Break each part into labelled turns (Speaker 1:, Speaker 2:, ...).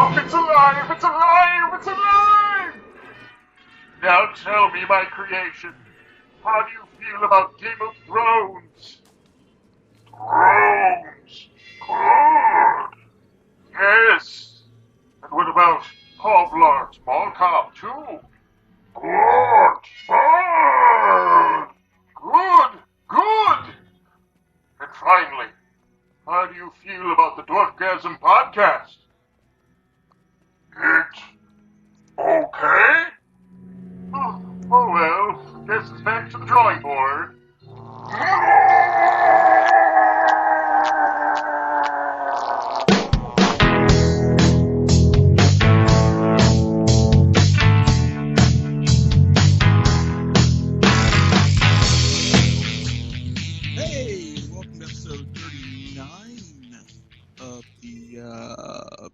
Speaker 1: Oh, it's alive! It's alive! It's alive! Now tell me, my creation, how do you feel about Game of Thrones? Thrones! Good! Yes! And what about Hogwarts Mall Cop 2? Good! Bad! Good! Good! And finally, how do you feel about the Dorkgasm podcast? It okay? Oh well, guess it's back to the drawing board.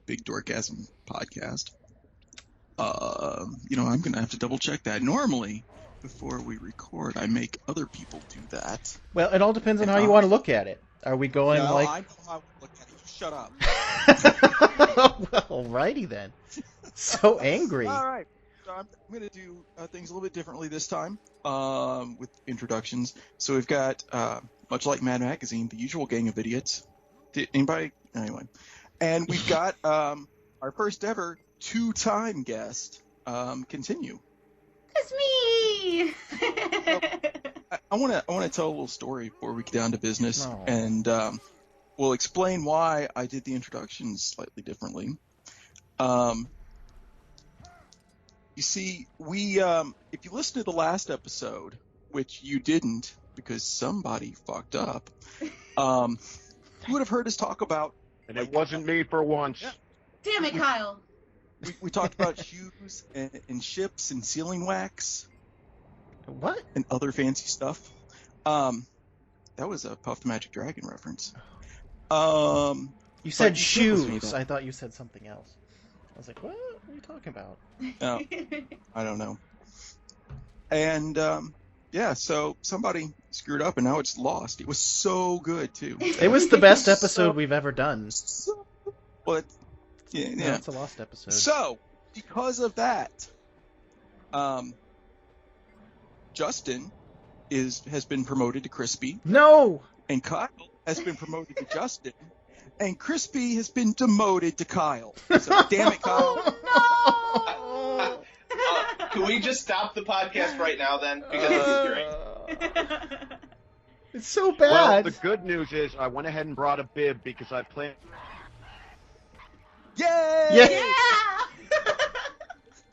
Speaker 2: Big Dorkgasm podcast. I'm going to have to double check that. Normally, before we record, I make other people do that.
Speaker 3: Well, it all depends on how you want to look at it. Are we going
Speaker 2: I know how I look at it. You shut up.
Speaker 3: Well, alrighty then. So angry.
Speaker 2: All right. So I'm going to do things a little bit differently this time with introductions. So we've got, much like Mad Magazine, the usual gang of idiots. Anybody? Anyway. And we've got our first ever two-time guest, Kintinue.
Speaker 4: That's me.
Speaker 2: I want to tell a little story before we get down to business, and we'll explain why I did the introductions slightly differently. You see, we if you listen to the last episode, which you didn't because somebody fucked up, you would have heard us talk about.
Speaker 5: And it wasn't me for once.
Speaker 2: Yeah.
Speaker 4: Damn it, Kyle.
Speaker 2: We talked about shoes and ships and sealing wax.
Speaker 3: What?
Speaker 2: And other fancy stuff. That was a Puff the Magic Dragon reference.
Speaker 3: You said shoes. I thought you said something else. I was like, what are you talking about?
Speaker 2: Oh, I don't know. And, so somebody screwed up and now it's lost. It was so good, too.
Speaker 3: It was the best episode we've ever done.
Speaker 2: But,
Speaker 3: yeah. It's a lost episode.
Speaker 2: So, because of that, Justin has been promoted to Crispy.
Speaker 3: No!
Speaker 2: And Kyle has been promoted to Justin. And Crispy has been demoted to Kyle. So, damn it, Kyle.
Speaker 4: No!
Speaker 6: Can we just stop the podcast right now, then? Because this is great.
Speaker 3: It's so bad.
Speaker 5: Well, the good news is I went ahead and brought a bib because I planned.
Speaker 2: Yay!
Speaker 3: Yeah!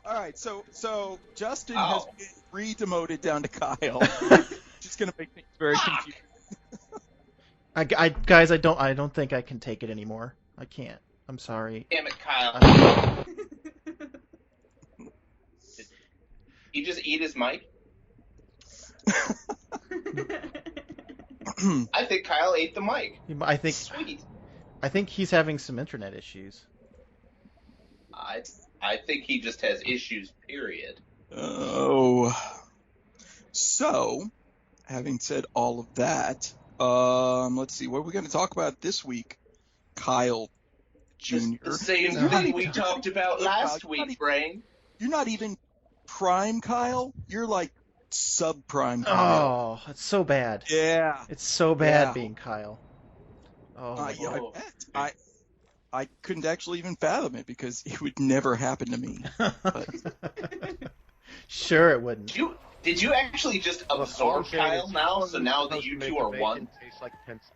Speaker 2: All right, so Justin has been re-demoted down to Kyle. Just gonna make things very confusing.
Speaker 3: Guys, I don't think I can take it anymore. I can't. I'm sorry.
Speaker 6: Damn it, Kyle. Did he just eat his mic? I think Kyle ate the mic.
Speaker 3: I think.
Speaker 6: Sweet.
Speaker 3: I think he's having some internet issues.
Speaker 6: I think he just has issues, period.
Speaker 2: Oh. So, having said all of that, let's see, what are we going to talk about this week, Kyle Jr.?
Speaker 6: The same thing we talked about last week, Brain.
Speaker 2: You're not even prime Kyle. You're like subprime Kyle.
Speaker 3: Oh, it's so bad.
Speaker 2: Yeah.
Speaker 3: It's so bad being Kyle. Oh,
Speaker 2: yeah, I bet. I couldn't actually even fathom it because it would never happen to me.
Speaker 3: Sure it wouldn't.
Speaker 6: Did you actually just absorb Kyle now? So now that you two are one?
Speaker 5: Tastes like pencils.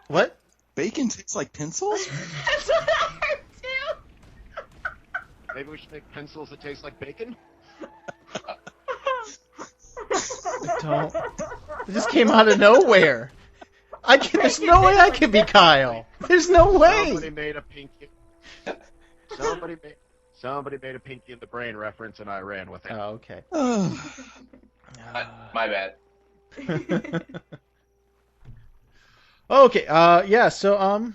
Speaker 3: What?
Speaker 2: Bacon tastes like pencils?
Speaker 4: That's what I heard too.
Speaker 5: Maybe we should make pencils that taste like bacon?
Speaker 3: Don't. It just came out of nowhere. There's no way I can be Kyle. There's no way.
Speaker 5: Somebody made a Pinky. Somebody made a Pinky in the Brain reference, and I ran with it.
Speaker 3: Oh, okay.
Speaker 6: My bad.
Speaker 3: Okay. Yeah. So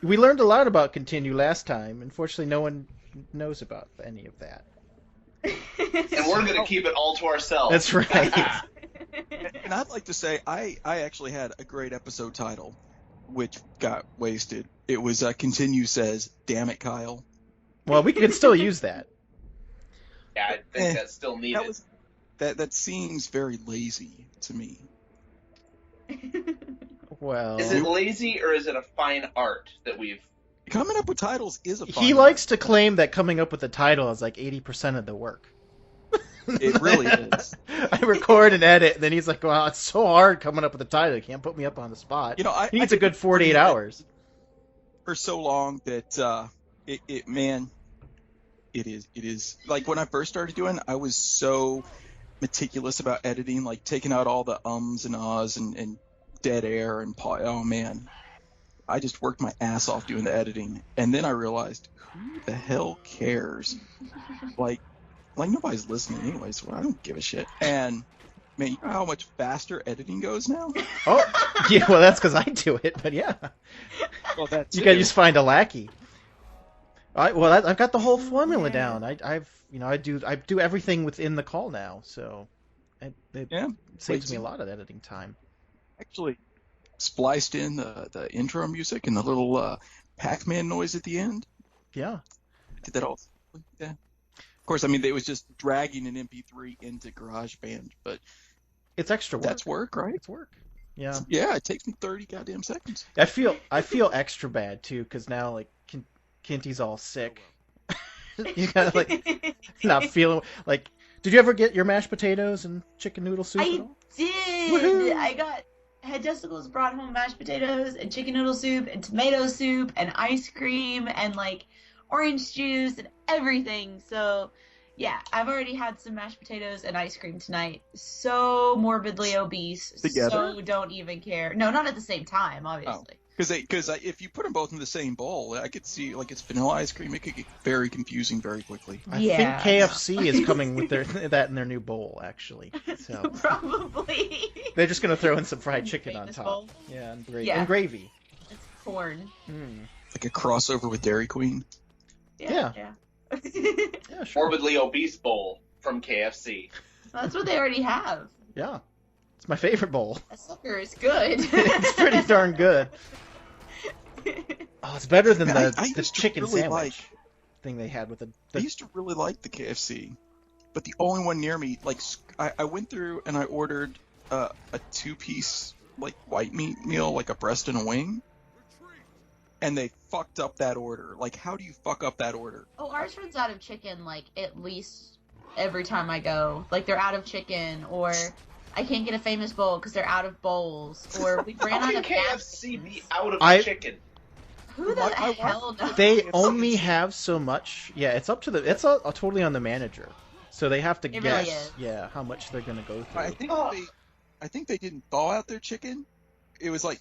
Speaker 3: we learned a lot about Kintinue last time. Unfortunately, no one knows about any of that.
Speaker 6: And we're going to keep it all to ourselves.
Speaker 3: That's right.
Speaker 2: And I'd like to say I actually had a great episode title, which got wasted. It was Kintinue says, "Damn it, Kyle."
Speaker 3: Well, we can still use that.
Speaker 6: Yeah, I think that's still needed.
Speaker 2: That seems very lazy to me.
Speaker 3: Well,
Speaker 6: Is it lazy or is it a fine art that we've...
Speaker 2: Coming up with titles is a fun
Speaker 3: he likes to claim that coming up with a title is like 80% of the work.
Speaker 2: It really is.
Speaker 3: I record and edit, and then he's like, "Well, it's so hard coming up with a title. You can't put me up on the spot."
Speaker 2: You know,
Speaker 3: he needs a good 48 hours.
Speaker 2: For so long that it is like when I first started doing, I was so meticulous about editing, like taking out all the ums and ahs and dead air and oh man, I just worked my ass off doing the editing, and then I realized, who the hell cares? Like nobody's listening anyway, so I don't give a shit. And man, you know how much faster editing goes now?
Speaker 3: Oh, yeah. Well, that's because I do it, but yeah.
Speaker 2: Well, that's
Speaker 3: you gotta just find a lackey. I've got the whole formula down. I do everything within the call now, so it saves me a lot of editing time.
Speaker 2: Actually, spliced in the intro music and the little Pac-Man noise at the end.
Speaker 3: Yeah,
Speaker 2: I did that all. Yeah. Of course, I mean, they was just dragging an MP3 into GarageBand, but
Speaker 3: it's extra work.
Speaker 2: That's work, right?
Speaker 3: It's work. Yeah.
Speaker 2: Yeah, it takes me 30 goddamn seconds.
Speaker 3: I feel extra bad too, because now like Kinty's all sick. You gotta like not feeling like. Did you ever get your mashed potatoes and chicken noodle soup?
Speaker 4: I did.
Speaker 3: Woohoo!
Speaker 4: I got Head Testicles brought home mashed potatoes and chicken noodle soup and tomato soup and ice cream and like orange juice and everything. So yeah, I've already had some mashed potatoes and ice cream tonight. So morbidly obese.
Speaker 2: Together?
Speaker 4: So don't even care. No, not at the same time, obviously.
Speaker 2: Because if you put them both in the same bowl, I could see, like, it's vanilla ice cream. It could get very confusing very quickly.
Speaker 3: I think KFC is coming with that in their new bowl, actually. So
Speaker 4: probably.
Speaker 3: They're just gonna throw in some fried chicken on top.
Speaker 4: Bowl.
Speaker 3: Yeah, and gravy.
Speaker 4: It's corn.
Speaker 2: Like a crossover with Dairy Queen.
Speaker 3: Yeah. Yeah, sure.
Speaker 6: Morbidly obese bowl from KFC.
Speaker 4: That's what they already have.
Speaker 3: Yeah. It's my favorite bowl.
Speaker 4: That sucker is good.
Speaker 3: It's pretty darn good. Oh, it's better than the chicken
Speaker 2: really
Speaker 3: sandwich thing they had with the...
Speaker 2: I used to really like the KFC, but the only one near me, like, I went through and I ordered a 2-piece, like, white meat meal, like a breast and a wing, and they fucked up that order. Like, how do you fuck up that order?
Speaker 4: Oh, ours runs out of chicken, like, at least every time I go. Like, they're out of chicken, or I can't get a famous bowl because they're out of bowls, or we ran out of
Speaker 6: KFC be out of chicken?
Speaker 4: Who the hell knows?
Speaker 3: They only have so much. Yeah, it's up to it's totally on the manager. So they have to guess,
Speaker 4: really
Speaker 3: how much they're gonna go through.
Speaker 2: I think they didn't thaw out their chicken. It was like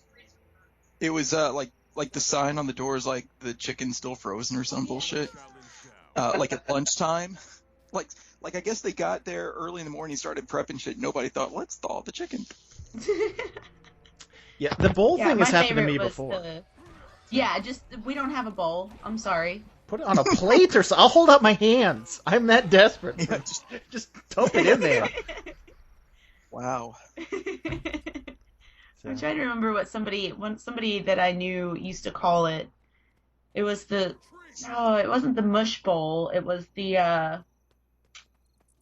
Speaker 2: the sign on the door is like the chicken's still frozen or some bullshit. Like at lunchtime. Like I guess they got there early in the morning, started prepping shit. Nobody thought, let's thaw the chicken.
Speaker 3: Yeah, the bowl thing has happened to me before.
Speaker 4: Just we don't have a bowl. I'm sorry.
Speaker 3: Put it on a plate or so. I'll hold out my hands. I'm that desperate.
Speaker 2: Yeah,
Speaker 3: just dump it in there.
Speaker 2: Wow.
Speaker 4: I'm trying to remember what somebody that I knew used to call it. It was it wasn't the mush bowl. It was the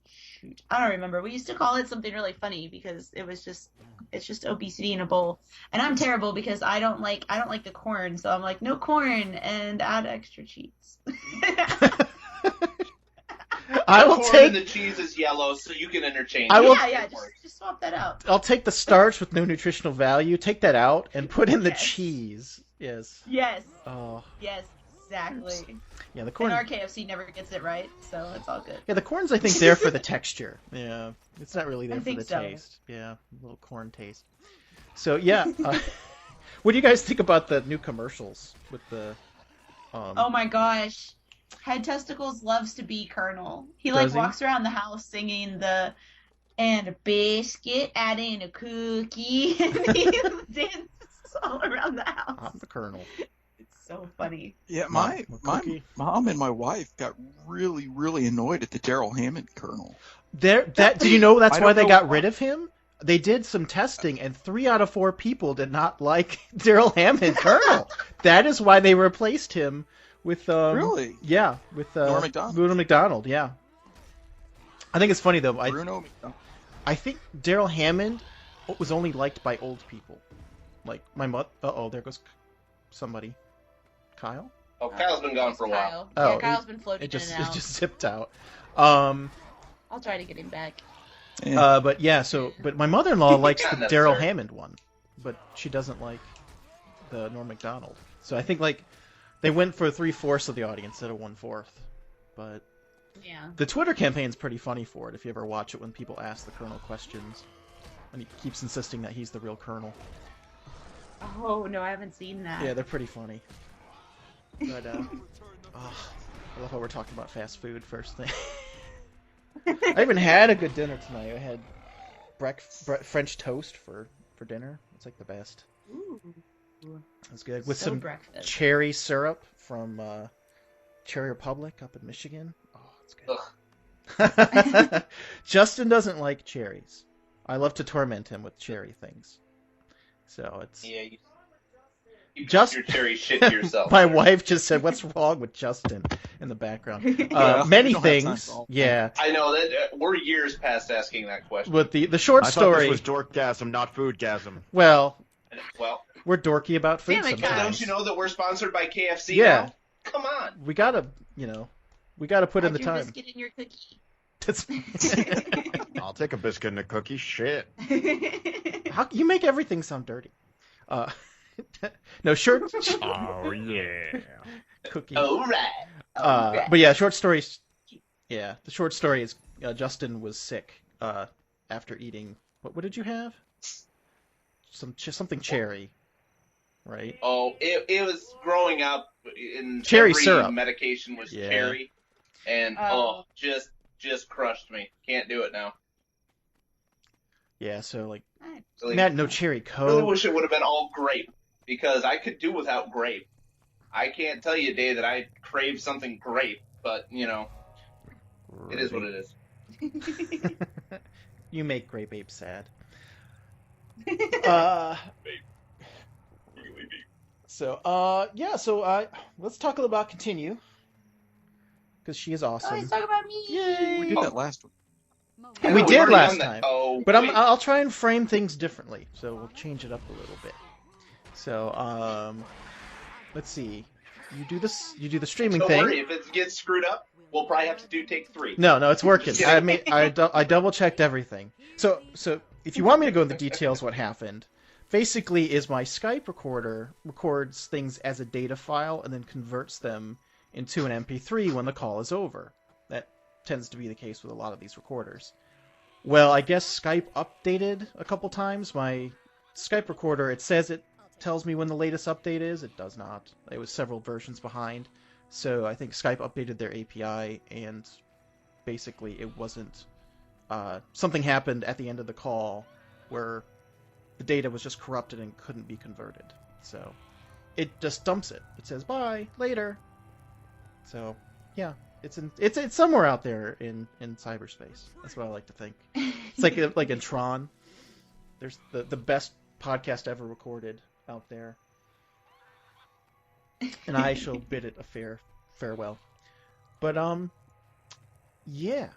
Speaker 4: shoot. I don't remember. We used to call it something really funny because it's just obesity in a bowl. And I'm terrible because I don't like the corn, so I'm like, no corn and add extra cheese.
Speaker 3: I will take
Speaker 6: the cheese is yellow, so you can interchange.
Speaker 4: Just swap that out.
Speaker 3: I'll take the starch with no nutritional value, take that out, and put in the cheese. Yes.
Speaker 4: Yes.
Speaker 3: Oh.
Speaker 4: Yes, exactly.
Speaker 3: Yeah, the corn.
Speaker 4: And our KFC never gets it right, so it's all good.
Speaker 3: Yeah, the corn's I think there for the texture. Yeah, it's not really there for the
Speaker 4: so.
Speaker 3: taste. Yeah, a little corn taste. So yeah, what do you guys think about the new commercials with the?
Speaker 4: Oh my gosh. Head Testicles loves to be Colonel. He walks around the house singing and a biscuit, add in a cookie, and he dances all around the house.
Speaker 3: I'm the Colonel.
Speaker 4: It's so funny.
Speaker 2: Yeah, my mom and my wife got really, really annoyed at the Daryl Hammond Colonel.
Speaker 3: Did you know that's why they got rid of him? They did some testing, and 3 out of 4 people did not like Daryl Hammond Colonel. That is why they replaced him with
Speaker 2: Really?
Speaker 3: Yeah, with
Speaker 2: Norm Macdonald.
Speaker 3: Bruno McDonald. Yeah. I think it's funny though.
Speaker 2: Bruno McDonald.
Speaker 3: I think Daryl Hammond was only liked by old people. Like my mother. There goes somebody. Kyle.
Speaker 6: Oh, Kyle's been gone for a while.
Speaker 4: Kyle.
Speaker 3: Oh,
Speaker 4: Yeah, Kyle's been floating
Speaker 3: It just
Speaker 4: in and out.
Speaker 3: it just zipped out.
Speaker 4: I'll try to get him back.
Speaker 2: Yeah.
Speaker 3: But yeah, but my mother-in-law likes the
Speaker 6: Not
Speaker 3: Daryl
Speaker 6: necessary.
Speaker 3: Hammond one, but she doesn't like the Norm Macdonald. So I think like they went for 3/4 of the audience instead of 1/4. But
Speaker 4: Yeah.
Speaker 3: the Twitter campaign's pretty funny for it if you ever watch it when people ask the Colonel questions, and he keeps insisting that he's the real Colonel.
Speaker 4: No, I haven't seen that.
Speaker 3: Yeah, they're pretty funny. But I love how we're talking about fast food first thing. I even had a good dinner tonight. I had French toast for dinner. It's like the best.
Speaker 4: Ooh.
Speaker 3: It's good with
Speaker 4: So
Speaker 3: some
Speaker 4: breakfast.
Speaker 3: cherry syrup from Cherry Republic up in Michigan. Oh, it's good. Justin doesn't like cherries. I love to torment him with cherry things. So it's
Speaker 6: Yeah, you
Speaker 3: Just-
Speaker 6: your cherry shit to yourself.
Speaker 3: my wife just said, "What's wrong with Justin?" in the background.
Speaker 2: Yeah,
Speaker 3: Many
Speaker 2: we don't have time
Speaker 3: things.
Speaker 2: for all that.
Speaker 3: Yeah.
Speaker 6: I know that we're years past asking that question.
Speaker 3: But the short
Speaker 5: I thought
Speaker 3: story.
Speaker 5: this was Dorkgasm, not Foodgasm.
Speaker 3: Well,
Speaker 6: Well,
Speaker 3: we're dorky about food
Speaker 4: Damn it,
Speaker 3: sometimes.
Speaker 4: Kyle.
Speaker 6: don't you know that we're sponsored by KFC
Speaker 3: Yeah.
Speaker 6: now? Come on.
Speaker 3: We gotta put in the
Speaker 4: Add your
Speaker 3: time.
Speaker 4: biscuit in your cookie.
Speaker 5: I'll take a biscuit and a cookie. Shit.
Speaker 3: How you make everything sound dirty? No, short
Speaker 5: Oh yeah.
Speaker 3: cookie.
Speaker 6: All right.
Speaker 3: But yeah, short stories. Yeah, the short story is Justin was sick after eating. What did you have? Something cherry, right?
Speaker 6: Oh, it was growing up in
Speaker 3: Cherry
Speaker 6: every
Speaker 3: syrup.
Speaker 6: medication was
Speaker 3: Yeah.
Speaker 6: cherry, and
Speaker 4: Oh.
Speaker 6: just crushed me. Can't do it now.
Speaker 3: Yeah, so like
Speaker 6: Really,
Speaker 3: Matt, no cherry
Speaker 6: really
Speaker 3: Coke.
Speaker 6: wish it would have been all grape because I could do without grape. I can't tell you a day that I crave something grape, but you know, it is what it is.
Speaker 3: You make Grape Ape sad. So let's talk a little about Kintinue, because she is
Speaker 4: Oh,
Speaker 3: awesome.
Speaker 4: let's talk about me.
Speaker 3: Yay!
Speaker 2: We did that last week.
Speaker 6: I
Speaker 3: We
Speaker 6: know,
Speaker 3: did
Speaker 6: already
Speaker 3: last
Speaker 6: done that.
Speaker 3: time.
Speaker 6: Oh,
Speaker 3: But
Speaker 6: wait.
Speaker 3: I'll try and frame things differently, so we'll change it up a little bit. So let's see. You do the streaming
Speaker 6: Don't
Speaker 3: thing.
Speaker 6: worry, if it gets screwed up, we'll probably have to do take 3.
Speaker 3: No, it's working.
Speaker 6: Yeah.
Speaker 3: I mean, I double checked everything. So if you want me to go into details, what happened basically is my Skype recorder records things as a data file and then converts them into an MP3 when the call is over. That tends to be the case with a lot of these recorders. Well, I guess Skype updated a couple times. My Skype recorder, it says it tells me when the latest update is. It does not. It was several versions behind. So I think Skype updated their API, and basically it wasn't... something happened at the end of the call where the data was just corrupted and couldn't be converted. So it just dumps it. It says, bye, later. So, yeah. It's somewhere out there in cyberspace. That's what I like to think. It's like in Tron. There's the best podcast ever recorded out there. And I shall bid it a farewell. But yeah.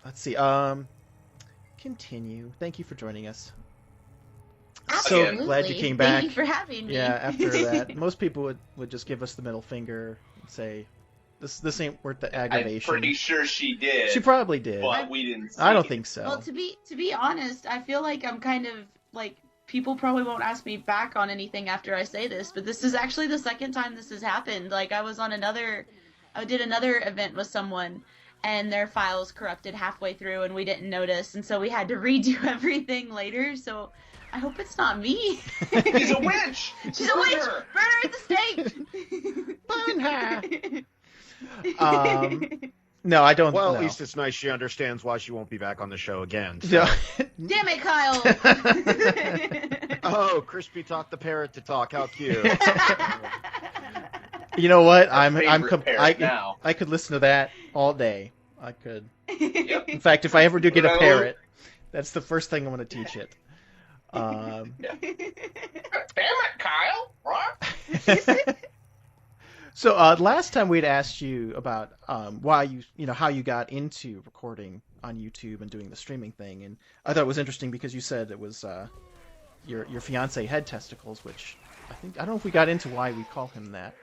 Speaker 3: Let's see. Kintinue. Thank you for joining us. So
Speaker 4: Absolutely.
Speaker 3: glad you came back.
Speaker 4: Thank you for having me.
Speaker 3: Yeah, after that, most people would just give us the middle finger and say, "This ain't worth the
Speaker 6: I'm
Speaker 3: aggravation."
Speaker 6: pretty sure she did.
Speaker 3: She probably did.
Speaker 6: But we didn't.
Speaker 3: I don't
Speaker 6: see it.
Speaker 3: think so.
Speaker 4: Well, to be honest, I feel like I'm kind of like people probably won't ask me back on anything after I say this, but this is actually the second time this has happened. Like I did another event with someone and their files corrupted halfway through and we didn't notice, and so we had to redo everything later. So I hope it's not me.
Speaker 6: She's a witch.
Speaker 4: She's a witch.
Speaker 6: Her.
Speaker 4: Burn her at the stake.
Speaker 3: Burn her. No, I don't.
Speaker 5: Well,
Speaker 3: no.
Speaker 5: at least it's nice she understands why she won't be back on the show again. So.
Speaker 3: Yeah.
Speaker 4: Damn it, Kyle.
Speaker 5: Oh, Crispy taught the parrot to talk. How cute.
Speaker 3: You know what?
Speaker 6: Our
Speaker 3: I'm
Speaker 6: favorite parrot now.
Speaker 3: I could listen to that all day. I could.
Speaker 6: Yep.
Speaker 3: In fact, if I ever do get a
Speaker 6: Well-
Speaker 3: parrot, that's the first thing I'm going to teach it.
Speaker 6: Damn it, Kyle. What?
Speaker 3: So last time we'd asked you about why how you got into recording on YouTube and doing the streaming thing, and I thought it was interesting because you said it was your fiance Head Testicles, which I don't know if we got into why we call him that.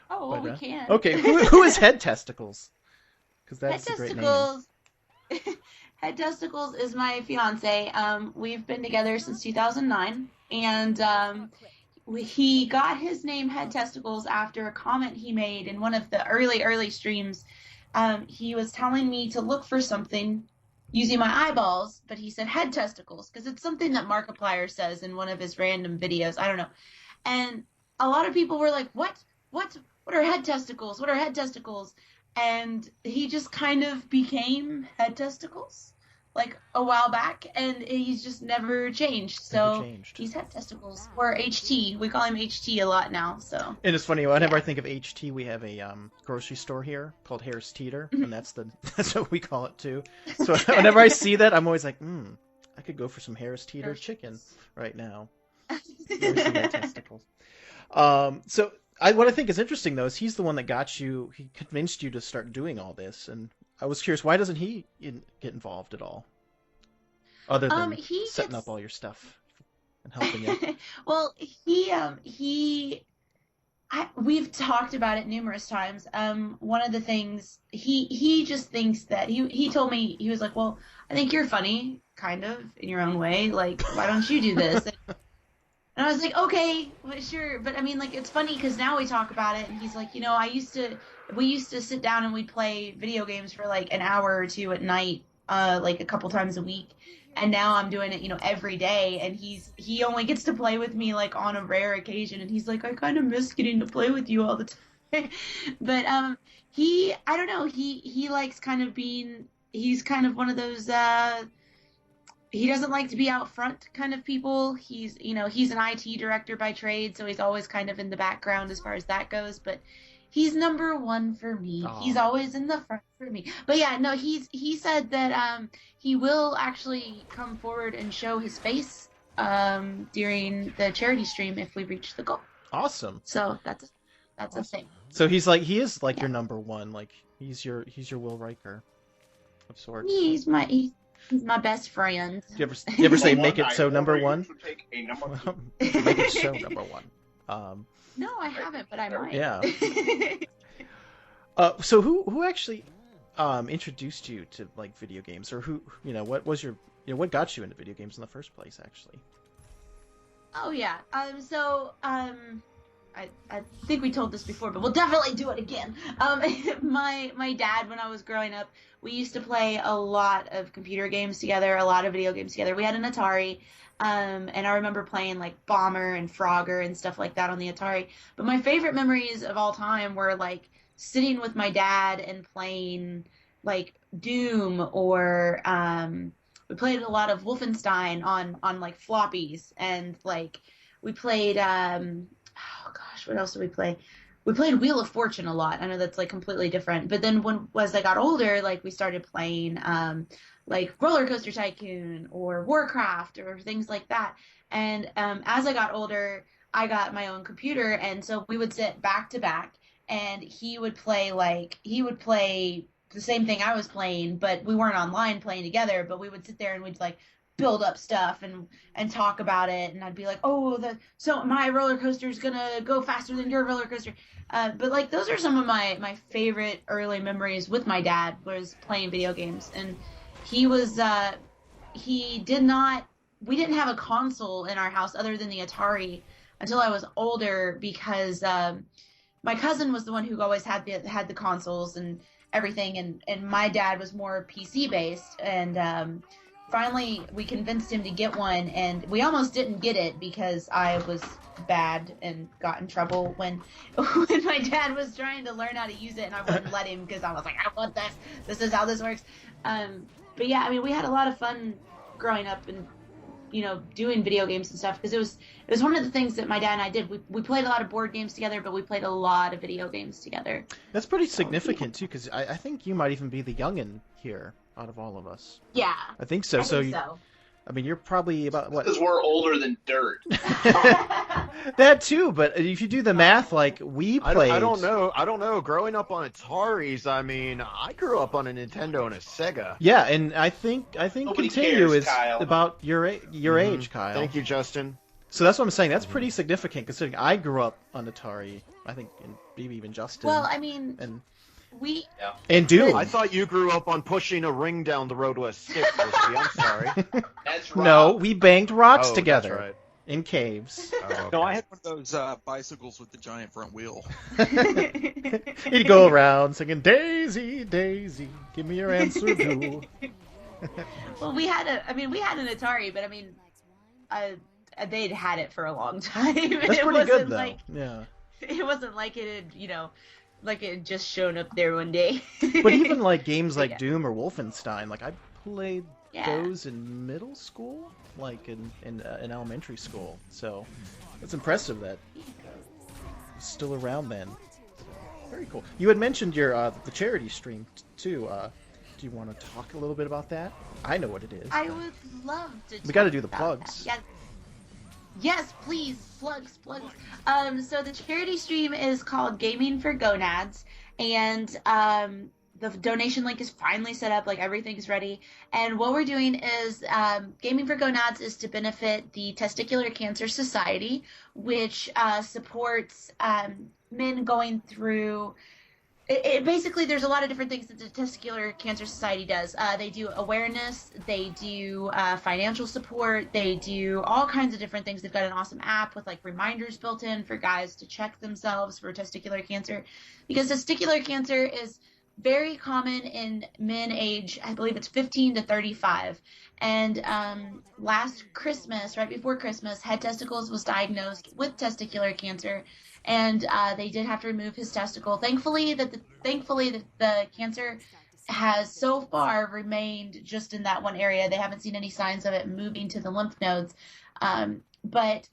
Speaker 4: Oh, well, we can.
Speaker 3: Okay, who is Head Testicles? Because that's a great name.
Speaker 4: Head Testicles is my fiance. We've been together since 2009, and he got his name Head Testicles after a comment he made in one of the early streams. He was telling me to look for something using my eyeballs, but he said head testicles because it's something that Markiplier says in one of his random videos. I don't know. And a lot of people were like, what are head testicles? What are head testicles? And he just kind of became Head Testicles like a while back, and he's just never changed. So he's Head Testicles, or HT. We call him HT a lot now. So. And
Speaker 3: it's funny, whenever I think of HT, we have a grocery store here called Harris Teeter, and that's what we call it too. So whenever I see that, I'm always like, I could go for some Harris Teeter chicken right now. There's some Head Testicles. So. What I think is interesting, though, is he's the one that he convinced you to start doing all this, and I was curious, why doesn't he get involved at all? Other than setting up all your stuff and helping you.
Speaker 4: Well, we've talked about it numerous times. One of the things, he just thinks that, he told me, he was like, well, I think you're funny, kind of, in your own way, like, why don't you do this? And I was like, okay, well, sure. But I mean, like, it's funny because now we talk about it and he's like, we used to sit down and we'd play video games for like an hour or two at night, like a couple times a week. And now I'm doing it, every day. And he only gets to play with me like on a rare occasion. And he's like, I kind of miss getting to play with you all the time. But I don't know, he likes kind of he's kind of one of those, he doesn't like to be out front kind of people. He's an IT director by trade, so he's always kind of in the background as far as that goes. But he's number one for me. Aww. He's always in the front for me. But yeah, no, he said that he will actually come forward and show his face during the charity stream if we reach the goal.
Speaker 3: Awesome.
Speaker 4: So that's a thing.
Speaker 3: So he is like your number one. Like he's your Will Riker of sorts.
Speaker 4: He's my best friend.
Speaker 3: Do you ever say make it so number one?
Speaker 6: Take a number
Speaker 3: Make it so number one.
Speaker 4: No, I haven't, but I might.
Speaker 3: Yeah. So who actually introduced you to like video games, or what was your what got you into video games in the first place, actually?
Speaker 4: Oh yeah. I think we told this before, but we'll definitely do it again. My dad, when I was growing up, we used to play a lot of computer games together, a lot of video games together. We had an Atari, and I remember playing like Bomber and Frogger and stuff like that on the Atari. But my favorite memories of all time were like sitting with my dad and playing like Doom, or we played a lot of Wolfenstein on like floppies, and like we played what else did we play? We played Wheel of Fortune a lot. I know that's like completely different. But then as I got older, like we started playing like Roller Coaster Tycoon or Warcraft or things like that. And as I got older, I got my own computer, and so we would sit back to back, and he would play the same thing I was playing, but we weren't online playing together, but we would sit there and we'd like build up stuff and talk about it, and I'd be like, so my roller coaster is gonna go faster than your roller coaster, but like those are some of my favorite early memories with my dad, was playing video games. And we didn't have a console in our house other than the Atari until I was older, because my cousin was the one who always had the consoles and everything, and my dad was more PC based, and finally, we convinced him to get one, and we almost didn't get it because I was bad and got in trouble when my dad was trying to learn how to use it, and I wouldn't let him because I was like, I want this. This is how this works. But yeah, I mean, we had a lot of fun growing up and doing video games and stuff, because it was one of the things that my dad and I did. We played a lot of board games together, but we played a lot of video games together.
Speaker 3: That's pretty significant too, because I think you might even be the youngin' here out of all of us.
Speaker 4: Yeah.
Speaker 3: I think so. I mean, you're probably about what?
Speaker 6: Because we're older than dirt.
Speaker 3: That too, but if you do the math, like we played.
Speaker 5: I don't know. Growing up on Ataris, I mean, I grew up on a Nintendo and a Sega.
Speaker 3: Yeah, and I think
Speaker 6: Nobody
Speaker 3: Kintinue
Speaker 6: cares,
Speaker 3: is
Speaker 6: Kyle.
Speaker 3: about your age, Kyle.
Speaker 5: Thank you, Justin.
Speaker 3: So that's what I'm saying. That's pretty significant considering I grew up on Atari. I think, and maybe even Justin.
Speaker 4: Well, I mean,
Speaker 3: and
Speaker 4: Doom.
Speaker 5: I thought you grew up on pushing a ring down the road with a stick, Whiskey. I'm sorry.
Speaker 6: That's right.
Speaker 3: No, we banged rocks
Speaker 5: Oh,
Speaker 3: together
Speaker 5: that's right.
Speaker 3: in caves.
Speaker 5: Oh, okay.
Speaker 2: No, I had one of those bicycles with the giant front wheel.
Speaker 3: He'd go around singing, Daisy, Daisy, give me your answer, do.
Speaker 4: Well, we had an Atari, but I mean, they'd had it for a long time.
Speaker 3: That's pretty good, though. Yeah.
Speaker 4: It wasn't like it had, like it had just shown up there one day.
Speaker 3: But even like games like
Speaker 4: Yeah.
Speaker 3: Doom or Wolfenstein, like I played
Speaker 4: Yeah.
Speaker 3: those in middle school, like in elementary school. So it's impressive that it's still around then. So, very cool. You had mentioned your the charity stream too. Do you want to talk a little bit about that? I know what it is.
Speaker 4: I would love to.
Speaker 3: We got to do the
Speaker 4: about
Speaker 3: plugs.
Speaker 4: that. Yes, please, plugs. So the charity stream is called Gaming for Gonads, and the donation link is finally set up. Like everything's ready, and what we're doing is Gaming for Gonads is to benefit the Testicular Cancer Society, which supports men going through. It basically, there's a lot of different things that the Testicular Cancer Society does. They do awareness, they do financial support, they do all kinds of different things. They've got an awesome app with like reminders built in for guys to check themselves for testicular cancer, because testicular cancer is very common in men age, I believe it's 15 to 35. And last Christmas, right before Christmas, Head Testicles was diagnosed with testicular cancer. And they did have to remove his testicle. Thankfully, the cancer has so far remained just in that one area. They haven't seen any signs of it moving to the lymph nodes. But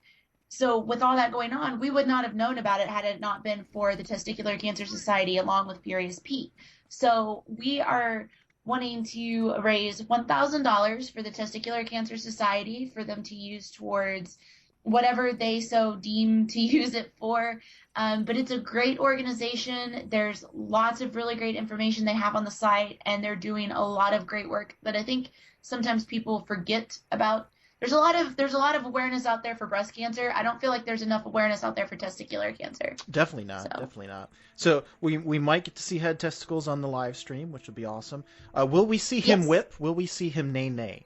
Speaker 4: so with all that going on, we would not have known about it had it not been for the Testicular Cancer Society along with Furious Pete. So we are wanting to raise $1,000 for the Testicular Cancer Society for them to use towards whatever they so deem to use it for. But it's a great organization. There's lots of really great information they have on the site, and they're doing a lot of great work that I think sometimes people forget about. There's a lot of awareness out there for breast cancer. I don't feel like there's enough awareness out there for testicular cancer.
Speaker 3: Definitely not. So we might get to see Head Testicles on the live stream, which would be awesome. Will we see him whip? Will we see him nay?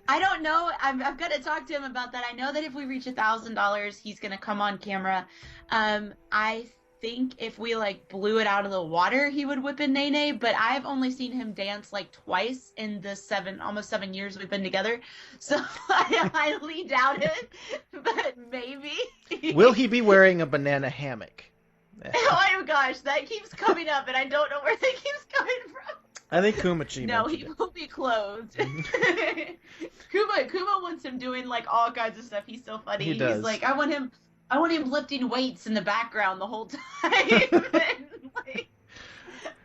Speaker 4: I don't know. I've got to talk to him about that. I know that if we reach $1,000, he's going to come on camera. I think if we like blew it out of the water, he would whip in Nene, but I've only seen him dance like twice in the almost 7 years we've been together. So I highly doubt it, but maybe.
Speaker 3: Will he be wearing a banana hammock?
Speaker 4: Oh my gosh, that keeps coming up, and I don't know where that keeps coming from.
Speaker 3: I think Kumachi
Speaker 4: No,
Speaker 3: mentioned
Speaker 4: he
Speaker 3: it.
Speaker 4: will be clothed. Kuma wants him doing like all kinds of stuff. He's so funny.
Speaker 3: He does.
Speaker 4: He's like, I want him lifting weights in the background the whole time. And, like,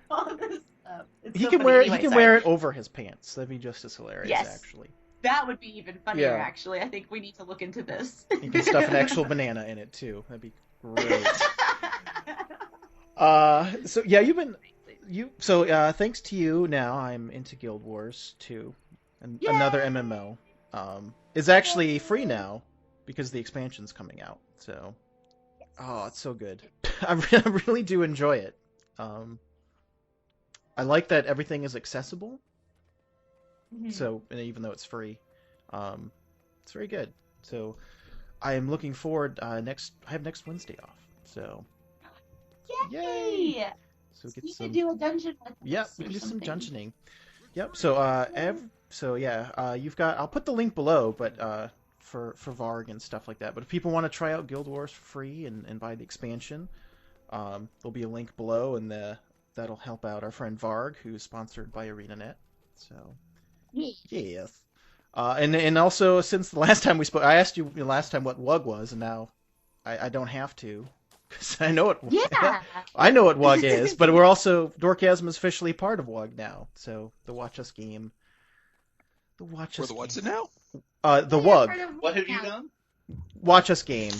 Speaker 4: all this stuff. It's
Speaker 3: He
Speaker 4: so
Speaker 3: can
Speaker 4: funny.
Speaker 3: wear
Speaker 4: Anyway,
Speaker 3: he can
Speaker 4: sorry.
Speaker 3: wear it over his pants. That'd be just as hilarious,
Speaker 4: Yes.
Speaker 3: actually.
Speaker 4: That would be even funnier,
Speaker 3: Yeah.
Speaker 4: actually. I think we need to look into this.
Speaker 3: You can stuff an actual banana in it too. That'd be great. So yeah, thanks to you now I'm into Guild Wars 2. And
Speaker 4: Yay!
Speaker 3: another MMO. Is actually free now because the expansion's coming out. So oh, it's so good. I really do enjoy it. I like that everything is accessible.
Speaker 4: Mhm.
Speaker 3: So, and even though it's free, it's very good. So, I am looking forward. I have next Wednesday off. So, Yay! So get
Speaker 4: You
Speaker 3: some.
Speaker 4: could do a dungeon with
Speaker 3: Yep,
Speaker 4: us
Speaker 3: we
Speaker 4: or
Speaker 3: can do some
Speaker 4: something.
Speaker 3: dungeoning. Yep. So, you've got. I'll put the link below, but for Varg and stuff like that. But if people want to try out Guild Wars for free and buy the expansion, there'll be a link below, and that'll help out our friend Varg, who's sponsored by ArenaNet. So. Yes. And also, since the last time we spoke, I asked you last time what WUG was, and now I don't have to, because I know it.
Speaker 4: Yeah.
Speaker 3: I know what WUG is, but we're also Dorkgasm is officially part of WUG now. So the Watch Us game The Watch
Speaker 2: Or
Speaker 3: Us
Speaker 2: the what's it
Speaker 3: game.
Speaker 2: now?
Speaker 3: The WUG.
Speaker 6: What have you done?
Speaker 3: Watch Us game.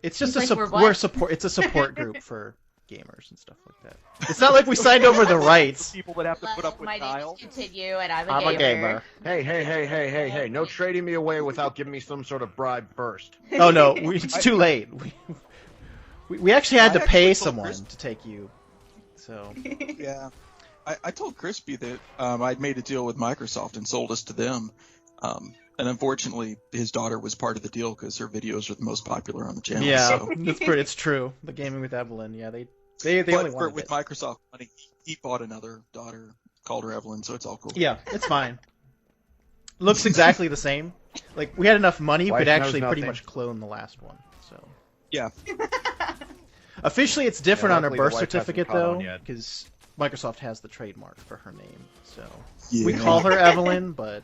Speaker 3: It's just
Speaker 4: He's
Speaker 3: a
Speaker 4: like, "We're what?"
Speaker 3: support. It's a support group for gamers and stuff like that. It's not like we signed over the rights.
Speaker 7: People that have to put up with
Speaker 4: My
Speaker 7: Kyle.
Speaker 4: name's Kintinue, and I'm
Speaker 3: I'm a gamer.
Speaker 5: Hey, no trading me away without giving me some sort of bribe first.
Speaker 3: Oh no, it's too late. We actually had to pay
Speaker 2: actually told
Speaker 3: someone
Speaker 2: Chris-
Speaker 3: to take you. So
Speaker 2: Yeah. I told Crispy that I'd made a deal with Microsoft and sold us to them. And unfortunately, his daughter was part of the deal because her videos are the most popular on the channel.
Speaker 3: yeah,
Speaker 2: So.
Speaker 3: it's true. The Gaming with Evelyn, yeah, they only wanted
Speaker 2: with
Speaker 3: it.
Speaker 2: Microsoft money, he bought another daughter, called her Evelyn, so it's all cool.
Speaker 3: Yeah, it's fine. Looks exactly the same. Like we had enough money, we
Speaker 5: Wife
Speaker 3: could actually
Speaker 5: knows
Speaker 3: pretty
Speaker 5: nothing.
Speaker 3: much clone the last one. So
Speaker 2: Yeah.
Speaker 3: officially, it's different
Speaker 5: Yeah,
Speaker 3: on her
Speaker 5: luckily the
Speaker 3: birth
Speaker 5: wife hasn't
Speaker 3: certificate
Speaker 5: caught on
Speaker 3: though,
Speaker 5: yet.
Speaker 3: because Microsoft has the trademark for her name. So
Speaker 2: Yeah.
Speaker 3: we call her Evelyn, but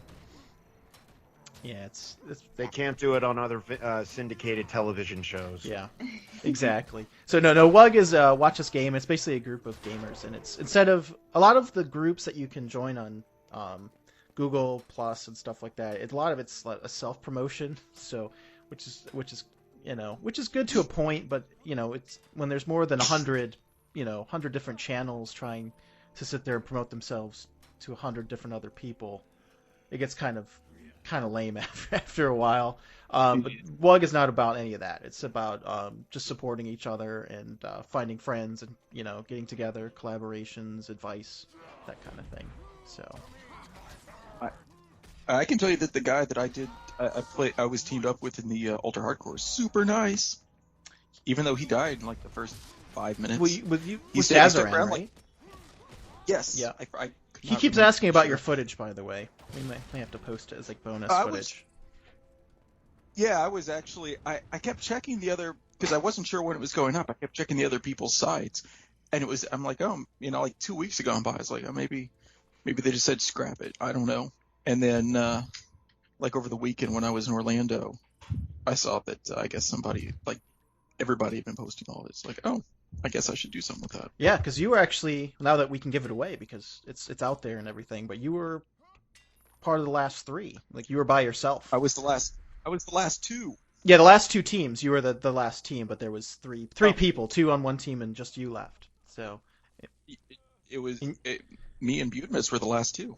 Speaker 3: yeah, it's
Speaker 5: They can't do it on other syndicated television shows.
Speaker 3: yeah, exactly. So no, WUG is Watch Us Game. It's basically a group of gamers, and it's instead of a lot of the groups that you can join on Google Plus and stuff like that. A lot of it's like a self promotion, so which is good to a point, but it's when there's more than 100 different channels trying to sit there and promote themselves to 100 different other people, it gets kind of lame after a while. But WUG is not about any of that. It's about just supporting each other and finding friends and getting together, collaborations, advice, that kind of thing. So
Speaker 2: I can tell you that the guy that I was teamed up with in the Ultra Hardcore is super nice. Even though he died in like the first 5 minutes.
Speaker 3: with
Speaker 2: He stuck
Speaker 3: Dazaran,
Speaker 2: around,
Speaker 3: right?
Speaker 2: like- Yes.
Speaker 3: Yeah.
Speaker 2: I could
Speaker 3: He
Speaker 2: not
Speaker 3: keeps
Speaker 2: remember
Speaker 3: asking about
Speaker 2: for
Speaker 3: your
Speaker 2: sure.
Speaker 3: footage, by the way. We may have to post it as like bonus
Speaker 2: I
Speaker 3: footage.
Speaker 2: Yeah, I was actually I kept checking the other because I wasn't sure when it was going up. I kept checking the other people's sites, and I'm like, like 2 weeks ago by. I was like, oh, maybe they just said scrap it. I don't know. And then like over the weekend when I was in Orlando, I saw that I guess somebody like everybody had been posting all this. Like, oh, I guess I should do something with that.
Speaker 3: Yeah, because you were actually, now that we can give it away because it's out there and everything, but you were part of the last three. Like you were by yourself.
Speaker 2: I was the last two.
Speaker 3: Yeah, the last two teams. You were the last team, but there was three people, two on one team, and just you left. So
Speaker 2: It was me and Butmus were the last two.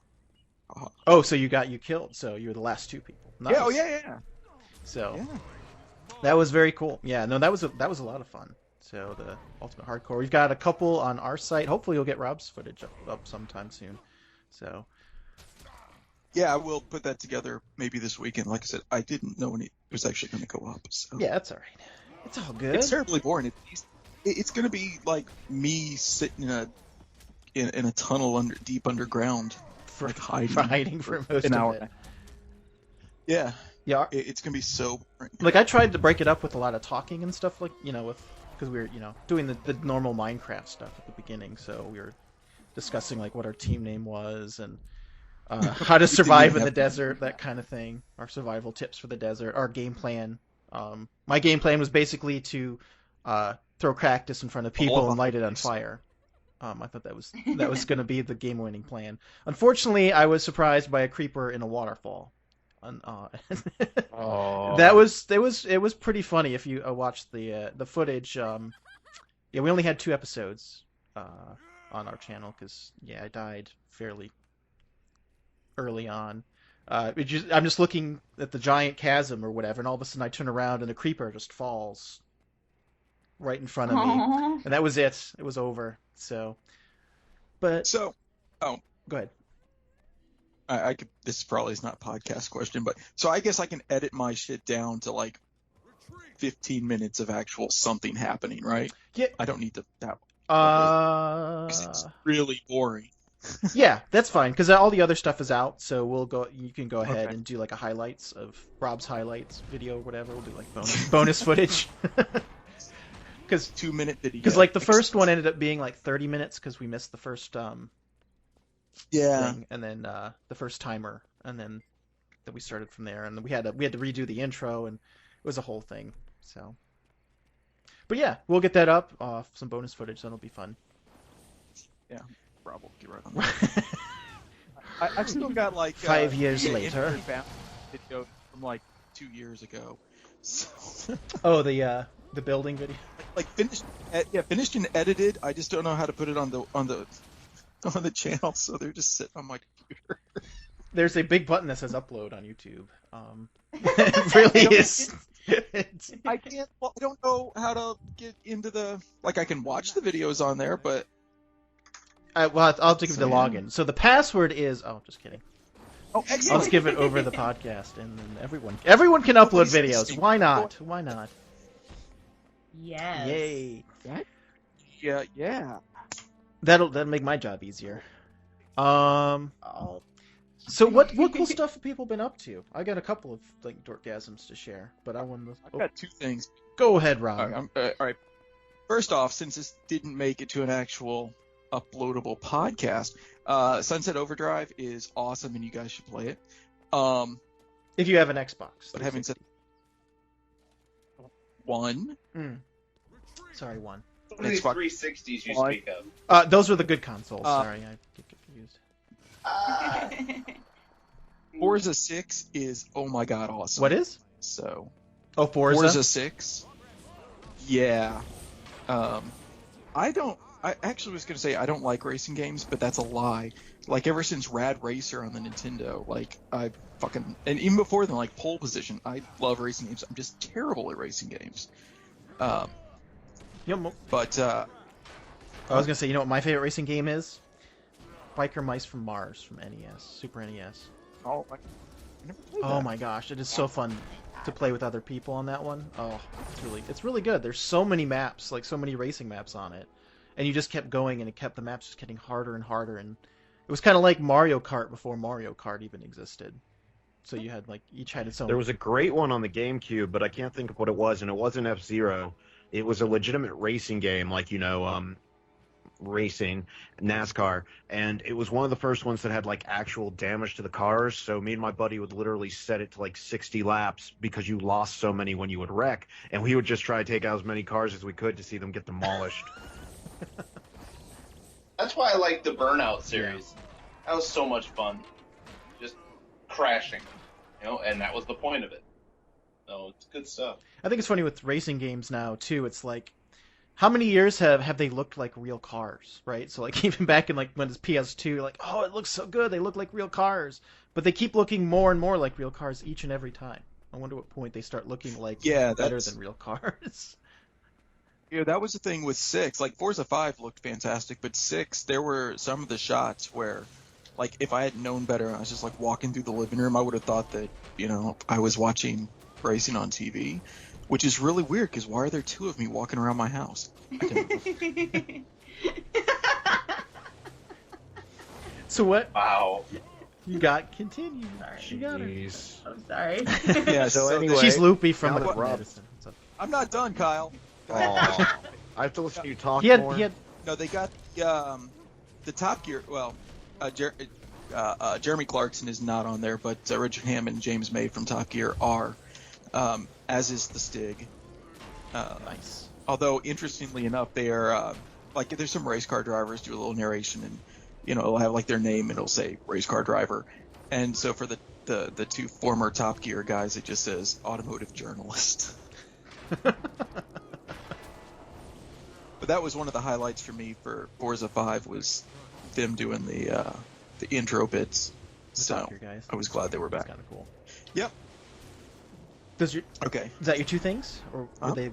Speaker 3: so you killed. So you were the last two people. Nice.
Speaker 2: Yeah. Oh yeah.
Speaker 3: So
Speaker 2: Yeah.
Speaker 3: that was very cool. Yeah, no, that was a lot of fun. So the Ultimate Hardcore. We've got a couple on our site. Hopefully you'll get Rob's footage up sometime soon. So
Speaker 2: Yeah, I will put that together maybe this weekend. Like I said, I didn't know when it was actually going to go up. So.
Speaker 3: yeah, that's all right. It's all good.
Speaker 2: It's terribly boring. It's going to be like me sitting in a tunnel deep underground,
Speaker 3: for
Speaker 2: like hiding,
Speaker 3: hiding for most
Speaker 2: an
Speaker 3: of
Speaker 2: hour.
Speaker 3: it.
Speaker 2: Yeah,
Speaker 3: Yeah,
Speaker 2: it's going to be so boring.
Speaker 3: like I tried to break it up with a lot of talking and stuff, like because we were doing the normal Minecraft stuff at the beginning, so we were discussing like what our team name was and how to survive in the desert, that kind of thing. Our survival tips for the desert, our game plan. My game plan was basically to throw cactus in front of people and light it on fire. I thought that was going to be the game-winning plan. Unfortunately, I was surprised by a creeper in a waterfall.
Speaker 5: Oh.
Speaker 3: It was pretty funny if you watched the footage. Yeah, we only had 2 episodes on our channel because I died fairly early on. I'm just looking at the giant chasm or whatever, and all of a sudden I turn around and a creeper just falls right in front of me,
Speaker 4: Aw.
Speaker 3: and that was it. It was over. So, but
Speaker 2: So,
Speaker 3: go ahead.
Speaker 2: I could. This probably is not a podcast question, but so I guess I can edit my shit down to like 15 minutes of actual something happening, right?
Speaker 3: Yeah.
Speaker 2: I don't need to that. 'Cause it's
Speaker 3: Uh,
Speaker 2: really boring.
Speaker 3: yeah, that's fine because all the other stuff is out. So you can go ahead
Speaker 2: Okay.
Speaker 3: and do like a highlights of Rob's highlights video or whatever. We'll do like bonus footage. Because
Speaker 2: 2-minute video.
Speaker 3: like the first one ended up being like 30 minutes because we missed the first
Speaker 2: Yeah.
Speaker 3: thing, and then the first timer, and then we started from there, and we had to redo the intro, and it was a whole thing. So, but yeah, we'll get that up. Some bonus footage, that'll be fun.
Speaker 2: Rob will get right on that. I've still got like
Speaker 3: 5 years later.
Speaker 2: Video from like 2 years ago. So,
Speaker 3: Oh, the building video.
Speaker 2: like finished and edited. I just don't know how to put it on the channel, so they're just sitting on my computer.
Speaker 3: There's a big button that says upload on YouTube. It really is.
Speaker 2: I can't. Well, I don't know how to get into the. Like, I can watch the videos on there, but.
Speaker 3: Well, I'll have to give the login. So the password is. Oh, just kidding.
Speaker 2: Oh,
Speaker 3: I'll
Speaker 2: excellent.
Speaker 3: just give it over the podcast, and then everyone can upload videos. Why not? Why not?
Speaker 4: Yes.
Speaker 3: Yay!
Speaker 2: Yeah.
Speaker 3: That'll make my job easier.
Speaker 4: Oh.
Speaker 3: So what cool stuff have people been up to? I got a couple of like Dorkgasms to share, but I want to.
Speaker 2: I've got 2 things.
Speaker 3: Go ahead, Rob.
Speaker 2: All right. First off, since this didn't make it to an actual uploadable podcast, Sunset Overdrive is awesome, and you guys should play it.
Speaker 3: If you have an Xbox.
Speaker 2: But having said one,
Speaker 3: Sorry, one.
Speaker 6: What are these
Speaker 2: Xbox
Speaker 6: 360s you speak of?
Speaker 3: Those were the good consoles. Sorry, I get confused.
Speaker 2: Forza 6 is oh my god awesome.
Speaker 3: What is?
Speaker 2: So
Speaker 3: Oh,
Speaker 2: Forza 6. Yeah. I actually was going to say I don't like racing games, but that's a lie. Like, ever since Rad Racer on the Nintendo, like, and even before then, like, Pole Position, I love racing games. I'm just terrible at racing games. But,
Speaker 3: I was gonna say, you know what my favorite racing game is? Biker Mice from Mars from NES, Super NES.
Speaker 2: oh, I never played
Speaker 3: Oh
Speaker 2: that.
Speaker 3: my gosh, it is so fun to play with other people on that one. Oh, it's really good. There's so many maps, like so many racing maps on it, and you just kept going, and the maps just getting harder and harder, and it was kind of like Mario Kart before Mario Kart even existed. So you had each had its own.
Speaker 5: There was a great one on the GameCube, but I can't think of what it was, and it wasn't F-Zero. It was a legitimate racing game, racing, NASCAR, and it was one of the first ones that had actual damage to the cars. So me and my buddy would literally set it to 60 laps because you lost so many when you would wreck, and we would just try to take out as many cars as we could to see them get demolished.
Speaker 6: That's why I like the Burnout series. That was so much fun. Just crashing, and that was the point of it. So it's good stuff.
Speaker 3: I think it's funny with racing games now too. It's like, how many years have they looked like real cars, right? So even back in when it's PS2, oh, it looks so good, they look like real cars, but they keep looking more and more like real cars each and every time. I wonder what point they start looking better than real cars.
Speaker 2: Yeah, that was the thing with 6. Like, Forza 5 looked fantastic, but 6, there were some of the shots where, if I had known better and I was just, walking through the living room, I would have thought that, I was watching racing on TV, which is really weird, because why are there 2 of me walking around my house? I don't know.
Speaker 3: So what?
Speaker 6: Wow.
Speaker 3: You got Kintinue.
Speaker 4: Sorry.
Speaker 3: She got her.
Speaker 5: Jeez.
Speaker 4: I'm sorry.
Speaker 2: Yeah,
Speaker 5: So anyway,
Speaker 3: She's loopy from
Speaker 5: now
Speaker 3: the
Speaker 5: that Rob-
Speaker 3: medicine. So-
Speaker 2: I'm not done, Kyle.
Speaker 5: Aw. I have to listen to you talk
Speaker 3: He
Speaker 5: more.
Speaker 3: had
Speaker 2: No, they got the Top Gear. Well, Jeremy Clarkson is not on there, but Richard Hammond and James May from Top Gear are, as is the Stig.
Speaker 3: nice.
Speaker 2: Although, interestingly enough, they are there's some race car drivers do a little narration, and it'll have their name and it'll say race car driver, and so for the 2 former Top Gear guys, it just says automotive journalist. But that was one of the highlights for me for Forza 5 was them doing the intro bits. So
Speaker 3: Top Gear guys.
Speaker 2: I was glad they were
Speaker 3: That's
Speaker 2: back.
Speaker 3: kind of cool.
Speaker 2: Yep.
Speaker 3: Is
Speaker 2: Okay.
Speaker 3: that your 2 things, or were they?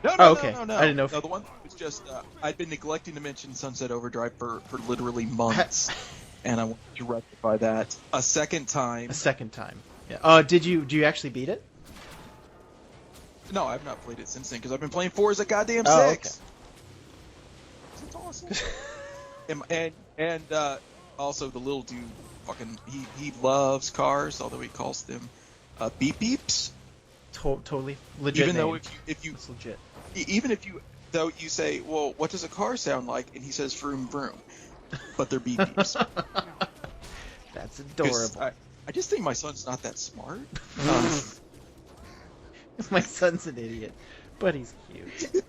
Speaker 2: No,
Speaker 3: Oh, okay.
Speaker 2: no.
Speaker 3: I didn't know if-
Speaker 2: No, the one was just I'd been neglecting to mention Sunset Overdrive for literally months, and I wanted to rectify that a second time.
Speaker 3: A second time. Yeah. Do you actually beat it?
Speaker 2: No, I've not played it since then because I've been playing Forza goddamn 6.
Speaker 3: Oh, okay.
Speaker 2: It's awesome. and also the little dude, fucking he loves cars, although he calls them beep beeps.
Speaker 3: Totally legit.
Speaker 2: Even though
Speaker 3: name.
Speaker 2: if you
Speaker 3: It's legit.
Speaker 2: even if you say, well, what does a car sound like? And he says vroom vroom, but they're beep beeps.
Speaker 3: That's
Speaker 2: 'Cause
Speaker 3: adorable.
Speaker 2: I just think my son's not that smart.
Speaker 3: My son's an idiot, but he's cute.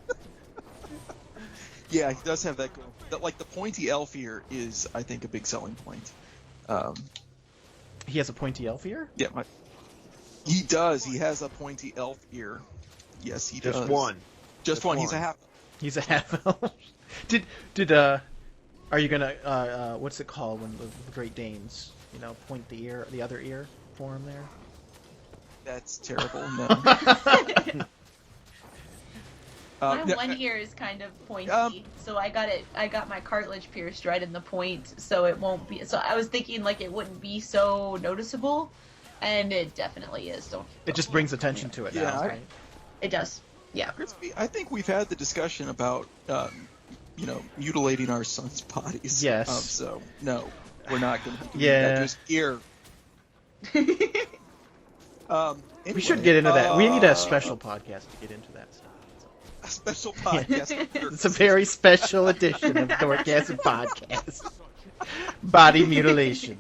Speaker 2: Yeah, he does have that. The pointy elf ear is, I think, a big selling point.
Speaker 3: He has a pointy elf ear?
Speaker 2: Yeah, he does. He has a pointy elf ear. Yes, he does.
Speaker 5: Just one.
Speaker 2: Just one. He's a half.
Speaker 3: He's a half elf. Are you gonna what's it called when the Great Danes, point the other ear for him there?
Speaker 2: That's terrible. No.
Speaker 4: My one ear is kind of pointy, so I got my cartilage pierced right in the point, so it won't be. So I was thinking like it wouldn't be so noticeable, and it definitely is.
Speaker 3: It just brings attention to it now, right?
Speaker 4: It does. Yeah.
Speaker 2: I think we've had the discussion about mutilating our sons' bodies.
Speaker 3: Yes.
Speaker 2: So no, we're not going to do
Speaker 3: that.
Speaker 2: Just ear.
Speaker 3: Anyway, we should get into that. We need a special podcast to get into that stuff.
Speaker 2: A special podcast.
Speaker 3: It's a very special edition of Dorkgasm Podcast. Body mutilation.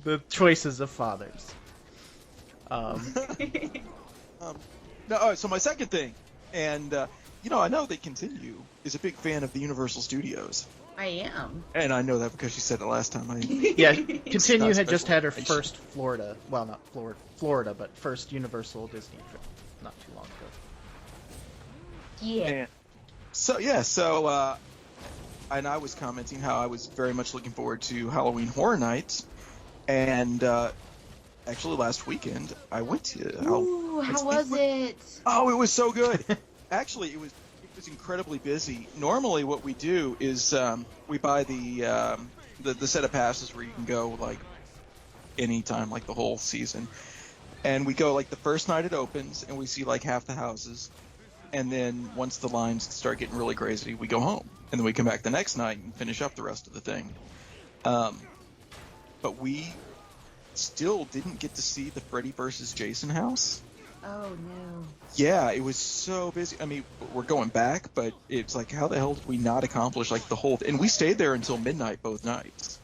Speaker 3: The choices of fathers.
Speaker 2: So my second thing, and I know that Kintinue is a big fan of the Universal Studios.
Speaker 4: I am.
Speaker 2: And I know that because she said it last time.
Speaker 3: Yeah, Kintinue had just had her first Florida, well, not Florida, but first Universal Disney trip not too long ago.
Speaker 4: Yeah.
Speaker 2: And and I was commenting how I was very much looking forward to Halloween Horror Nights, and actually last weekend I went to.
Speaker 4: Ooh, how was it?
Speaker 2: Oh, it was so good. Actually, it was incredibly busy. Normally, what we do is we buy the set of passes where you can go like anytime, like the whole season, and we go like the first night it opens, and we see like half the houses. And then once the lines start getting really crazy, we go home. And then we come back the next night and finish up the rest of the thing. But we still didn't get to see the Freddy vs. Jason house.
Speaker 4: Oh, no.
Speaker 2: Yeah, it was so busy. I mean, we're going back, but it's like, how the hell did we not accomplish like the whole... And we stayed there until midnight both nights.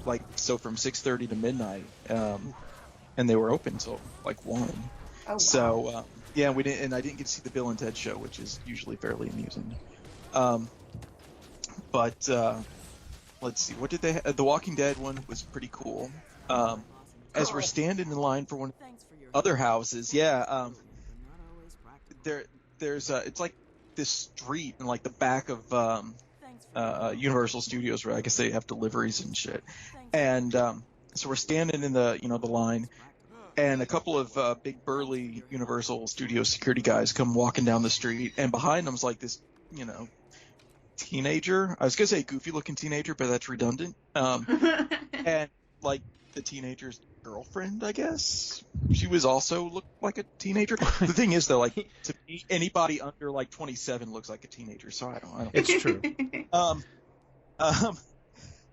Speaker 2: Like, so from 6:30 to midnight. And they were open till like 1. Oh, wow. So... yeah, we didn't, and I didn't get to see the Bill and Ted show, which is usually fairly amusing. But let's see, what did they? The Walking Dead one was pretty cool. As we're standing in line for one of the other houses, there's it's like this street in like the back of Universal Studios, where I guess they have deliveries and shit. And so we're standing in the the line. And a couple of big burly Universal Studios security guys come walking down the street, and behind them's like this, teenager. I was gonna say goofy-looking teenager, but that's redundant. And like the teenager's girlfriend, I guess. She was also looked like a teenager. The thing is, though, like to me, anybody under like 27 looks like a teenager. So I don't.
Speaker 3: It's true.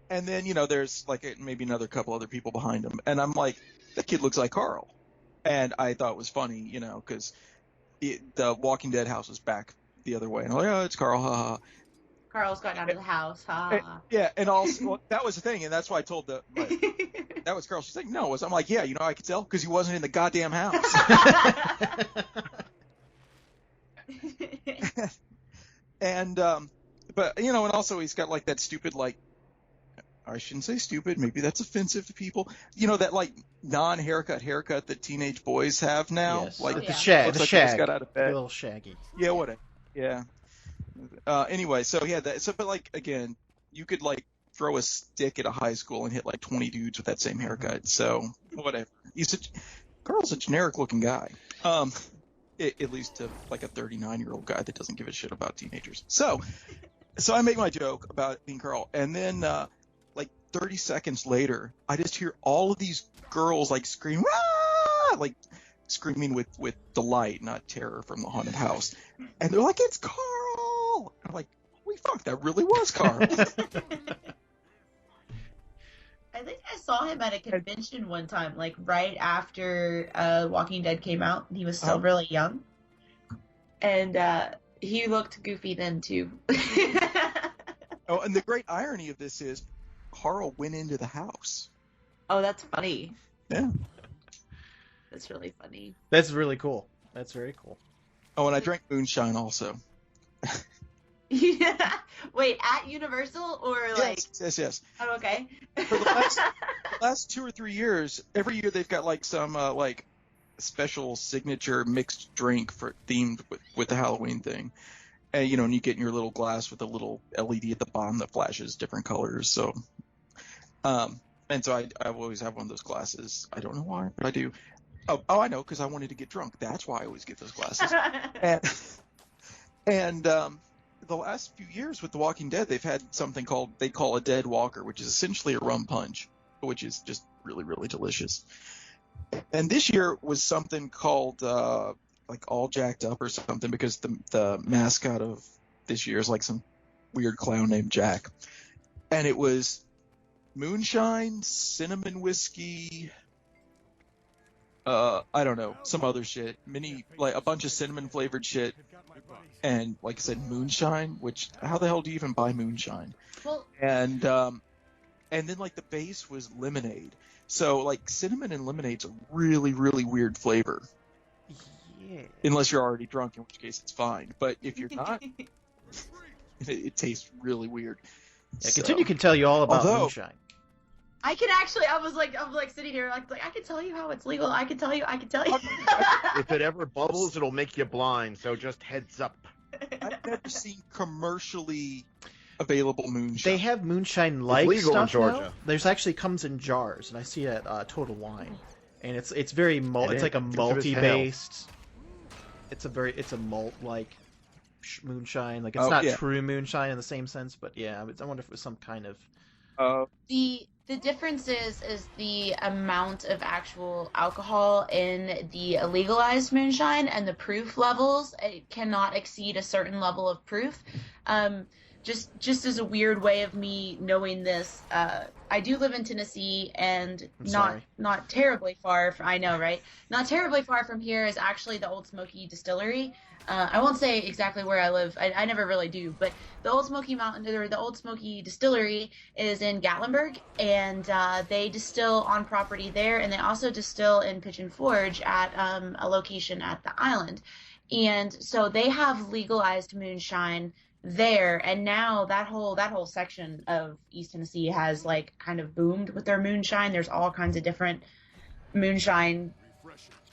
Speaker 2: And then there's like maybe another couple other people behind him, and I'm like, that kid looks like Carl. And I thought it was funny, because the Walking Dead house was back the other way. And I'm like, oh, it's Carl, ha.
Speaker 4: Carl's gotten out of the house, ha.
Speaker 2: Yeah, and also, well, that was the thing, and that's why I told that was Carl. She's like, no. I'm like, yeah, I could tell, because he wasn't in the goddamn house. And, but, and also he's got like that stupid, like, I shouldn't say stupid. Maybe that's offensive to people. That like non-haircut haircut that teenage boys have now.
Speaker 3: Yes.
Speaker 2: Like
Speaker 3: the shag.
Speaker 2: Got out of bed.
Speaker 3: A little shaggy.
Speaker 2: Yeah, whatever. Yeah. Anyway, so yeah, but like again, you could like throw a stick at a high school and hit like 20 dudes with that same haircut. So whatever. Carl's a generic looking guy. At least to like a 39-year-old guy that doesn't give a shit about teenagers. So I make my joke about being Carl, and then. 30 seconds later, I just hear all of these girls like scream, "Ah!" like screaming with delight, not terror, from the haunted house. And they're like, "It's Carl!" I'm like, "Holy fuck, that really was Carl."
Speaker 4: I think I saw him at a convention one time, like right after Walking Dead came out. He was still really young, and he looked goofy then too.
Speaker 2: Oh, and the great irony of this is, Carl went into the house.
Speaker 4: Oh, that's funny.
Speaker 2: Yeah.
Speaker 4: That's really funny.
Speaker 3: That's really cool. That's very cool.
Speaker 2: Oh, and I drank moonshine also.
Speaker 4: Yeah. Wait, at Universal or like?
Speaker 2: Yes.
Speaker 4: Oh, okay.
Speaker 2: For the last 2 or 3 years, every year they've got like some like special signature mixed drink for themed with the Halloween thing. And and you get in your little glass with a little LED at the bottom that flashes different colors. So, and so I always have one of those glasses. I don't know why, but I do. Oh, I know, because I wanted to get drunk. That's why I always get those glasses. And the last few years with The Walking Dead, they've had something they call a Dead Walker, which is essentially a rum punch, which is just really, really delicious. And this year was something called like All Jacked Up or something, because the mascot of this year is like some weird clown named Jack. And it was moonshine, cinnamon whiskey, I don't know, some other shit. Like a bunch of cinnamon flavored shit. And like I said, moonshine, which how the hell do you even buy moonshine?
Speaker 4: Well,
Speaker 2: and then like the base was lemonade. So like cinnamon and lemonade's a really, really weird flavor.
Speaker 3: Yeah.
Speaker 2: Unless you're already drunk, in which case it's fine. But if you're not, it tastes really weird.
Speaker 3: Yeah, Kintinue can tell you all about moonshine.
Speaker 4: I can actually. I was like sitting here, like I can tell you how it's legal. I can tell you.
Speaker 5: If it ever bubbles, it'll make you blind. So just heads up.
Speaker 2: I've never seen commercially available moonshine.
Speaker 3: They have moonshine-like
Speaker 5: legal in
Speaker 3: stuff
Speaker 5: Georgia.
Speaker 3: now. There's actually comes in jars, and I see it at Total Wine, and it's very it's like a malty-based. It's a malt-like moonshine. Like it's not true moonshine in the same sense, but yeah, I wonder if it was some kind of.
Speaker 4: The difference is the amount of actual alcohol in the legalized moonshine, and the proof levels. It cannot exceed a certain level of proof. Just as a weird way of me knowing this, I do live in Tennessee, and not terribly far. I know, right? Not terribly far from here is actually the Old Smoky Distillery. I won't say exactly where I live. I never really do, but the Old Smoky the Old Smoky Distillery is in Gatlinburg, and they distill on property there, and they also distill in Pigeon Forge at a location at the island, and so they have legalized moonshine there, and now that whole section of East Tennessee has like kind of boomed with their moonshine. There's all kinds of different moonshine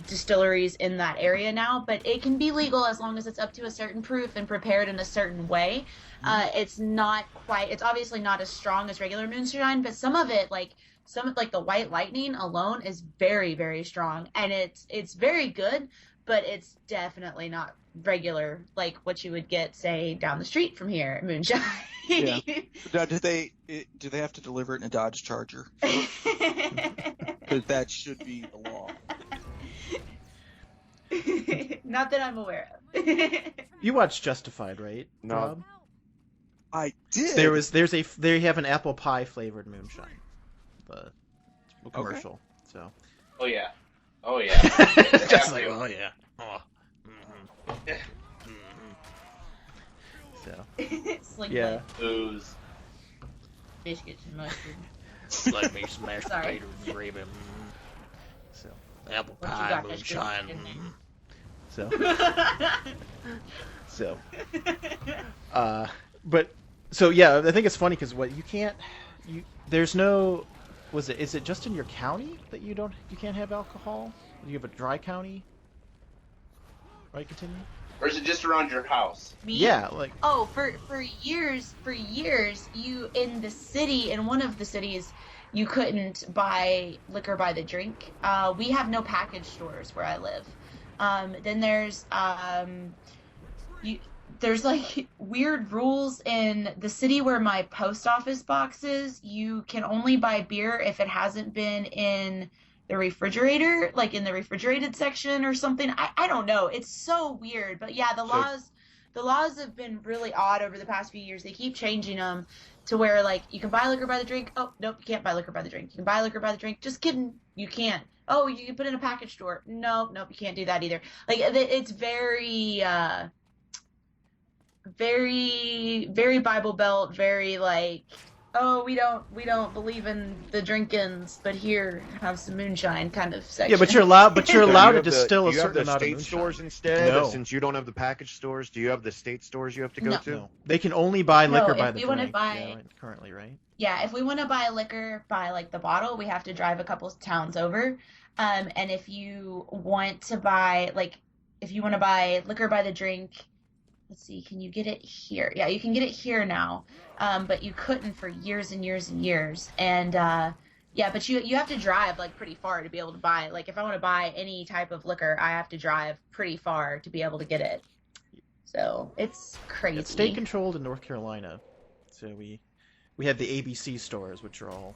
Speaker 4: distilleries in that area now, but it can be legal as long as it's up to a certain proof and prepared in a certain way. It's obviously not as strong as regular moonshine, but some of the White Lightning alone is very, very strong, and it's very good, but it's definitely not regular like what you would get, say, down the street from here, moonshine.
Speaker 2: Yeah. Now, do they have to deliver it in a Dodge Charger? Because that should be the law.
Speaker 4: Not that I'm aware of.
Speaker 3: You watched Justified, right?
Speaker 5: No.
Speaker 3: Rob?
Speaker 2: I did.
Speaker 3: They have an apple pie flavored moonshine, the commercial. Okay. So.
Speaker 6: Oh yeah.
Speaker 3: Just like, oh yeah. Oh. Mm-hmm. So.
Speaker 4: It's like
Speaker 3: yeah.
Speaker 6: Booze.
Speaker 4: Biscuits and mustard.
Speaker 3: Like me smashed potatoes and gravy. So apple pie moonshine. So. But so yeah, I think it's funny because there's no. Is it just in your county that you can't have alcohol? Do you have a dry county? Right, Kintinue?
Speaker 6: Or is it just around your house?
Speaker 4: Me?
Speaker 3: Yeah, like.
Speaker 4: Oh, for years, you in one of the cities, you couldn't buy liquor by the drink. We have no package stores where I live. Then there's like weird rules in the city where my post office box is. You can only buy beer if it hasn't been in the refrigerator, like in the refrigerated section or something. I don't know. It's so weird. But yeah, the laws have been really odd over the past few years. They keep changing them to where like you can buy liquor by the drink. Oh, nope, you can't buy liquor by the drink. You can buy liquor by the drink. Just kidding. You can't. Oh, you can put it in a package store. Nope, you can't do that either. Like it's very very, very Bible Belt, very like, oh, we don't believe in the drinkins, but here, have some moonshine kind of section.
Speaker 3: Yeah, but you're allowed to distill a certain amount of moonshine.
Speaker 5: Do you have the state stores instead?
Speaker 3: No.
Speaker 5: Since you don't have the package stores, do you have the state stores you have to go to?
Speaker 3: No. They can only buy liquor by the
Speaker 4: you
Speaker 3: drink.
Speaker 4: Want to buy...
Speaker 3: currently, right?
Speaker 4: Yeah, if we want to buy liquor by like the bottle, we have to drive a couple towns over. And if you want to buy liquor by the drink, let's see, can you get it here? Yeah, you can get it here now. But you couldn't for years and years and years. And yeah, but you have to drive like pretty far to be able to buy it. Like if I want to buy any type of liquor, I have to drive pretty far to be able to get it. So it's crazy.
Speaker 3: It's state controlled in North Carolina. So we have the ABC stores, which are all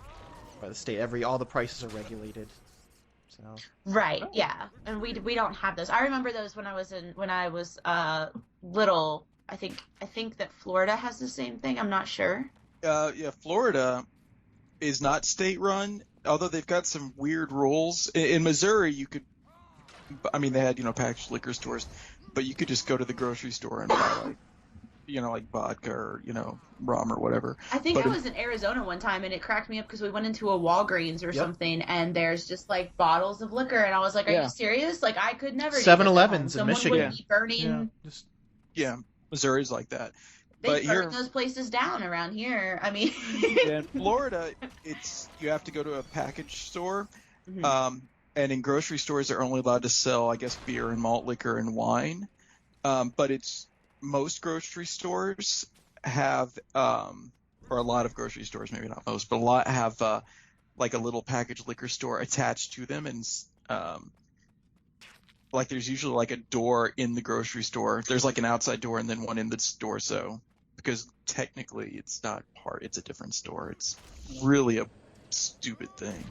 Speaker 3: by the state. All the prices are regulated. So
Speaker 4: Right, yeah, and we don't have those. I remember those when I was little. I think that Florida has the same thing. I'm not sure.
Speaker 2: Yeah, Florida is not state run, although they've got some weird rules. In Missouri, you could, I mean, they had packaged liquor stores, but you could just go to the grocery store and buy like vodka or rum or whatever.
Speaker 4: I think I was in Arizona one time, and it cracked me up because we went into a Walgreens or something, and there's just like bottles of liquor, and I was like, "Are you serious? Like I could never."
Speaker 3: 7-Elevens in Michigan.
Speaker 4: Someone would be burning.
Speaker 2: Yeah, Missouri's like that.
Speaker 4: They burn those places down around here. I mean,
Speaker 2: in Florida, you have to go to a package store, and in grocery stores they're only allowed to sell, I guess, beer and malt liquor and wine. But most grocery stores have, or a lot of grocery stores, maybe not most, but a lot have like a little packaged liquor store attached to them, and like there's usually like a door in the grocery store. There's like an outside door and then one in the store. So because technically it's not it's a different store. It's really a stupid thing.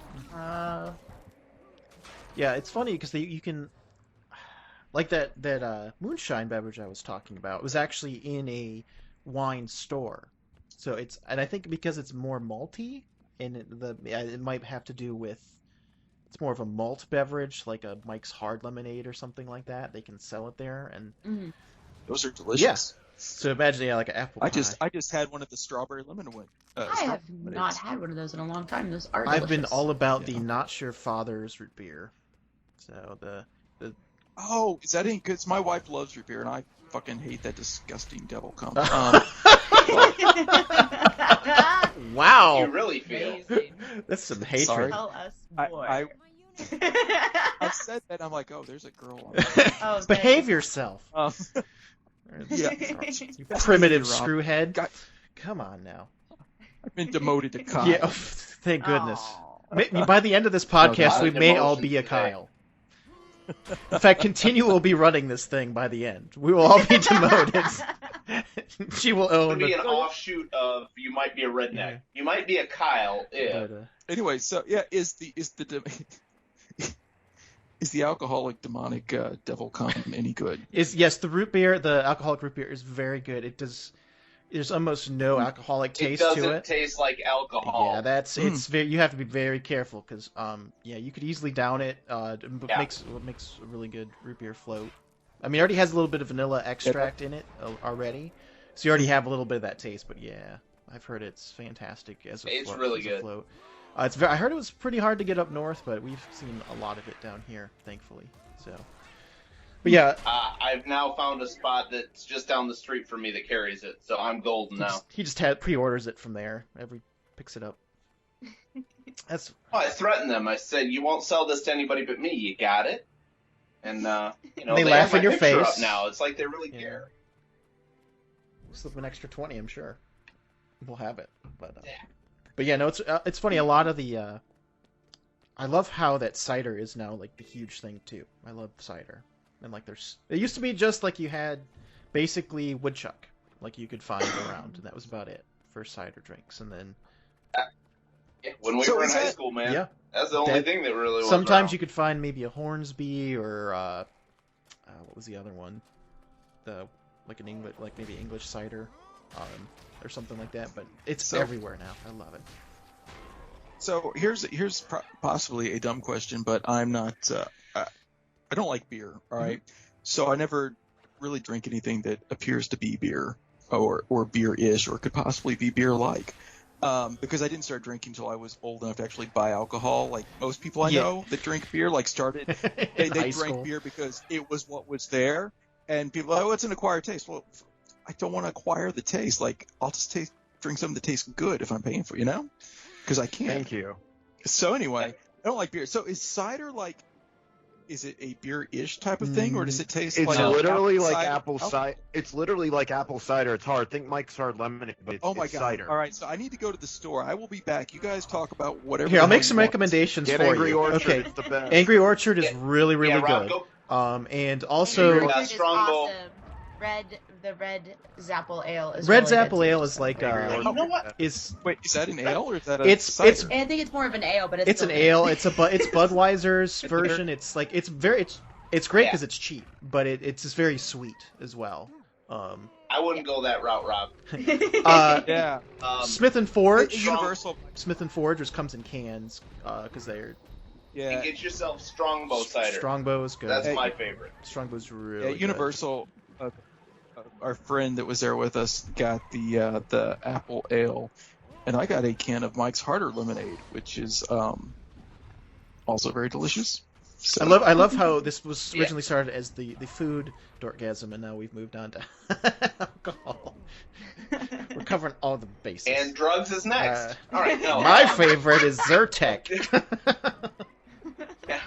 Speaker 3: Yeah, it's funny because you can, like that moonshine beverage I was talking about was actually in a wine store. So and I think because it's more malty, and it might have to do with, it's more of a malt beverage, like a Mike's Hard Lemonade or something like that. They can sell it there, and
Speaker 2: those are delicious.
Speaker 3: Yeah. So imagine, like an apple pie.
Speaker 2: I just had one of the strawberry lemon one.
Speaker 4: I have not had one of those in a long time. Those are delicious.
Speaker 3: I've been all about the Not Your Father's root beer. So the
Speaker 2: Oh, is that any good? My wife loves root beer, and I fucking hate that disgusting devil cum.
Speaker 3: Wow.
Speaker 6: You really feel.
Speaker 3: That's some hatred.
Speaker 2: Sorry.
Speaker 4: Tell us more.
Speaker 2: I said that, I'm like, oh, there's a girl on
Speaker 4: Oh,
Speaker 3: Behave yourself.
Speaker 2: Yeah.
Speaker 3: You primitive
Speaker 2: Rob.
Speaker 3: screwhead.
Speaker 2: God.
Speaker 3: Come on now.
Speaker 2: I've been demoted to Kyle.
Speaker 3: Yeah, thank goodness.
Speaker 4: Aw.
Speaker 3: By the end of this podcast,
Speaker 6: God.
Speaker 3: we may all
Speaker 6: Demotion
Speaker 3: be a
Speaker 6: today.
Speaker 3: Kyle. In fact, Kintinue will be running this thing by the end. We will all be demoted. She will
Speaker 6: It'll
Speaker 3: own
Speaker 6: be an offshoot of you might be a redneck.
Speaker 3: Yeah.
Speaker 6: You might be a Kyle. Yeah.
Speaker 3: But,
Speaker 2: Anyway, so yeah, is the alcoholic demonic devil cum any good?
Speaker 3: yes, the alcoholic root beer is very good. It does. There's almost no alcoholic taste
Speaker 6: it
Speaker 3: to
Speaker 6: doesn't
Speaker 3: it.
Speaker 6: taste like alcohol.
Speaker 3: Yeah, it's very. You have to be very careful because you could easily down it. It makes a really good root beer float. I mean, it already has a little bit of vanilla extract in it already, so you already have a little bit of that taste. But yeah, I've heard it's fantastic as a float.
Speaker 6: It's really good.
Speaker 3: Float. I heard it was pretty hard to get up north, but we've seen a lot of it down here, thankfully. So, but yeah,
Speaker 6: I've now found a spot that's just down the street from me that carries it, so I'm golden now.
Speaker 3: he just pre-orders it from there. Picks it up. That's.
Speaker 6: Oh, I threatened them. I said, "You won't sell this to anybody but me. You got it?" And
Speaker 3: They
Speaker 6: they
Speaker 3: laugh
Speaker 6: have my
Speaker 3: in your
Speaker 6: picture
Speaker 3: face.
Speaker 6: up now. It's like they really care.
Speaker 3: Slip an extra 20, I'm sure. We'll have it, but yeah, no, it's funny. A lot of the I love how that cider is now like the huge thing too. I love cider, and like it used to be just like you had basically woodchuck, like you could find around, and that was about it for cider drinks. And then
Speaker 6: Yeah, when we were in high school, man,
Speaker 3: yeah,
Speaker 6: that's the only thing that really was
Speaker 3: sometimes
Speaker 6: around.
Speaker 3: you could find maybe a Hornsby or what was the other one? Like an English, like maybe English cider, or something like that. But it's everywhere now. I love it.
Speaker 2: So here's possibly a dumb question, but I'm not. I don't like beer. All right, so I never really drink anything that appears to be beer or beer-ish or could possibly be beer-like. Because I didn't start drinking until I was old enough to actually buy alcohol. Like most people I know that drink beer, like started, they drank beer because it was what was there. And people, it's an acquired taste. Well, I don't want to acquire the taste. Like I'll just drink something that tastes good if I'm paying for, because I can't.
Speaker 5: Thank you.
Speaker 2: So anyway, I don't like beer. So is cider like? Is it a beer-ish type of thing, or does it taste
Speaker 5: It's
Speaker 2: like
Speaker 5: literally like
Speaker 2: cider?
Speaker 5: apple cider. It's literally like apple cider. It's hard. Think Mike's Hard Lemonade, but
Speaker 2: Oh my
Speaker 5: it's
Speaker 2: god!
Speaker 5: cider.
Speaker 2: All right, so I need to go to the store. I will be back. You guys talk about whatever.
Speaker 3: Here,
Speaker 2: the
Speaker 3: I'll make
Speaker 2: hell
Speaker 3: some
Speaker 2: you want.
Speaker 3: recommendations
Speaker 5: Get
Speaker 3: for
Speaker 5: Angry
Speaker 3: you.
Speaker 5: Orchard.
Speaker 3: Okay,
Speaker 5: It's the best.
Speaker 3: Angry Orchard is really, really
Speaker 6: Rob,
Speaker 3: good.
Speaker 6: go.
Speaker 3: And also,
Speaker 6: Angry
Speaker 4: Orchard is
Speaker 6: Strongbow.
Speaker 4: awesome. The red Zapple Ale is
Speaker 3: Red
Speaker 4: really
Speaker 3: Zapple
Speaker 4: good
Speaker 3: Ale
Speaker 4: too.
Speaker 3: is like
Speaker 5: Angry Orchard.
Speaker 6: You know what?
Speaker 3: is
Speaker 2: Wait, is that an ale or is that a
Speaker 3: It's-
Speaker 2: cider?
Speaker 3: it's-
Speaker 4: I think it's more of an ale, but
Speaker 3: it's an
Speaker 4: still good.
Speaker 3: ale. It's Budweiser's version. It's like it's great
Speaker 6: Yeah.
Speaker 3: because it's cheap, but it's just very sweet as well.
Speaker 6: I wouldn't go that route, Rob.
Speaker 2: yeah.
Speaker 3: Smith and Forge.
Speaker 2: Universal.
Speaker 3: Smith and Forge, which comes in cans, because they're
Speaker 2: Yeah.
Speaker 6: And get yourself Strongbow cider.
Speaker 3: Strongbow is good.
Speaker 6: That's
Speaker 2: Hey.
Speaker 6: my favorite.
Speaker 3: Strongbow's really
Speaker 2: Yeah,
Speaker 3: good.
Speaker 2: Universal. Our friend that was there with us got the apple ale, and I got a can of Mike's Harder lemonade, which is also very delicious. So,
Speaker 3: I love how this was
Speaker 6: Yeah.
Speaker 3: originally started as the food Dorkgasm, and now we've moved on to alcohol. We're covering all the bases.
Speaker 6: And drugs is next. All right, no.
Speaker 3: My favorite is Zyrtec.
Speaker 6: Yeah.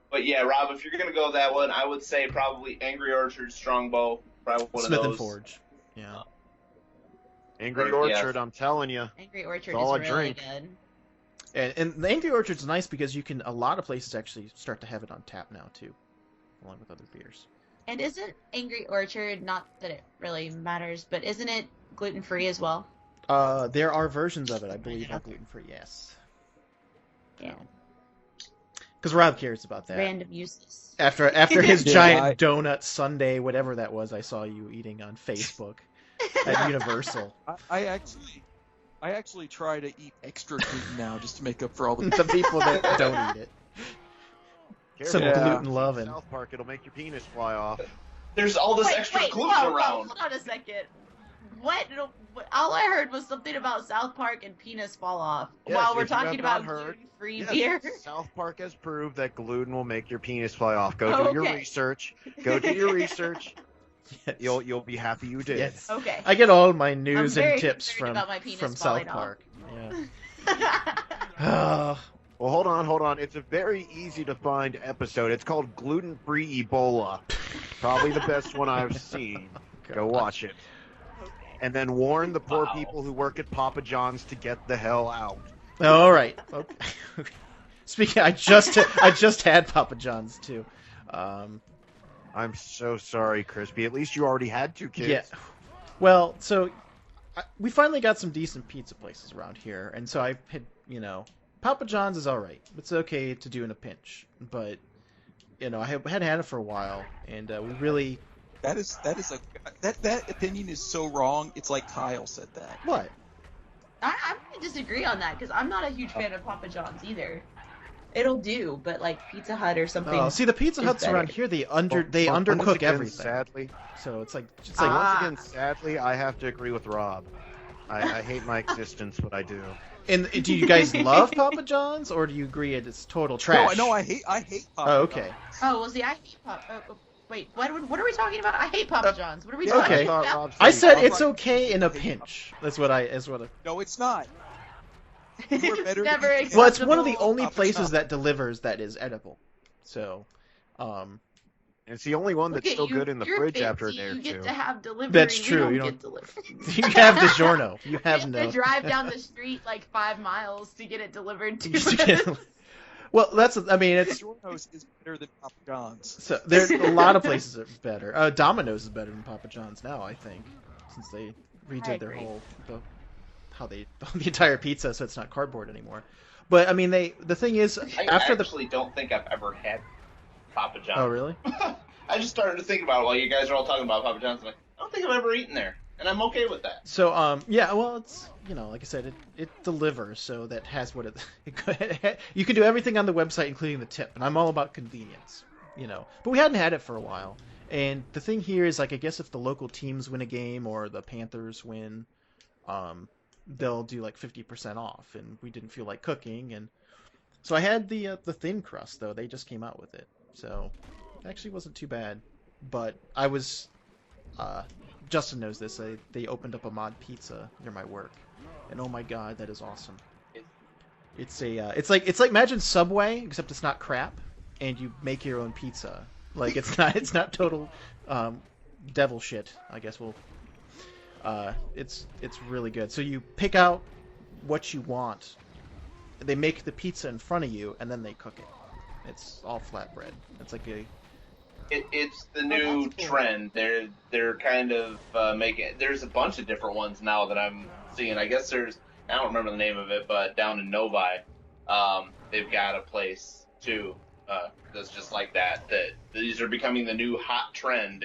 Speaker 6: But yeah, Rob, if you're gonna go that one, I would say probably Angry Orchard, Strongbow, probably one
Speaker 3: Smith
Speaker 6: of
Speaker 3: and
Speaker 6: those.
Speaker 3: Forge. Yeah.
Speaker 5: Angry
Speaker 6: Yeah.
Speaker 5: Orchard, I'm telling you.
Speaker 4: Angry Orchard
Speaker 5: It's all
Speaker 4: is
Speaker 5: I
Speaker 4: really
Speaker 5: drink.
Speaker 4: good.
Speaker 3: And the Angry Orchard's nice because a lot of places actually start to have it on tap now too, along with other beers.
Speaker 4: And isn't Angry Orchard, not that it really matters, but isn't it gluten free as well?
Speaker 3: There are versions of it, I believe, are gluten free. Yes.
Speaker 4: Yeah.
Speaker 3: Because Rob cares about that.
Speaker 4: Random uses.
Speaker 3: After his
Speaker 2: Yeah,
Speaker 3: giant donut sundae, whatever that was, I saw you eating on Facebook at Universal.
Speaker 2: I actually try to eat extra gluten now just to make up for all the.
Speaker 3: The people that don't eat it. Some
Speaker 5: Careful.
Speaker 3: gluten loving.
Speaker 5: South Park, it'll make your penis fly off.
Speaker 6: There's all this
Speaker 4: Wait,
Speaker 6: extra
Speaker 4: wait,
Speaker 6: gluten
Speaker 4: whoa,
Speaker 6: around.
Speaker 4: hold on a second. What? All I heard was something about South Park and penis fall off.
Speaker 5: Yes,
Speaker 4: while we're
Speaker 5: if you have
Speaker 4: talking
Speaker 5: not
Speaker 4: about
Speaker 5: heard-
Speaker 4: gluten-free
Speaker 5: Yes,
Speaker 4: beer.
Speaker 5: South Park has proved that gluten will make your penis fly off. Go
Speaker 4: Oh,
Speaker 5: do your
Speaker 4: okay.
Speaker 5: research. Go do your research.
Speaker 3: Yes.
Speaker 5: You'll be happy you did.
Speaker 3: Yes.
Speaker 4: Okay.
Speaker 3: I get all my news
Speaker 4: I'm very
Speaker 3: and tips
Speaker 4: concerned
Speaker 3: from
Speaker 4: about my penis
Speaker 3: South
Speaker 4: falling off.
Speaker 3: Park. Yeah.
Speaker 5: Well, hold on. It's a very easy to find episode. It's called Gluten Free Ebola. Probably the best one I've seen. Go watch it. And then warn the poor
Speaker 6: Wow.
Speaker 5: people who work at Papa John's to get the hell out.
Speaker 3: All right. Okay. Speaking, I just had Papa John's too.
Speaker 5: I'm so sorry, Crispy. At least you already had 2 kids.
Speaker 3: Yeah. Well, so we finally got some decent pizza places around here, and so I had, Papa John's is all right. It's okay to do in a pinch, but I hadn't had it for a while, and we really.
Speaker 2: That opinion is so wrong. It's like Kyle said that.
Speaker 3: What?
Speaker 4: I'm going to disagree on that because I'm not a huge fan of Papa John's either. It'll do, but like Pizza Hut or something.
Speaker 3: Oh, see, the Pizza
Speaker 4: is
Speaker 3: Huts
Speaker 4: better.
Speaker 3: around here, they
Speaker 5: Once
Speaker 3: undercook
Speaker 5: again,
Speaker 3: everything.
Speaker 5: Sadly,
Speaker 3: So it's like
Speaker 4: Ah.
Speaker 5: once again, sadly, I have to agree with Rob. I hate my existence, but I do.
Speaker 3: And do you guys love Papa John's, or do you agree it's total trash?
Speaker 2: No, I hate Papa.
Speaker 3: Oh, okay.
Speaker 4: Oh, well, see, I hate Papa. Wait, what are we talking about? I hate Papa John's. What are we
Speaker 2: yeah,
Speaker 4: talking
Speaker 3: okay.
Speaker 4: about?
Speaker 3: I said it's okay in a pinch. That's what I.
Speaker 2: No, it's not. You are better
Speaker 4: Never
Speaker 2: than-
Speaker 3: Well, it's one of the
Speaker 4: acceptable.
Speaker 3: only
Speaker 2: Papa
Speaker 3: places
Speaker 2: John's.
Speaker 3: that delivers that is edible. So,
Speaker 5: And it's the only one that's
Speaker 4: Look at
Speaker 5: still
Speaker 4: you,
Speaker 5: good in the
Speaker 4: you're
Speaker 5: fridge
Speaker 4: fancy,
Speaker 5: after a day or
Speaker 4: You get
Speaker 5: two.
Speaker 4: to have delivery.
Speaker 3: That's
Speaker 4: We
Speaker 3: true,
Speaker 4: don't
Speaker 3: you
Speaker 4: get delivery.
Speaker 3: you have DiGiorno. You
Speaker 4: You
Speaker 3: have
Speaker 4: have
Speaker 3: no.
Speaker 4: to drive down the street like 5 miles to get it delivered to us.
Speaker 3: Well, it's
Speaker 2: Giorno's is better than Papa John's.
Speaker 3: so there's a lot of places that are better. Domino's is better than Papa John's now, I think, since they redid their
Speaker 4: agree.
Speaker 3: whole the entire pizza, so it's not cardboard anymore. But I mean, the thing is,
Speaker 6: I
Speaker 3: after
Speaker 6: actually don't think I've ever had Papa John's.
Speaker 3: oh really?
Speaker 6: I just started to think about it while you guys are all talking about Papa John's. I'm like, I don't think I've ever eaten there, and I'm okay with that.
Speaker 3: So yeah, well, it's like I said, it delivers, so that has what it. You can do everything on the website, including the tip, and I'm all about convenience, But we hadn't had it for a while, and the thing here is, like, I guess if the local teams win a game or the Panthers win, they'll do like 50% off, and we didn't feel like cooking, and so I had the thin crust though. They just came out with it, so it actually wasn't too bad, but I was Justin knows this. They opened up a mod pizza near my work, and oh my god, that is awesome. It's like imagine Subway except it's not crap, and you make your own pizza. Like it's not total devil shit. I guess it's really good. So you pick out what you want. They make the pizza in front of you, and then they cook it. It's all flatbread. It's like
Speaker 6: It's the new trend. They're kind of making. There's a bunch of different ones now that I'm seeing. I guess I don't remember the name of it, but down in Novi, they've got a place too that's just like that. That these are becoming the new hot trend.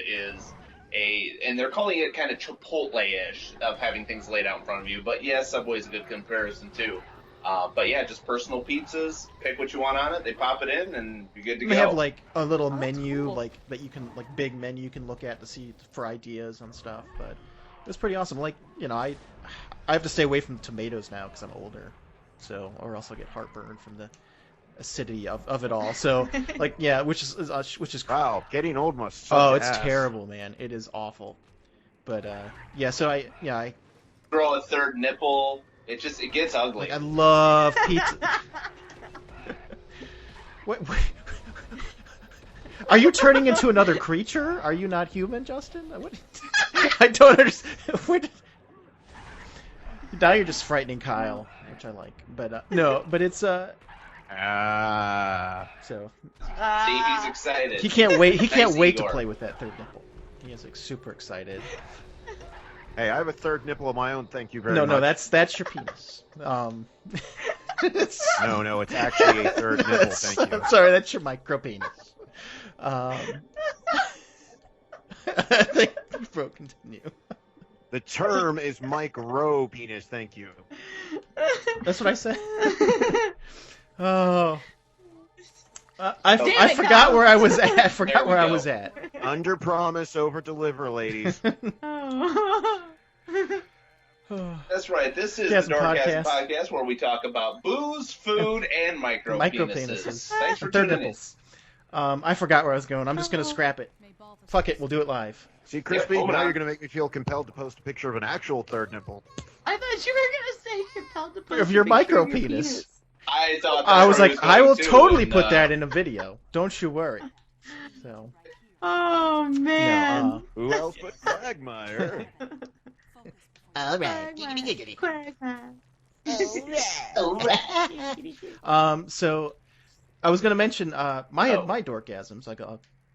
Speaker 6: And they're calling it kind of Chipotle-ish of having things laid out in front of you. But yeah, Subway's a good comparison too. But yeah, just personal pizzas. Pick what you want on it. They pop it in, and you're good to go.
Speaker 3: They have like a little menu, cool. Like that you can big menu you can look at to see for ideas and stuff. But it was pretty awesome. Like I have to stay away from tomatoes now because I'm older, or else I'll get heartburn from the acidity of it all. So which is
Speaker 5: wow, getting old must.
Speaker 3: Oh, it's terrible, man. It is awful. But so I
Speaker 6: grow a third nipple. It gets ugly.
Speaker 3: Like, I love pizza. Wait. Are you turning into another creature? Are you not human, Justin? I don't understand. Now you're just frightening Kyle, which I like. But no, but it's so.
Speaker 6: See, he's excited.
Speaker 3: He can't wait. He can't
Speaker 6: Thanks,
Speaker 3: wait
Speaker 6: Igor.
Speaker 3: to play with that third nipple. He is like super excited.
Speaker 5: Hey, I have a third nipple of my own. Thank you very much.
Speaker 3: No, that's your penis.
Speaker 5: No, it's actually a third nipple. Thank you.
Speaker 3: I'm sorry, that's your micro penis. I think bro, continue.
Speaker 5: The term is micro penis. Thank you.
Speaker 3: That's what I said. Oh. I forgot
Speaker 4: Kyle.
Speaker 3: where I was at. I forgot where I was at.
Speaker 5: Under promise, over deliver, ladies.
Speaker 6: That's right. This is
Speaker 3: Yes,
Speaker 6: the Dorkgasm
Speaker 3: podcast.
Speaker 6: podcast where we talk about booze, food, and micro penises. Thanks for
Speaker 3: Third
Speaker 6: tuning in.
Speaker 3: nipples. I forgot where I was going. I'm just gonna scrap it. Fuck it, we'll do it live.
Speaker 5: See, Crispy,
Speaker 6: hold
Speaker 5: now
Speaker 6: on.
Speaker 5: you're going to make me feel compelled to post a picture of an actual third nipple.
Speaker 4: I thought you were gonna say compelled to post
Speaker 3: Of your
Speaker 4: a picture
Speaker 3: micro
Speaker 4: of your
Speaker 3: penis.
Speaker 6: I thought
Speaker 3: I was like, I will totally put
Speaker 6: that.
Speaker 3: that in a video. Don't you worry. So.
Speaker 4: Oh man.
Speaker 3: No,
Speaker 5: Who else but Quagmire?
Speaker 7: All right.
Speaker 3: So I was gonna mention my dorkgasms. Like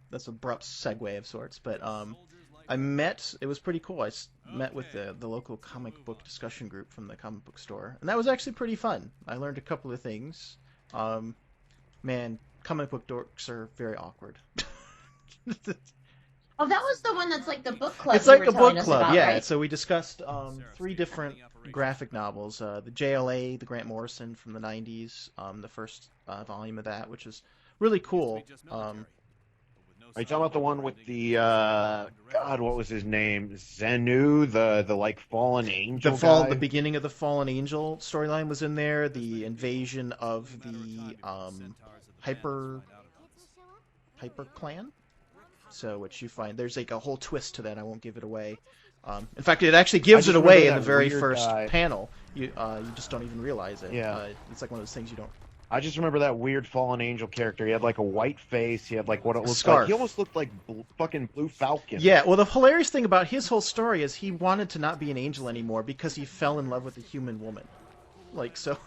Speaker 3: that's an abrupt segue of sorts, but it was pretty cool. I met with the local comic book discussion group from the comic book store, and that was actually pretty fun. I learned a couple of things. Man, comic book dorks are very awkward.
Speaker 4: Oh, that was the one that's like the book club.
Speaker 3: It's
Speaker 4: you
Speaker 3: like
Speaker 4: were
Speaker 3: a
Speaker 4: telling
Speaker 3: book
Speaker 4: us
Speaker 3: club,
Speaker 4: about,
Speaker 3: yeah.
Speaker 4: right?
Speaker 3: So we discussed 3 different graphic novels. The JLA, the Grant Morrison from the 90s, the first volume of that, which is really cool.
Speaker 5: Are you talking about the one with the God? What was his name? Zenu, the like fallen angel.
Speaker 3: The beginning of the Fallen Angel storyline was in there. The invasion of the Hyper Clan. So, which you find there's like a whole twist to that. I won't give it away. In fact, it actually gives it
Speaker 5: just
Speaker 3: away in
Speaker 5: remember
Speaker 3: the
Speaker 5: that
Speaker 3: very
Speaker 5: weird
Speaker 3: first
Speaker 5: guy.
Speaker 3: panel. You just don't even realize it.
Speaker 5: Yeah.
Speaker 3: It's like one of those things you don't.
Speaker 5: I just remember that weird fallen angel character. He had like a white face. He had like what it looked
Speaker 3: Scarf.
Speaker 5: like. He almost looked like fucking Blue Falcon.
Speaker 3: Yeah, well, the hilarious thing about his whole story is he wanted to not be an angel anymore because he fell in love with a human woman. Like, so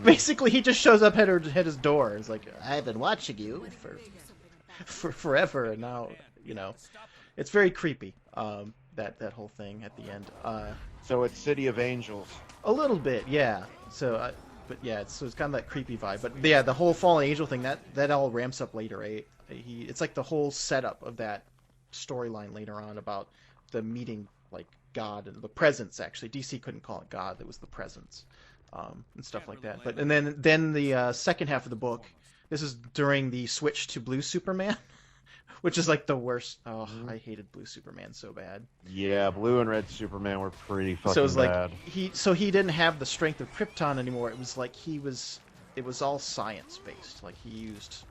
Speaker 3: basically he just shows up at his door. It's like, I've been watching you for forever, and now, it's very creepy, that whole thing at the end.
Speaker 5: So it's City of Angels.
Speaker 3: A little bit, yeah. So, but yeah, it's kind of that creepy vibe. But yeah, the whole fallen angel thing, that all ramps up later, eh? It's like the whole setup of that storyline later on about the meeting, like God and the presence. Actually, DC couldn't call it God; it was the presence, and stuff like that. But and then the second half of the book, this is during the switch to Blue Superman, which is like the worst. Oh, I hated Blue Superman so bad.
Speaker 5: Yeah, Blue and Red Superman were pretty fucking
Speaker 3: So it was like
Speaker 5: bad.
Speaker 3: he didn't have the strength of Krypton anymore. It was like it was all science based. Like he used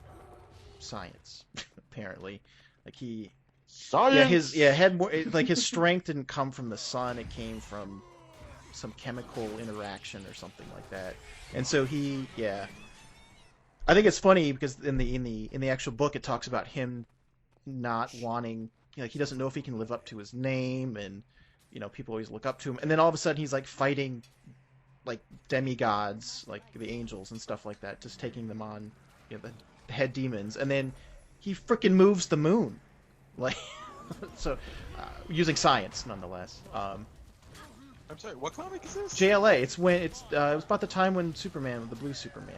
Speaker 3: science apparently. Like he
Speaker 1: Science.
Speaker 3: His strength didn't come from the sun; it came from some chemical interaction or something like that. And so I think it's funny because in the actual book it talks about him not wanting, he doesn't know if he can live up to his name, and people always look up to him, and then all of a sudden he's like fighting like demigods, like the angels and stuff like that, just taking them on, the head demons, and then he freaking moves the moon, like so using science nonetheless.
Speaker 2: I'm sorry, what comic is this?
Speaker 3: JLA. It was about the time when Superman, the blue Superman,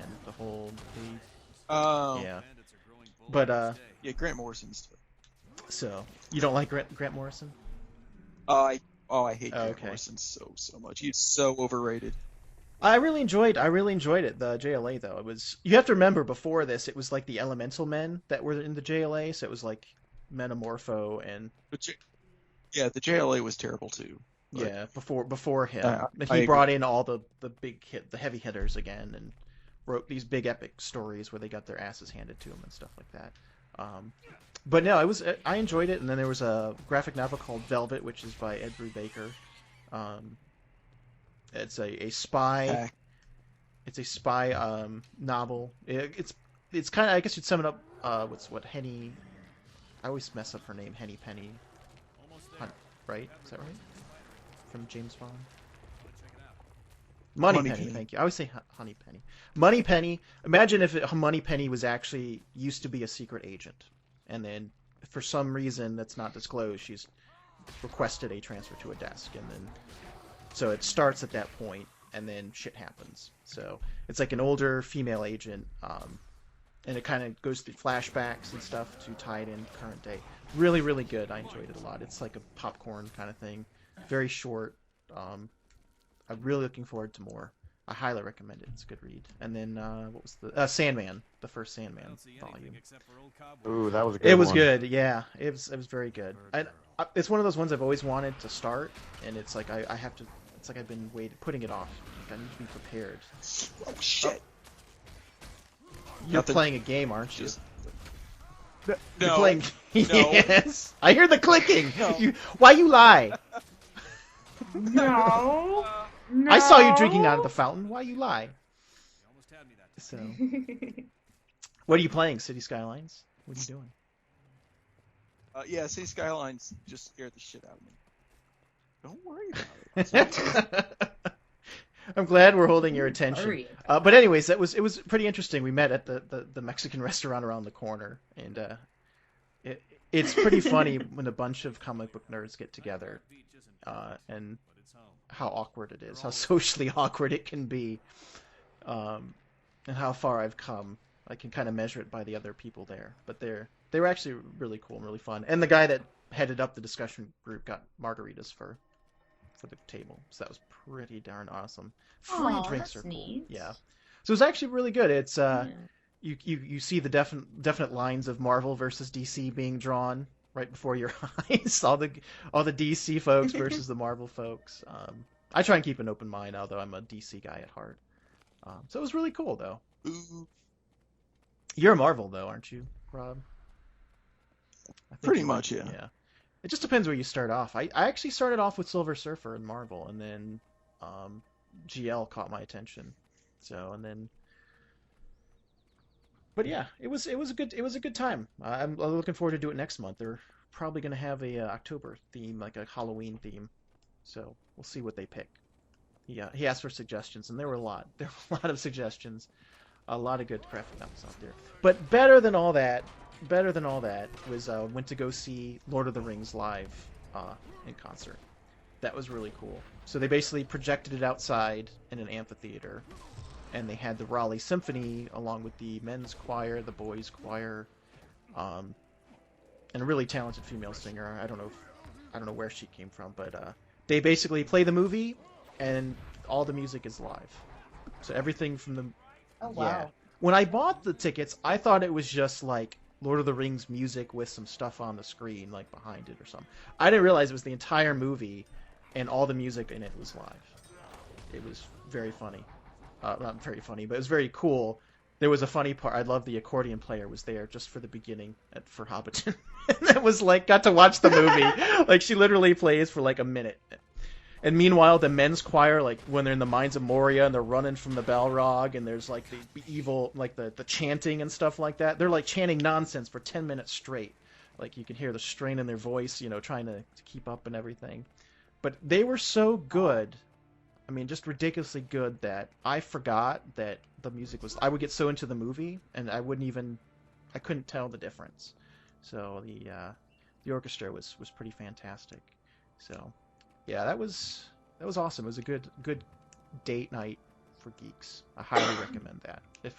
Speaker 3: yeah. But
Speaker 2: yeah, Grant Morrison's stuff.
Speaker 3: So you don't like Grant Morrison?
Speaker 2: I hate Grant Morrison so much. He's so overrated.
Speaker 3: I really enjoyed it. The JLA though, you have to remember before this, it was like the Elemental Men that were in the JLA, so it was like Metamorpho and
Speaker 2: the JLA was terrible too.
Speaker 3: Yeah, before him,
Speaker 2: he
Speaker 3: brought in all the the heavy hitters again, and wrote these big epic stories where they got their asses handed to them and stuff like that. But no, I enjoyed it. And then there was a graphic novel called Velvet, which is by Ed Brubaker. It's a spy. It's a spy novel. It's kind of, I guess you'd sum it up. Henny? I always mess up her name. Henny Penny. Right? Is that right? From James Bond. Moneypenny, thank you. I always say Honeypenny. Moneypenny. Imagine if Moneypenny was actually used to be a secret agent, and then for some reason that's not disclosed, she's requested a transfer to a desk, and then so it starts at that point, and then shit happens. So it's like an older female agent, and it kind of goes through flashbacks and stuff to tie it in current day. Really, really good. I enjoyed it a lot. It's like a popcorn kind of thing. Very short. I'm really looking forward to more. I highly recommend it. It's a good read. And then what was the Sandman? The first Sandman volume.
Speaker 5: Ooh, that was a good one.
Speaker 3: It was good. Yeah, it was very good. It's one of those ones I've always wanted to start, and it's like I have to. It's like I've been putting it off. Like I need to be prepared.
Speaker 2: Oh shit!
Speaker 3: You're playing a game, aren't you?
Speaker 2: No.
Speaker 3: You're playing.
Speaker 2: No.
Speaker 3: Yes. I hear the clicking.
Speaker 2: No.
Speaker 3: Why you lie?
Speaker 4: No. No.
Speaker 3: I saw you drinking out of the fountain. Why you lie? So, what are you playing? City Skylines? What are you doing?
Speaker 2: Yeah, City Skylines just scared the shit out of me. Don't worry about it.
Speaker 3: I'm glad we're holding your attention. But anyways, it was pretty interesting. We met at the Mexican restaurant around the corner, and it's pretty funny when a bunch of comic book nerds get together, and how awkward it is, how socially awkward it can be, and how far I've come. I can kind of measure it by the other people there, but they were actually really cool and really fun. And the guy that headed up the discussion group got margaritas for the table, so that was pretty darn awesome. Free drinks are cool.
Speaker 4: Neat.
Speaker 3: Yeah, so it was actually really good. It's you see the definite lines of Marvel versus DC being drawn right before your eyes. all the DC folks versus the Marvel folks. I try and keep an open mind, although I'm a DC guy at heart. So it was really cool, though.
Speaker 2: Ooh.
Speaker 3: You're a Marvel, though, aren't you, Rob?
Speaker 2: Pretty much, yeah.
Speaker 3: Yeah. It just depends where you start off. I actually started off with Silver Surfer and Marvel, and then GL caught my attention. So, and then, but yeah, it was a good time. I'm looking forward to do it next month. They're probably going to have a October theme, like a Halloween theme. So we'll see what they pick. Yeah, he asked for suggestions, and there were a lot. There were a lot of suggestions, a lot of good graphic novels out there. But better than all that was went to go see Lord of the Rings live in concert. That was really cool. So they basically projected it outside in an amphitheater, and they had the Raleigh Symphony along with the men's choir, the boys' choir, and a really talented female singer. I don't know where she came from, but they basically play the movie, and all the music is live. So everything from the
Speaker 4: Oh wow.
Speaker 3: yeah. When I bought the tickets, I thought it was just like Lord of the Rings music with some stuff on the screen, like behind it or something. I didn't realize it was the entire movie, and all the music in it was live. It was very funny. Not very funny, but it was very cool There was a funny part. I love the accordion player was there just for the beginning for Hobbiton. And that was like, got to watch the movie. Like, she literally plays for like a minute. And meanwhile, the men's choir, like when they're in the Mines of Moria and they're running from the Balrog, and there's like the evil, like the chanting and stuff like that. They're like chanting nonsense for 10 minutes straight. Like you can hear the strain in their voice, trying to keep up and everything. But they were so good. I mean, just ridiculously good that I forgot that the music was. I would get so into the movie, and I couldn't tell the difference. So the orchestra was pretty fantastic. So, yeah, that was awesome. It was a good date night for geeks. I highly recommend that if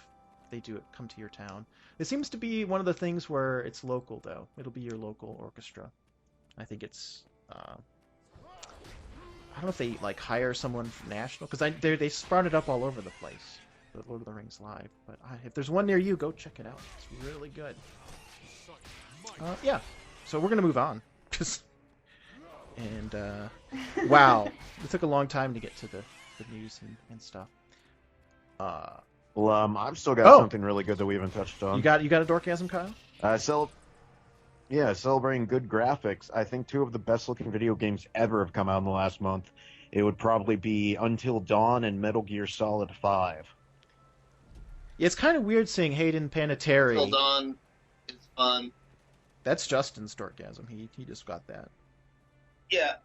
Speaker 3: they do come to your town. It seems to be one of the things where it's local, though. It'll be your local orchestra. I think it's. I don't know if they like hire someone from national, because they sprouted up all over the place. The Lord of the Rings Live, but if there's one near you, go check it out. It's really good. Yeah, so we're gonna move on. And wow, it took a long time to get to the news and stuff.
Speaker 5: Well, I've still got something really good that we haven't touched on.
Speaker 3: You got a Dorkgasm, Kyle?
Speaker 5: Celebrating good graphics. I think two of the best-looking video games ever have come out in the last month. It would probably be Until Dawn and Metal Gear Solid 5.
Speaker 3: Yeah, it's kind of weird seeing Hayden Panettiere.
Speaker 6: Until Dawn is fun.
Speaker 3: That's Justin's Dorkgasm. He just got that.
Speaker 6: Yeah.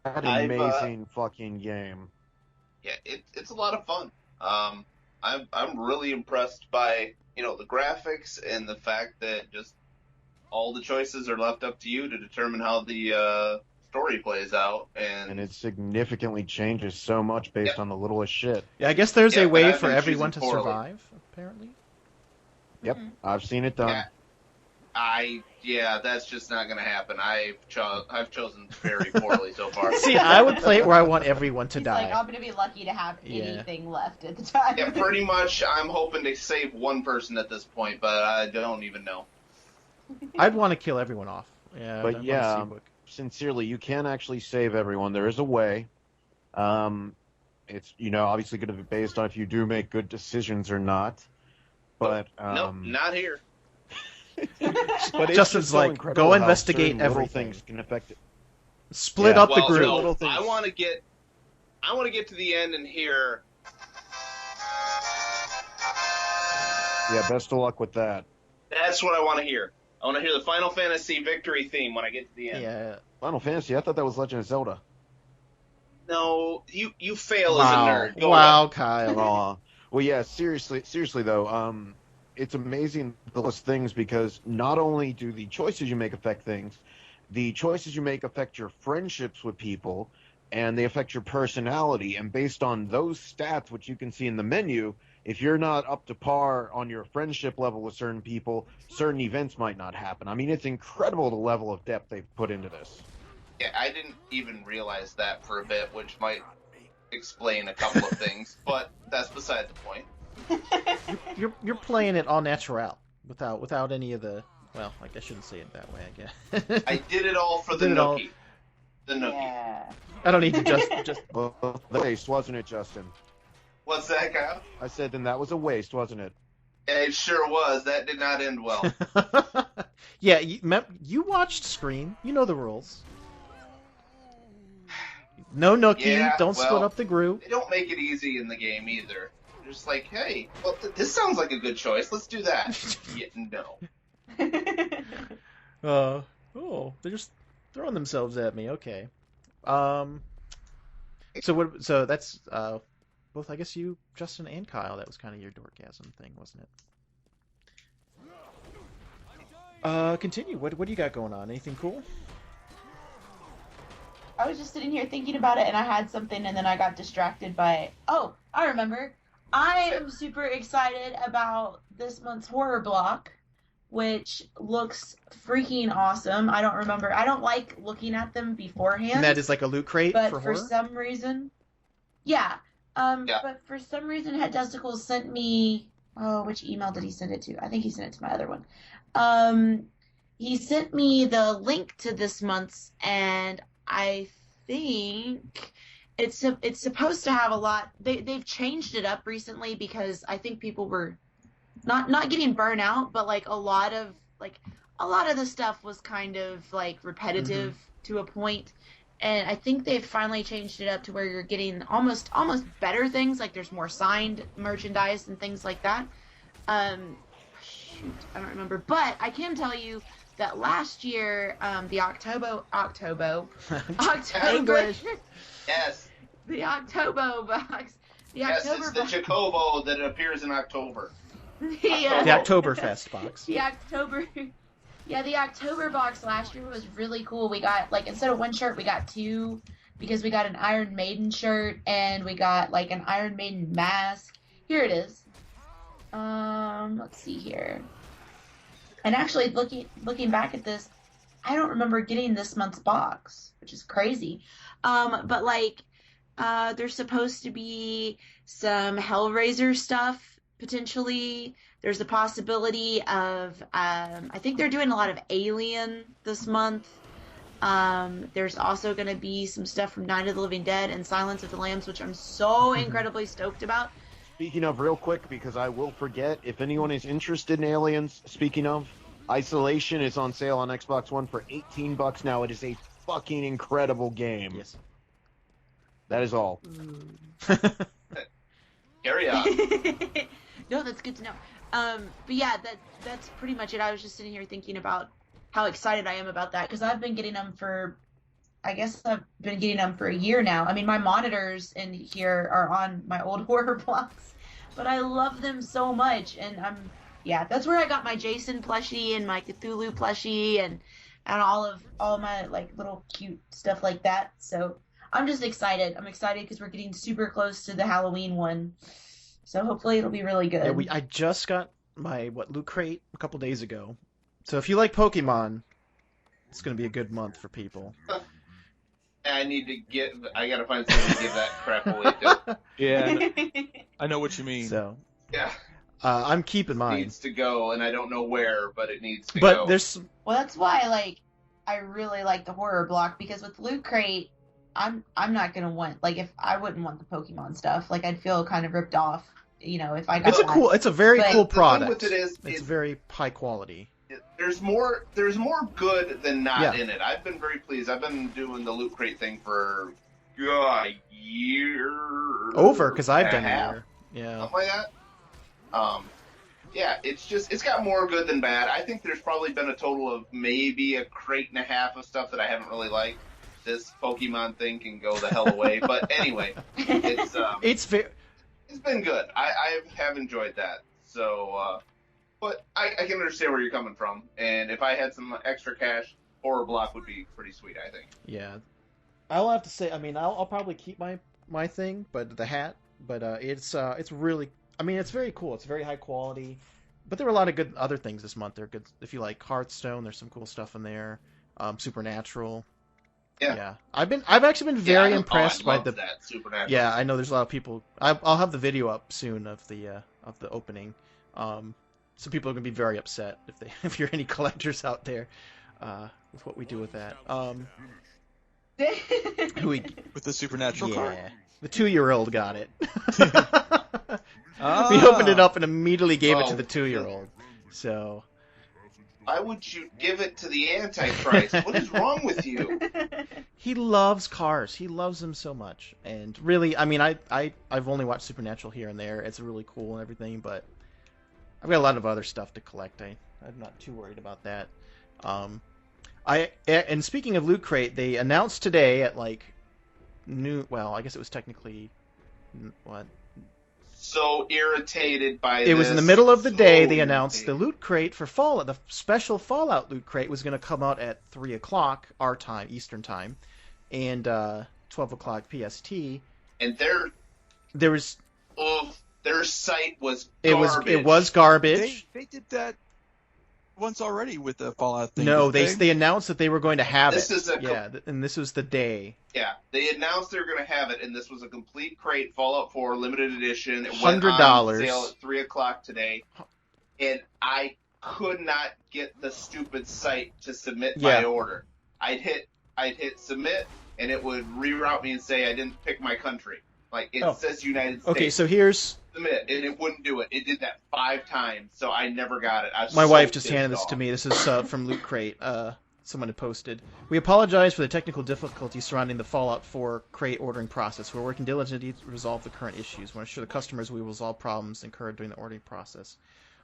Speaker 5: That amazing fucking game.
Speaker 6: Yeah, it's a lot of fun. I'm really impressed by the graphics and the fact that just all the choices are left up to you to determine how the story plays out, and
Speaker 5: it significantly changes so much based on the littlest shit.
Speaker 3: Yeah, I guess there's a way for everyone to survive, apparently.
Speaker 5: Yep, I've seen it done.
Speaker 6: That's just not going to happen. I've chosen very poorly so far.
Speaker 3: See, I would play it where I want everyone to die.
Speaker 4: Like, I'm going to be lucky to have anything left at the time.
Speaker 6: Yeah, pretty much. I'm hoping to save one person at this point, but I don't even know.
Speaker 3: I'd want to kill everyone off. Yeah,
Speaker 5: but sincerely, you can actually save everyone. There is a way. It's obviously going to be based on if you do make good decisions or not. But
Speaker 6: nope, not here.
Speaker 5: But
Speaker 3: Justin's like, go investigate everything.
Speaker 5: Things can affect it.
Speaker 3: Split up the group.
Speaker 6: No, I want to get to the end and hear.
Speaker 5: Yeah, best of luck with that.
Speaker 6: That's what I want to hear. I want to hear the Final Fantasy victory theme when I get to the end.
Speaker 3: Yeah.
Speaker 5: Final Fantasy? I thought that was Legend of Zelda.
Speaker 6: No, you fail as a nerd. Go
Speaker 3: on. Kyle.
Speaker 5: Well, yeah, seriously though, it's amazing those things, because not only do the choices you make affect things, the choices you make affect your friendships with people, and they affect your personality. And based on those stats, which you can see in the menu, if you're not up to par on your friendship level with certain people, certain events might not happen. I mean, it's incredible the level of depth they've put into this.
Speaker 6: Yeah, I didn't even realize that for a bit, which might explain a couple of things, but that's beside the point.
Speaker 3: You're playing it all natural, without any of the. Well, I shouldn't say it that way. I guess.
Speaker 6: I did it all for the Nookie. The Nookie.
Speaker 4: Yeah.
Speaker 3: I don't need to just.
Speaker 5: Well, the waste, wasn't it, Justin?
Speaker 6: What's that, Kyle?
Speaker 5: I said, then that was a waste, wasn't it?
Speaker 6: It sure was. That did not end well.
Speaker 3: Yeah, you watched Scream. You know the rules. No nookie.
Speaker 6: Yeah,
Speaker 3: don't split up the group.
Speaker 6: They don't make it easy in the game either. They're just like, hey, well, this sounds like a good choice. Let's do that. Yeah, no.
Speaker 3: They're just throwing themselves at me. Okay. So that's both, I guess, you, Justin, and Kyle. That was kind of your Dorkgasm thing, wasn't it? Continue. What do you got going on? Anything cool?
Speaker 4: I was just sitting here thinking about it, and I had something, and then I got distracted by. Oh, I remember. I am super excited about this month's horror block, which looks freaking awesome. I don't like looking at them beforehand.
Speaker 3: And that is like a loot crate
Speaker 4: but
Speaker 3: for
Speaker 4: for
Speaker 3: horror?
Speaker 4: some reason, yeah. But for some reason, Head Testicles sent me. Oh, which email did he send it to? I think he sent it to my other one. He sent me the link to this month's, and I think it's supposed to have a lot. They've changed it up recently because I think people were not getting burnt out, but like a lot of the stuff was kind of like repetitive to a point. And I think they've finally changed it up to where you're getting almost better things, like there's more signed merchandise and things like that. Shoot, I don't remember, but I can tell you that last year, the October
Speaker 3: English.
Speaker 6: Yes.
Speaker 4: the October box, the
Speaker 6: Yes,
Speaker 4: October
Speaker 6: it's the
Speaker 4: box,
Speaker 6: Chocobo that appears in October.
Speaker 4: the
Speaker 3: Oktoberfest box.
Speaker 4: the October box last year was really cool. We got, like, instead of one shirt, we got two, because we got an Iron Maiden shirt and we got like an Iron Maiden mask. Here it is. Let's see here. And actually, looking back at this, I don't remember getting this month's box, which is crazy. But like, there's supposed to be some Hellraiser stuff potentially. There's the possibility of, I think they're doing a lot of Alien this month. There's also going to be some stuff from Night of the Living Dead and Silence of the Lambs, which I'm so incredibly stoked about.
Speaker 5: Speaking of, real quick, because I will forget, if anyone is interested in Aliens, speaking of, Isolation is on sale on Xbox One for $18 now. It is a fucking incredible game.
Speaker 3: Yes.
Speaker 5: That is all.
Speaker 6: Carry on.
Speaker 4: No, that's good to know. But yeah, that's pretty much it. I was just sitting here thinking about how excited I am about that, because I've been getting them for a year now. I mean, my monitors in here are on my old horror blocks, but I love them so much, and that's where I got my Jason plushie and my Cthulhu plushie and all my like little cute stuff like that. So I'm just excited. I'm excited because we're getting super close to the Halloween one. So hopefully it'll be really good.
Speaker 3: Yeah, I just got my Loot Crate a couple days ago. So if you like Pokemon, it's going to be a good month for people.
Speaker 6: I gotta find something to give that crap away to.
Speaker 2: Yeah, I know what you mean.
Speaker 3: So
Speaker 6: Yeah.
Speaker 3: I'm keeping mine.
Speaker 6: It needs to go, and I don't know where, but it needs to
Speaker 3: But
Speaker 6: go.
Speaker 3: there's
Speaker 4: Well, that's why I really like the horror block, because with Loot Crate, I'm not gonna want, like, if I wouldn't want the Pokemon stuff, like I'd feel kind of ripped off, if I got
Speaker 3: it's a very
Speaker 4: But
Speaker 3: cool
Speaker 6: the thing
Speaker 3: product.
Speaker 6: with it is,
Speaker 3: It's very high quality.
Speaker 6: there's more good than not
Speaker 3: Yeah.
Speaker 6: in it. I've been very pleased. I've been doing the Loot Crate thing for a year.
Speaker 3: Over, because I've done
Speaker 6: and a half,
Speaker 3: a year. Yeah.
Speaker 6: something like that. Yeah, it's got more good than bad. I think there's probably been a total of maybe a crate and a half of stuff that I haven't really liked. This Pokemon thing can go the hell away. But anyway,
Speaker 3: It's
Speaker 6: been good. I have enjoyed that. So, but I can understand where you're coming from. And if I had some extra cash, Horror Block would be pretty sweet, I think.
Speaker 3: Yeah. I'll have to say, I mean, I'll probably keep my thing, but the hat, but it's really, I mean, it's very cool. It's very high quality. But there were a lot of good other things this month. They're good if you like Hearthstone. There's some cool stuff in there. Supernatural.
Speaker 6: Yeah.
Speaker 3: I've actually been very impressed by the
Speaker 6: that Supernatural.
Speaker 3: Yeah, I know there's a lot of people. I'll have the video up soon of the opening. So people are gonna be very upset if you're any collectors out there, with what we do with that.
Speaker 2: With the supernatural card.
Speaker 3: Yeah, the 2-year-old got it.
Speaker 2: Ah.
Speaker 3: We opened it up and immediately gave it to the 2-year-old. So
Speaker 6: Why would you give it to the Antichrist? What is wrong with you?
Speaker 3: he loves cars. He loves them so much. And really, I mean, I've only watched Supernatural here and there. It's really cool and everything, but I've got a lot of other stuff to collect. I'm not too worried about that. And speaking of Loot Crate, they announced today at like well, I guess it was technically what?
Speaker 6: So irritated by this.
Speaker 3: It was in the middle of the day. They announced the Loot Crate for Fallout. The special Fallout Loot Crate was going to come out at 3 o'clock our time, Eastern time, and 12 o'clock PST.
Speaker 6: And
Speaker 3: their
Speaker 6: site was
Speaker 3: garbage. It was garbage.
Speaker 2: They did that once already with the Fallout thing.
Speaker 3: No, they announced that they were going to have
Speaker 6: This
Speaker 3: it.
Speaker 6: is a
Speaker 3: and this was the day.
Speaker 6: Yeah, they announced they were going to have it, and this was a complete crate, Fallout 4 limited edition. It
Speaker 3: $100.
Speaker 6: went on sale at 3 o'clock today, and I could not get the stupid site to submit my order. I'd hit submit, and it would reroute me and say I didn't pick my country. Like, it says United States.
Speaker 3: Okay, so here's
Speaker 6: submit, and it wouldn't do it. It did that 5 times, so I never got it. I was
Speaker 3: My
Speaker 6: so
Speaker 3: wife just
Speaker 6: pissed
Speaker 3: handed this
Speaker 6: off.
Speaker 3: to me. This is from Loot Crate. Someone had posted. We apologize for the technical difficulties surrounding the Fallout 4 crate ordering process. We're working diligently to resolve the current issues. We want to assure the customers we will resolve problems incurred during the ordering process.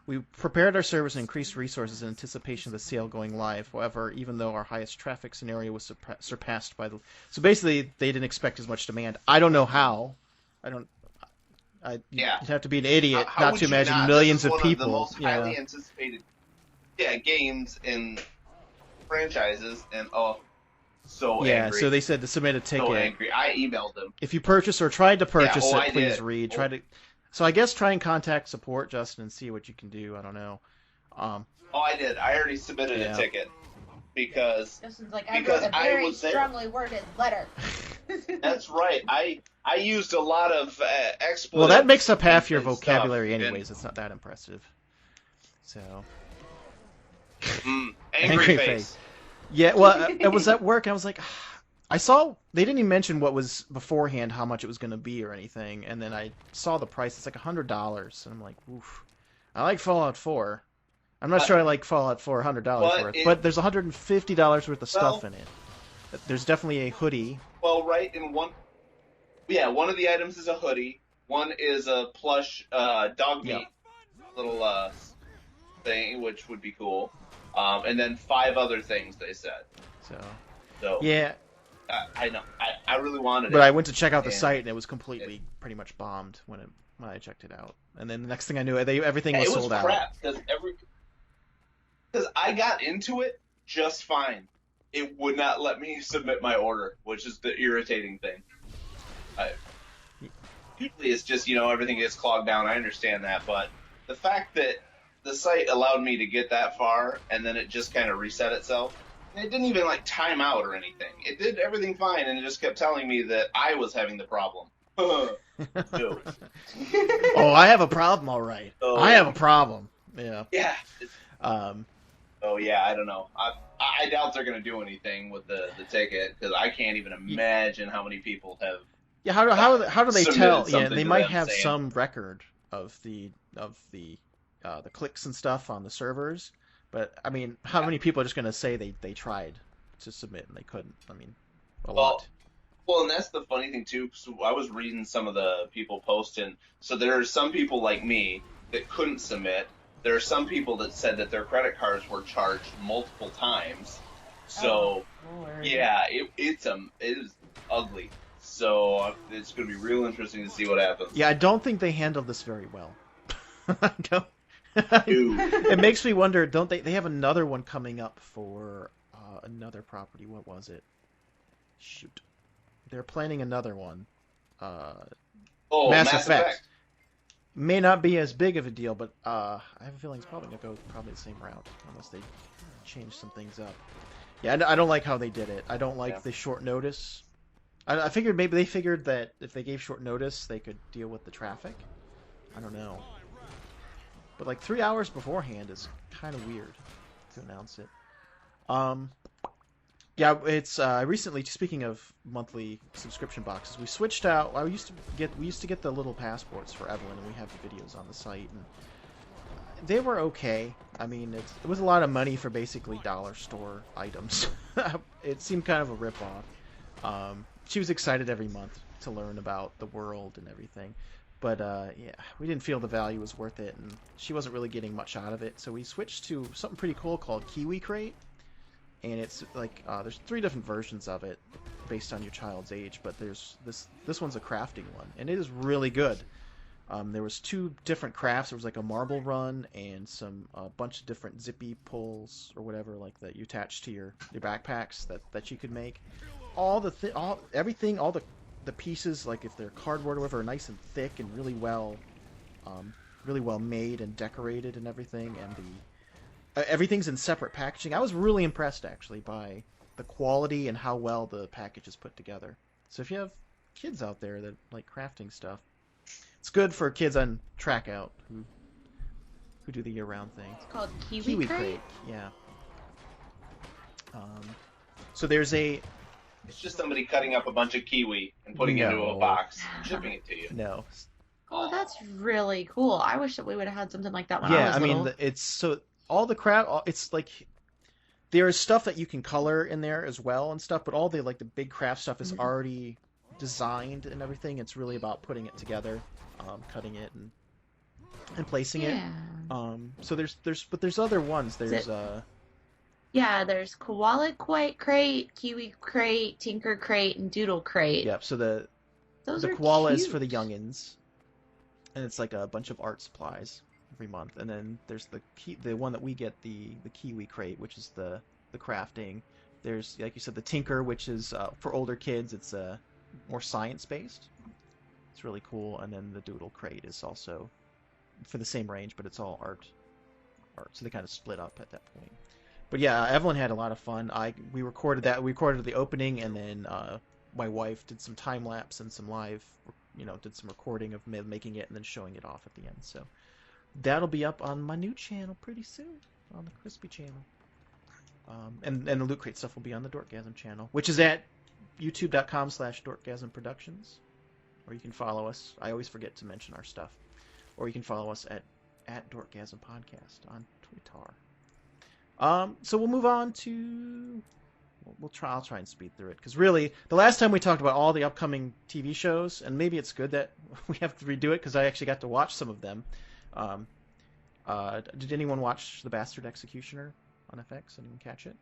Speaker 3: We prepared our servers and increased resources in anticipation of the sale going live. However, even though our highest traffic scenario was surpassed by the... So basically, they didn't expect as much demand. I don't know how. You'd have to be an idiot
Speaker 6: How
Speaker 3: not
Speaker 6: would
Speaker 3: to
Speaker 6: you
Speaker 3: imagine
Speaker 6: not?
Speaker 3: millions
Speaker 6: This is
Speaker 3: of
Speaker 6: one
Speaker 3: people.
Speaker 6: Of the most highly anticipated, games and franchises, and so angry.
Speaker 3: So they said to submit a ticket.
Speaker 6: So angry. I emailed them.
Speaker 3: If you purchase or tried to purchase
Speaker 6: I
Speaker 3: it, please
Speaker 6: did.
Speaker 3: read. So I guess try and contact support, Justin, and see what you can do. I don't know.
Speaker 6: I did. I already submitted a ticket because
Speaker 4: Justin's like, I wrote a very
Speaker 6: was there.
Speaker 4: strongly worded letter.
Speaker 6: That's right. I used a lot of expletives.
Speaker 3: Well, that makes up half your
Speaker 6: and
Speaker 3: vocabulary
Speaker 6: stuff,
Speaker 3: anyways. It's not that impressive. So.
Speaker 6: Angry face.
Speaker 3: Yeah, well, it was at work. I was like, I saw they didn't even mention what was beforehand, how much it was going to be or anything, and then I saw the price. It's like $100, and I'm like, oof. I like Fallout 4. I'm not sure I like Fallout 4 $100 worth, but there's $150 worth of stuff in it. There's definitely a hoodie.
Speaker 6: Well, right, and one of the items is a hoodie. One is a plush dog meat little thing, which would be cool. And then 5 other things they said. So yeah, I know. I really wanted it.
Speaker 3: But I went to check out the site and it was completely pretty much bombed when I checked it out. And then the next thing I knew, everything was sold out.
Speaker 6: It was crap because I got into it just fine. It would not let me submit my order, which is the irritating thing. Usually it's just, everything gets clogged down. I understand that, but the fact that the site allowed me to get that far and then it just kind of reset itself, it didn't even time out or anything. It did everything fine, and it just kept telling me that I was having the problem.
Speaker 3: Oh, I have a problem, all right. I have a problem. Yeah.
Speaker 6: Yeah. I don't know. I doubt they're going to do anything with the ticket, because I can't even imagine how many people have.
Speaker 3: Yeah, how do they tell? Yeah, they might have
Speaker 6: saying,
Speaker 3: some record of the clicks and stuff on the servers, but I mean, how many people are just going to say they tried to submit and they couldn't? I mean, a lot.
Speaker 6: Well, and that's the funny thing too. So I was reading some of the people posting. So there are some people like me that couldn't submit. There are some people that said that their credit cards were charged multiple times. So it is ugly. So it's going to be real interesting to see what happens.
Speaker 3: Yeah, I don't think they handled this very well. It makes me wonder. Don't they have another one coming up for another property? What was it? Shoot, they're planning another one. Mass Effect. May not be as big of a deal, but I have a feeling it's probably going to go the same route, unless they change some things up. Yeah, I don't like how they did it. I don't like the short notice. I figured maybe they figured that if they gave short notice, they could deal with the traffic. I don't know. But 3 hours beforehand is kind of weird to announce it. Yeah, it's recently. Speaking of monthly subscription boxes, we switched out. We used to get the little passports for Evelyn, and we have the videos on the site, and they were okay. I mean, it was a lot of money for basically dollar store items. It seemed kind of a ripoff. She was excited every month to learn about the world and everything, but we didn't feel the value was worth it, and she wasn't really getting much out of it. So we switched to something pretty cool called Kiwi Crate. And it's there's 3 different versions of it based on your child's age, but there's this one's a crafting one, and it is really good. There was 2 different crafts. There was a marble run and a bunch of different zippy pulls or whatever that you attach to your backpacks that you could make. All the pieces, if they're cardboard or whatever, are nice and thick and really well made and decorated and everything, and everything's in separate packaging. I was really impressed, actually, by the quality and how well the package is put together. So if you have kids out there that like crafting stuff, it's good for kids on track out who do the year-round thing.
Speaker 4: It's called Kiwi Crate?
Speaker 3: Yeah. So there's a...
Speaker 6: It's just somebody cutting up a bunch of kiwi and putting it into a box and shipping it to you.
Speaker 3: No.
Speaker 4: Oh, that's really cool. I wish that we would have had something like that when I
Speaker 3: Yeah,
Speaker 4: was
Speaker 3: I mean,
Speaker 4: little.
Speaker 3: it's so all the crap. It's like there is stuff that you can color in there as well and stuff, but all the like the big craft stuff is
Speaker 4: Mhm.
Speaker 3: already designed and everything. It's really about putting it together, cutting it and placing it.
Speaker 4: Yeah.
Speaker 3: So there's other ones. There's
Speaker 4: Yeah, there's Koala Crate, Kiwi Crate, Tinker Crate, and Doodle Crate.
Speaker 3: yeah. So the
Speaker 4: Those
Speaker 3: the
Speaker 4: are
Speaker 3: koala is
Speaker 4: cute.
Speaker 3: for the youngins, and it's like a bunch of art supplies every month. And then there's the one that we get, the Kiwi Crate, which is the crafting. There's, like you said, the Tinker, which is for older kids. It's more science based. It's really cool. And then the Doodle Crate is also for the same range, but it's all art. So they kind of split up at that point. But yeah, Evelyn had a lot of fun. We recorded that. We recorded the opening, and then my wife did some time lapse and some live, did some recording of making it and then showing it off at the end. So that'll be up on my new channel pretty soon, on the Crispy channel. And the Loot Crate stuff will be on the Dorkgasm channel, which is at youtube.com/dorkgasmproductions. Or you can follow us. I always forget to mention our stuff. Or you can follow us at Dorkgasm Podcast on Twitter. So we'll move on to. I'll try and speed through it, because really, the last time we talked about all the upcoming TV shows, and maybe it's good that we have to redo it because I actually got to watch some of them. Did anyone watch The Bastard Executioner on FX? Anyone catch it?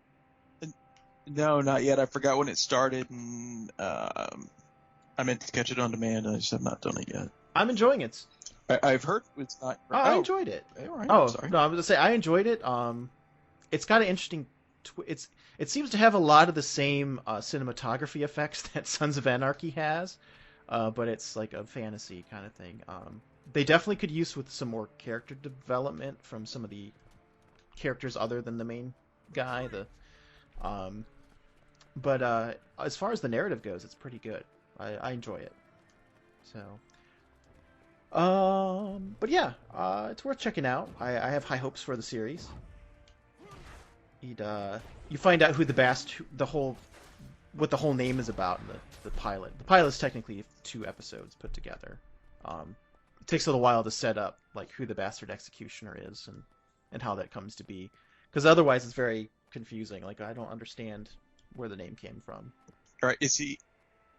Speaker 2: No, not yet. I forgot when it started, and I meant to catch it on demand, and I just have not done it yet.
Speaker 3: I'm enjoying it.
Speaker 2: I've heard it's not.
Speaker 3: I enjoyed it.
Speaker 2: All right,
Speaker 3: Oh,
Speaker 2: I'm sorry.
Speaker 3: no, I was gonna say I enjoyed it. It's got an interesting. It seems to have a lot of the same cinematography effects that Sons of Anarchy has, but it's like a fantasy kind of thing. They definitely could use with some more character development from some of the characters other than the main guy. But as far as the narrative goes, it's pretty good. I enjoy it. So. But yeah, it's worth checking out. I have high hopes for the series. You find out who what the whole name is about in the pilot. The pilot is technically 2 episodes put together. It takes a little while to set up like who the Bastard Executioner is and how that comes to be, because otherwise it's very confusing. Like, I don't understand where the name came from.
Speaker 2: All right, is he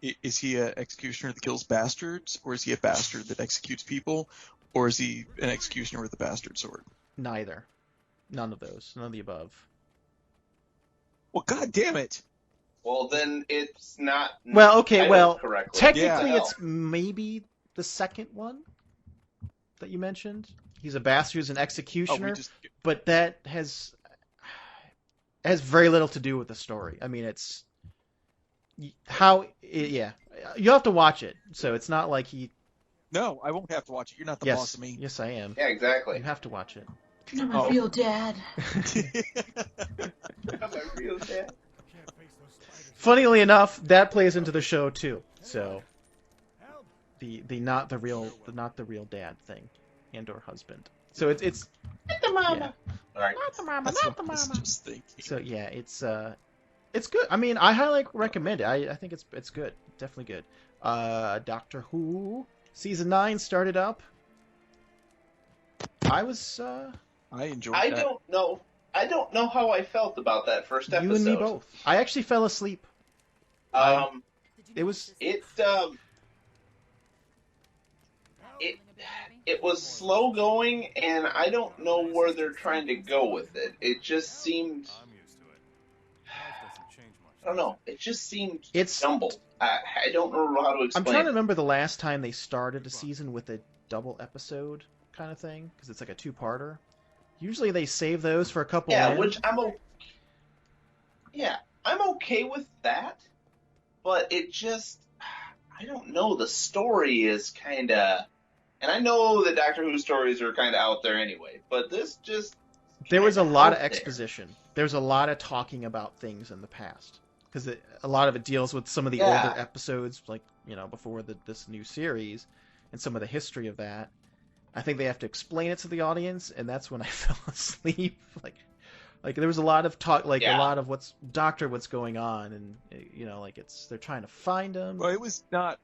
Speaker 2: an executioner that kills bastards, or is he a bastard that executes people, or is he an executioner with a bastard sword?
Speaker 3: Neither. None of those. None of the above.
Speaker 2: Well, god damn it!
Speaker 6: Well, then it's not.
Speaker 3: Well, okay,
Speaker 6: titled correctly.
Speaker 3: technically
Speaker 6: Yeah.
Speaker 3: it's maybe the second one that you mentioned. He's a bastard who's an executioner, but that has very little to do with the story. I mean, it's yeah. You'll have to watch it, so it's not like he.
Speaker 2: No, I won't have to watch it. You're not the boss of me.
Speaker 3: Yes, I am.
Speaker 6: Yeah, exactly.
Speaker 3: You have to watch it.
Speaker 4: You're my real dad.
Speaker 6: I'm a real dad.
Speaker 3: Funnily enough, that plays into the show too. So the not the real dad thing and or husband. So it's
Speaker 4: Not the mama.
Speaker 6: All right.
Speaker 4: Not the mama.
Speaker 2: That's
Speaker 4: Not the
Speaker 2: what I was
Speaker 4: mama.
Speaker 2: just thinking.
Speaker 3: so yeah, it's good. I mean, I highly recommend it. I think it's good. Definitely good. Doctor Who season 9 started up. I enjoyed
Speaker 6: I
Speaker 3: that.
Speaker 6: don't know how I felt about that first episode.
Speaker 3: You and me both. I actually fell asleep. It was
Speaker 6: it was slow going, and I don't know where they're trying to go with it. It just seemed. I don't know. It just seemed jumbled. I don't know how to explain.
Speaker 3: I'm trying to remember the last time they started a season with a double episode kind of thing, because it's like a 2-parter. Usually they save those for a couple.
Speaker 6: Yeah,
Speaker 3: in.
Speaker 6: which I'm okay with that, but it just, I don't know. The story is kind of, and I know the Doctor Who stories are kind of out there anyway, but this just.
Speaker 3: There was a lot of exposition. There's a lot of talking about things in the past, because a lot of it deals with some of the older episodes, like before this new series, and some of the history of that. I think they have to explain it to the audience, and that's when I fell asleep. Like there was a lot of talk, a lot of what's going on, and like they're trying to find him.
Speaker 2: Well, it was not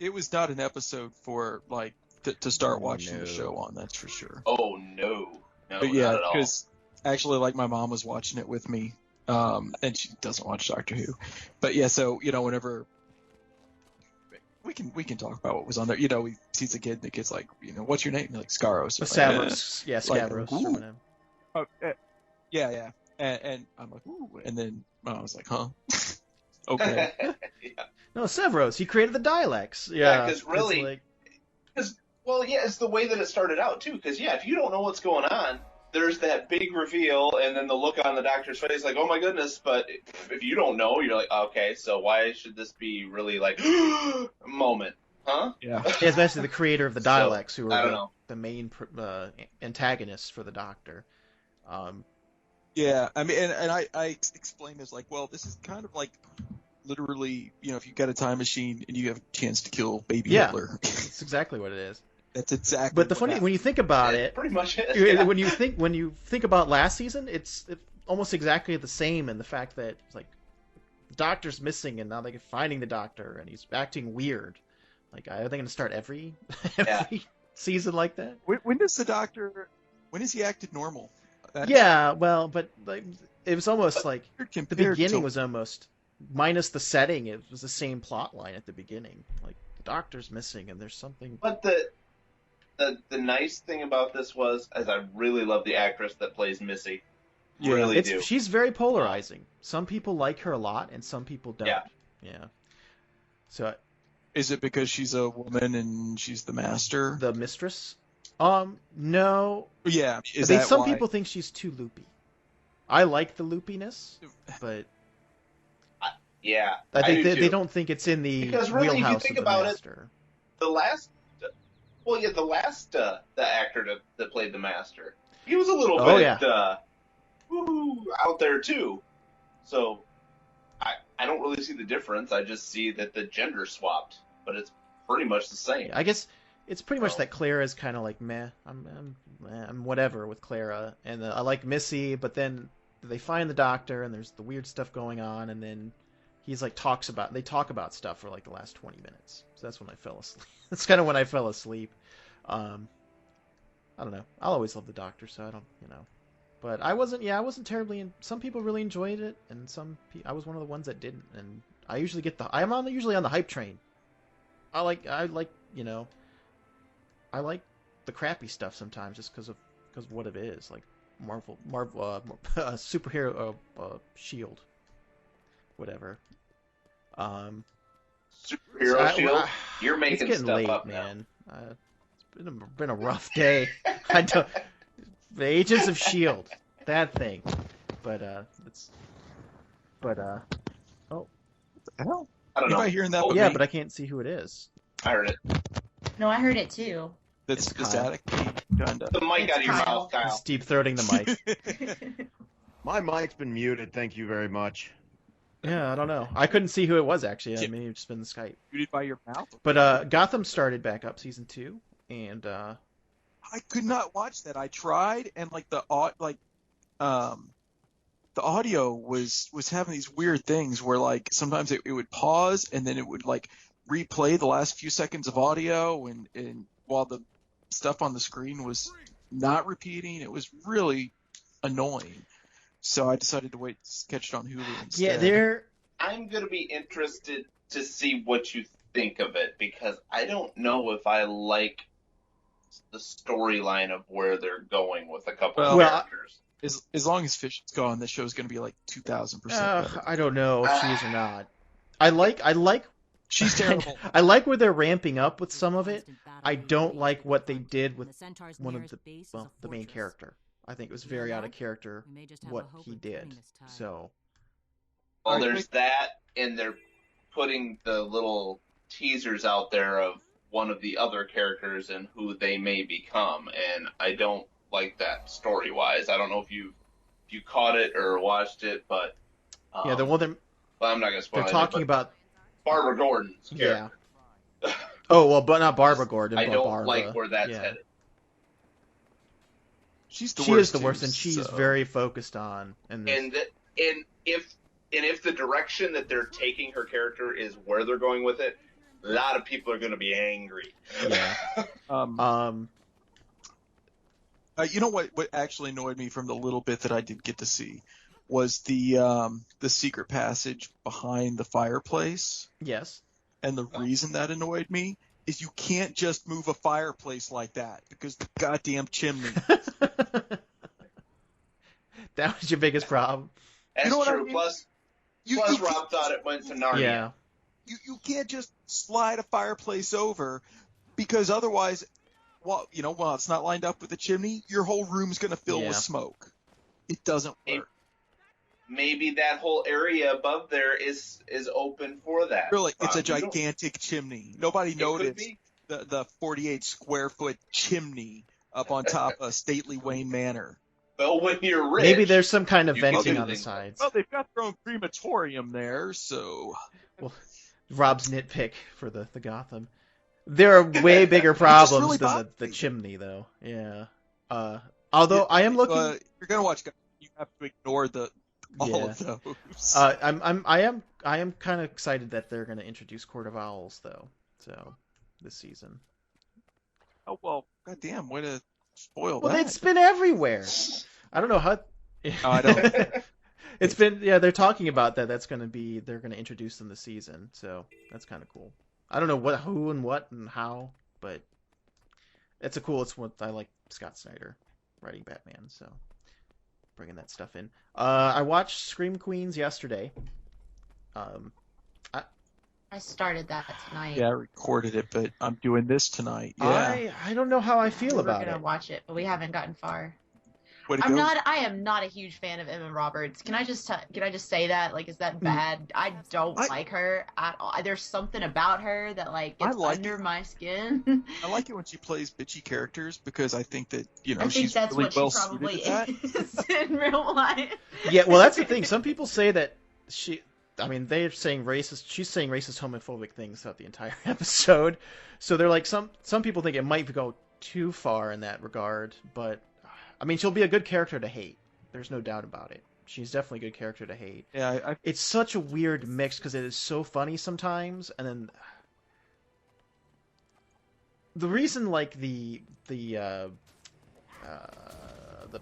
Speaker 2: it was not an episode for like to start watching
Speaker 3: No.
Speaker 2: the show on. That's for sure.
Speaker 6: Oh no,
Speaker 2: But yeah,
Speaker 6: not at all.
Speaker 2: because actually, like my mom was watching it with me, and she doesn't watch Doctor Who. But yeah, so whenever we can talk about what was on there. He sees a kid, and the kid's like, what's your name? Like Scaros. Or
Speaker 3: Stavros. Yeah,
Speaker 2: Like,
Speaker 3: Stavros.
Speaker 2: ooh.
Speaker 3: or whatever.
Speaker 2: Oh, yeah. And I'm like, ooh. And then I was like, huh? Okay.
Speaker 6: Yeah.
Speaker 3: No, Severos. He created the dialects.
Speaker 6: Yeah,
Speaker 3: Yeah,
Speaker 6: 'cause
Speaker 3: it's
Speaker 6: really-
Speaker 3: like-
Speaker 6: Well, yeah, it's the way that it started out too. Because if you don't know what's going on, there's that big reveal, and then the look on the doctor's face, like, oh my goodness. But if you don't know, you're like, okay, so why should this be really like moment, huh?
Speaker 2: Yeah.
Speaker 3: Yeah, especially the creator of the
Speaker 6: So,
Speaker 3: dialects, who
Speaker 6: I
Speaker 3: are
Speaker 6: don't know.
Speaker 3: the main antagonists for the Doctor.
Speaker 2: Yeah. I mean, and I explained this like, well, this is kind of like literally, if you've got a time machine and you have a chance to kill baby
Speaker 3: Yeah.
Speaker 2: Hitler.
Speaker 3: That's exactly what it is.
Speaker 2: That's exactly.
Speaker 3: But the
Speaker 2: what
Speaker 3: funny,
Speaker 2: happened.
Speaker 3: when you think about it,
Speaker 6: Pretty much is. Yeah.
Speaker 3: when you think about last season, it's almost exactly the same in the fact that it's like the Doctor's missing, and now they're finding the Doctor, and he's acting weird. Like, are they going to start every season like that?
Speaker 2: When does the Doctor? When has he acted normal?
Speaker 3: Yeah, well, but like it was almost like the
Speaker 2: Compared
Speaker 3: beginning
Speaker 2: to-
Speaker 3: was almost minus the setting. It was the same plot line at the beginning. Like the Doctor's missing, and there's something.
Speaker 6: But the nice thing about this was, as I really love the actress that plays Missy.
Speaker 2: Yeah,
Speaker 6: Really do.
Speaker 3: She's very polarizing. Some people like her a lot, and some people don't.
Speaker 6: Yeah.
Speaker 3: So
Speaker 2: Is it because she's a woman and she's the master?
Speaker 3: the mistress? No.
Speaker 2: Yeah. Is
Speaker 3: I think
Speaker 2: that
Speaker 3: some
Speaker 2: why?
Speaker 3: people think she's too loopy. I like the loopiness, but
Speaker 6: Yeah,
Speaker 3: I think
Speaker 6: do
Speaker 3: they
Speaker 6: too.
Speaker 3: don't think it's in the
Speaker 6: Because really, if you
Speaker 3: wheelhouse
Speaker 6: think
Speaker 3: of the
Speaker 6: about it,
Speaker 3: master.
Speaker 6: The last the actor that played the master, he was a little
Speaker 3: Oh,
Speaker 6: bit
Speaker 3: yeah.
Speaker 6: out there too. So I don't really see the difference. I just see that the gender swapped, but it's pretty much the same.
Speaker 3: I guess it's pretty much
Speaker 6: So-
Speaker 3: that Clara's kind of like meh. I'm whatever with Clara, and I like Missy, but then they find the Doctor, and there's the weird stuff going on, and then he's like they talk about stuff for like the last 20 minutes. So that's when I fell asleep. That's kind of when I fell asleep. I don't know. I'll always love the Doctor, so I don't, But I wasn't terribly. Some people really enjoyed it, and I was one of the ones that didn't. And I usually usually on the hype train. I like the crappy stuff sometimes just because of what it is, like Marvel superhero Shield, whatever.
Speaker 6: Superhero Shield. You're making
Speaker 3: it's getting
Speaker 6: stuff
Speaker 3: late,
Speaker 6: up now.
Speaker 3: man. It's been a rough day. The Agents of Shield, that thing. But
Speaker 2: hell?
Speaker 6: I don't know.
Speaker 2: Anybody hearing that?
Speaker 6: Oh,
Speaker 2: but
Speaker 3: yeah,
Speaker 2: me?
Speaker 3: but I can't see who it is.
Speaker 6: I heard it.
Speaker 4: No, I heard it too.
Speaker 2: That's
Speaker 3: It's
Speaker 2: the
Speaker 3: Kyle.
Speaker 2: static. Kinda.
Speaker 6: The mic out of your
Speaker 4: Kyle.
Speaker 6: mouth, Kyle.
Speaker 3: He's deep throating the mic.
Speaker 5: My mic's been muted. Thank you very much.
Speaker 3: Yeah, I don't know. I couldn't see who it was actually. I mean, it's just been the Skype.
Speaker 2: Muted by your mouth.
Speaker 3: But Gotham started back up season 2, and
Speaker 2: I could not watch that. I tried, and like the audio was having these weird things where like sometimes it would pause and then it would like replay the last few seconds of audio, and while the stuff on the screen was not repeating, it was really annoying. So I decided to wait to catch it on Hulu instead.
Speaker 3: yeah,
Speaker 6: I'm gonna be interested to see what you think of it, because I don't know if I like the storyline of where they're going with a couple of
Speaker 2: Well,
Speaker 6: characters.
Speaker 2: As long as Fish is gone, this show's going to be like 2,000% better.
Speaker 3: I don't know if she is or not. I like
Speaker 2: She's terrible.
Speaker 3: I like where they're ramping up with some of it. I don't like what they did with one of the main character. I think it was very out of character what he did. So
Speaker 6: Well, there's that, and they're putting the little teasers out there of one of the other characters and who they may become, and I don't like that story-wise. I don't know if you caught it or watched it, but
Speaker 3: yeah, the one
Speaker 6: well, I'm not gonna spoil
Speaker 3: they're
Speaker 6: it,
Speaker 3: talking
Speaker 6: but
Speaker 3: about.
Speaker 6: Barbara Gordon's
Speaker 3: Yeah.
Speaker 6: character.
Speaker 3: Oh well, but not Barbara Gordon.
Speaker 6: I
Speaker 3: but
Speaker 6: don't
Speaker 3: Barbara.
Speaker 6: like where that's
Speaker 3: Yeah.
Speaker 6: headed.
Speaker 2: She's the
Speaker 3: She
Speaker 2: worst.
Speaker 3: is the worst,
Speaker 2: too,
Speaker 3: and she's
Speaker 2: so.
Speaker 3: very focused on. And
Speaker 6: And if the direction that they're taking her character is where they're going with it, a lot of people are going to be angry.
Speaker 3: Yeah.
Speaker 2: You know what actually annoyed me from the little bit that I did get to see was the secret passage behind the fireplace.
Speaker 3: Yes.
Speaker 2: And the reason that annoyed me is you can't just move a fireplace like that because the goddamn chimney.
Speaker 3: That was your biggest problem.
Speaker 6: That's
Speaker 2: You know what
Speaker 6: true.
Speaker 2: I mean?
Speaker 6: Plus,
Speaker 2: You
Speaker 6: Rob thought it went to Narnia.
Speaker 3: Yeah.
Speaker 2: you can't just slide a fireplace over because otherwise, while it's not lined up with the chimney, your whole room's going to fill with smoke. It doesn't work.
Speaker 6: Maybe that whole area above there is open for that.
Speaker 2: Really, it's a gigantic chimney. Nobody noticed
Speaker 6: be.
Speaker 2: the 48 square foot chimney up on top of stately Wayne Manor.
Speaker 6: Well, when you're rich,
Speaker 3: Maybe there's some kind of
Speaker 6: you can
Speaker 3: venting
Speaker 6: do
Speaker 3: on the
Speaker 6: things.
Speaker 3: sides.
Speaker 2: Well, they've got their own crematorium there, so...
Speaker 3: Well, Rob's nitpick for the Gotham. There are way bigger problems
Speaker 2: really
Speaker 3: than
Speaker 2: bothers
Speaker 3: the
Speaker 2: me.
Speaker 3: chimney, though. Yeah. Although I am looking...
Speaker 2: if you're going to watch, you have to ignore all of those.
Speaker 3: I am kind of excited that they're going to introduce Court of Owls, though. So, this season.
Speaker 2: Oh, well, goddamn, way to spoil
Speaker 3: Well,
Speaker 2: that.
Speaker 3: it's been everywhere. I don't know how...
Speaker 2: I don't...
Speaker 3: It's been, they're talking about that. They're going to introduce them this season. So, that's kind of cool. I don't know who and what and how, but it's what I like Scott Snyder writing Batman, so bringing that stuff in. I watched Scream Queens yesterday.
Speaker 4: I started that tonight.
Speaker 2: Yeah, I recorded it, but I'm doing this tonight. Yeah.
Speaker 3: I don't know how I feel about
Speaker 4: We're gonna
Speaker 3: it.
Speaker 4: watch it, but we haven't gotten far.
Speaker 2: Way to
Speaker 4: I
Speaker 2: go.
Speaker 4: am not a huge fan of Emma Roberts. Can I just say that? Like, is that bad? I don't like her at all. There's something about her that gets under my skin.
Speaker 2: I like it when she plays bitchy characters because I think that
Speaker 4: I think
Speaker 2: she's
Speaker 4: that's
Speaker 2: really
Speaker 4: what
Speaker 2: well
Speaker 4: she probably
Speaker 2: suited at that.
Speaker 4: is in real life.
Speaker 3: Yeah, well, that's the thing. Some people say that they're saying she's saying racist, homophobic things throughout the entire episode. So they're like, some people think it might go too far in that regard, but I mean, she'll be a good character to hate. There's no doubt about it. She's definitely a good character to hate.
Speaker 2: Yeah,
Speaker 3: it's such a weird mix because it is so funny sometimes, and then the reason the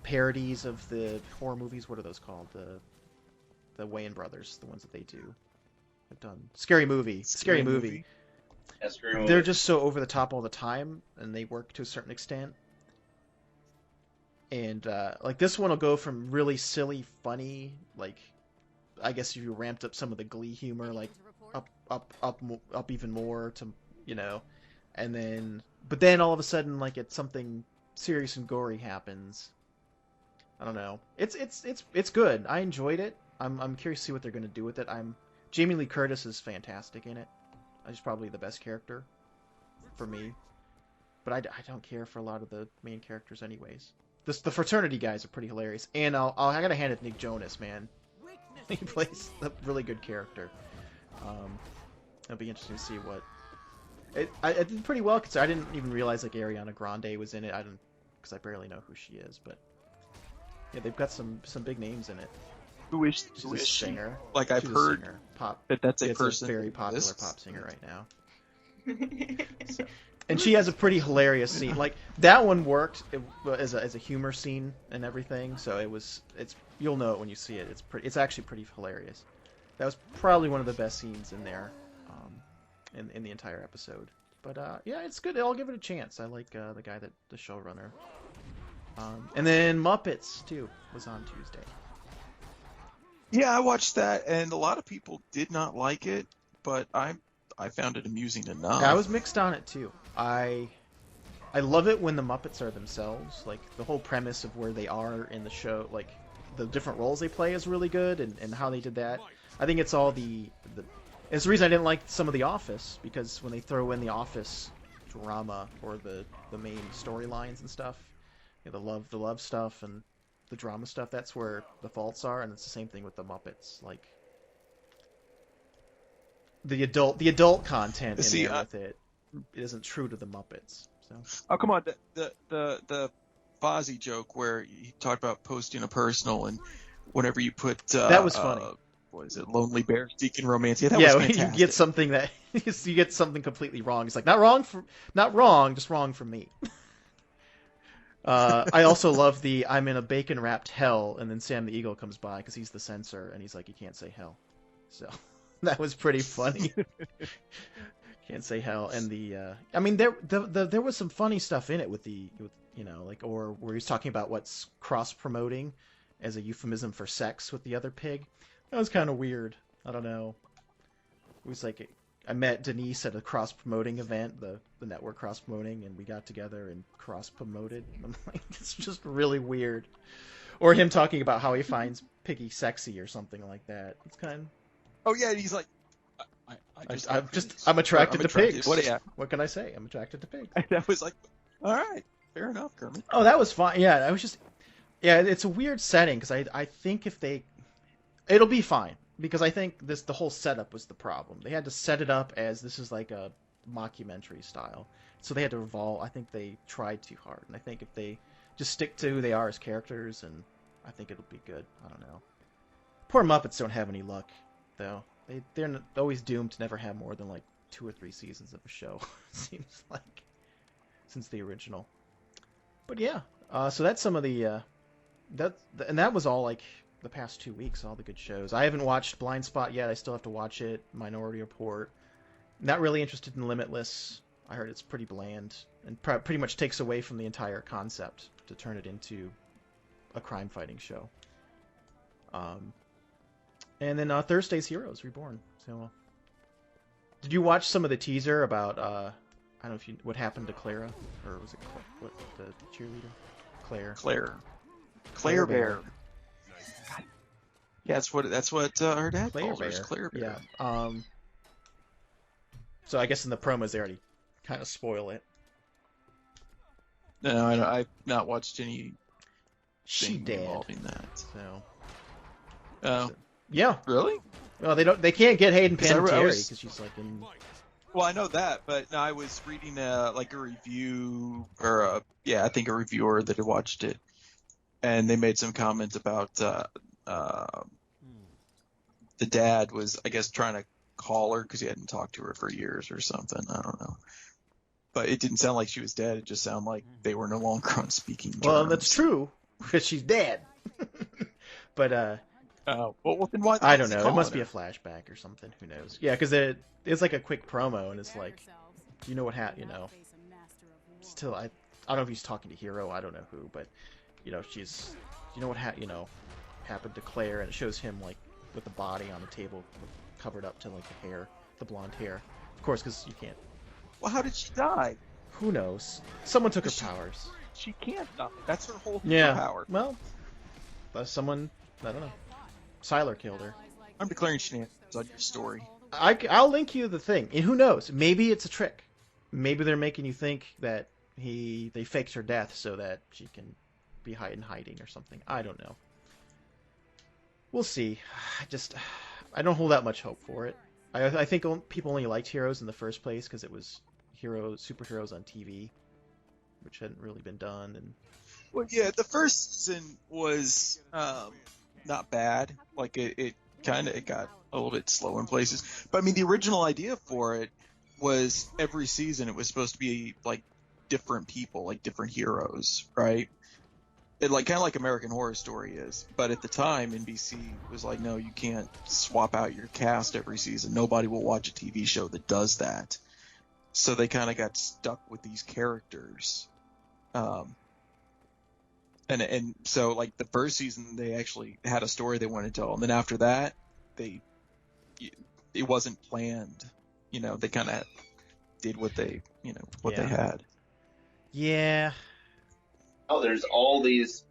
Speaker 3: parodies of the horror movies, what are those called? The Wayans brothers, the ones that they do, have done Scary Movie.
Speaker 6: Yeah, Scary Movie.
Speaker 3: They're just so over the top all the time, and they work to a certain extent. And this one will go from really silly, funny, I guess if you ramped up some of the Glee humor, up even more to, and then all of a sudden it's something serious and gory happens. I don't know. It's good. I enjoyed it. I'm curious to see what they're going to do with it. Jamie Lee Curtis is fantastic in it. She's probably the best character for me. But I don't care for a lot of the main characters anyways. The fraternity guys are pretty hilarious, and I gotta hand it to Nick Jonas, man. He plays a really good character. It'll be interesting to see what. I did pretty well because I didn't even realize Ariana Grande was in it. Because I barely know who she is, but yeah, they've got some big names in it.
Speaker 2: Who is
Speaker 3: She's a singer.
Speaker 2: I've
Speaker 3: She's
Speaker 2: heard
Speaker 3: a singer. Pop.
Speaker 2: that's
Speaker 3: It's
Speaker 2: person.
Speaker 3: a very popular
Speaker 2: exists.
Speaker 3: pop singer right now. So. And she has a pretty hilarious scene. That one worked as a humor scene and everything. So you'll know it when you see it. It's actually pretty hilarious. That was probably one of the best scenes in there, in the entire episode. But yeah, it's good. I'll give it a chance. I like the guy the showrunner. And then Muppets too was on Tuesday.
Speaker 2: Yeah, I watched that, and a lot of people did not like it, but I found it amusing enough.
Speaker 3: I was mixed on it too. I love it when the Muppets are themselves. The whole premise of where they are in the show, the different roles they play is really good, and how they did that. I think it's all it's the reason I didn't like some of The Office, because when they throw in the Office drama or the main storylines and stuff, the love stuff and the drama stuff, that's where the faults are, and it's the same thing with the Muppets. The adult content in there with it isn't true to the Muppets. So.
Speaker 2: Oh, come on, the Fozzie joke where he talked about posting a personal, and whenever you put
Speaker 3: that was funny.
Speaker 2: what is it, Lonely Bear Deacon Romance? Yeah, that
Speaker 3: Yeah,
Speaker 2: was
Speaker 3: you
Speaker 2: fantastic.
Speaker 3: get something that you get something completely wrong. It's like not wrong, just wrong for me. I also love the I'm in a bacon wrapped hell, and then Sam the Eagle comes by because he's the censor, and he's like, you can't say hell. So that was pretty funny. Can't say hell, and I mean there was some funny stuff in it with like, or where he's talking about what's cross promoting as a euphemism for sex with the other pig. That was kind of weird. I don't know. It was like I met Denise at a cross promoting event, the network cross promoting, and we got together and cross promoted. I'm like, it's just really weird. Or him talking about how he finds Piggy sexy or something like that. It's kind of.
Speaker 2: Oh yeah, and he's like,
Speaker 3: I'm attracted to pigs.
Speaker 2: Yeah.
Speaker 3: What can I say? I'm attracted to pigs.
Speaker 2: That was like, all right, fair enough, Kermit.
Speaker 3: Oh, that was fine. Yeah, I was just. Yeah, it's a weird setting because I think it'll be fine. Because I think the whole setup was the problem. They had to set it up as this is like a mockumentary style. So they had to evolve. I think they tried too hard. And I think if they just stick to who they are as characters, and I think it'll be good. I don't know. Poor Muppets don't have any luck, though. They're always doomed to never have more than like 2 or 3 seasons of a show, seems like, since the original. But yeah, so that's some of the... and that was all like... the past 2 weeks, all the good shows. I haven't watched Blind Spot yet. I still have to watch it. Minority Report. Not really interested in Limitless. I heard it's pretty bland and pretty much takes away from the entire concept to turn it into a crime-fighting show. And then Thursday's Heroes Reborn. So, did you watch some of the teaser about I don't know if what happened to Clara, or was it the cheerleader? Claire
Speaker 2: Bear. Yeah, that's what her dad calls her, Claire Bear.
Speaker 3: Yeah. So I guess in the promos they already kind of spoil it.
Speaker 2: No, I've not watched any.
Speaker 3: She dead.
Speaker 2: Involving that.
Speaker 3: So.
Speaker 2: Oh.
Speaker 3: Yeah.
Speaker 2: Really?
Speaker 3: Well, they can't get Hayden Panettiere because she's like in.
Speaker 2: Well, I know that, but no, I was reading a review, or I think a reviewer that had watched it, and they made some comments about. The dad was, I guess, trying to call her because he hadn't talked to her for years or something. I don't know. But it didn't sound like she was dead. It just sounded like they were no longer on speaking terms.
Speaker 3: Well, that's true because she's dead. But
Speaker 2: well, then why?
Speaker 3: I don't know. It must be a flashback or something. Who knows? Yeah, because it's like a quick promo, and it's like, you know what Still, I don't know if he's talking to Hero. I don't know who, but she's, what happened to Claire, and it shows him like with the body on the table covered up to like the blonde hair, of course, because you can't.
Speaker 2: Well, how did she die?
Speaker 3: Who knows? Someone took her powers.
Speaker 2: She can't die. That's her whole power.
Speaker 3: Well, someone, I don't know. Sylar killed her.
Speaker 2: I'm declaring shenanigans on your story.
Speaker 3: I'll link you the thing. And who knows? Maybe it's a trick. Maybe they're making you think that they faked her death so that she can be hiding or something. I don't know. We'll see. I don't hold that much hope for it. I think people only liked Heroes in the first place because it was superheroes on TV, which hadn't really been done. And
Speaker 2: well, yeah, the first season was not bad. Like it got a little bit slow in places, but I mean the original idea for it was every season it was supposed to be like different people, like different heroes, right? It kind of like American Horror Story is, but at the time NBC was like, no, you can't swap out your cast every season. Nobody will watch a TV show that does that. So they kind of got stuck with these characters, and so like the first season they actually had a story they wanted to tell, and then after that it wasn't planned. They kind of did what they they had.
Speaker 3: Yeah.
Speaker 6: Oh, there's all these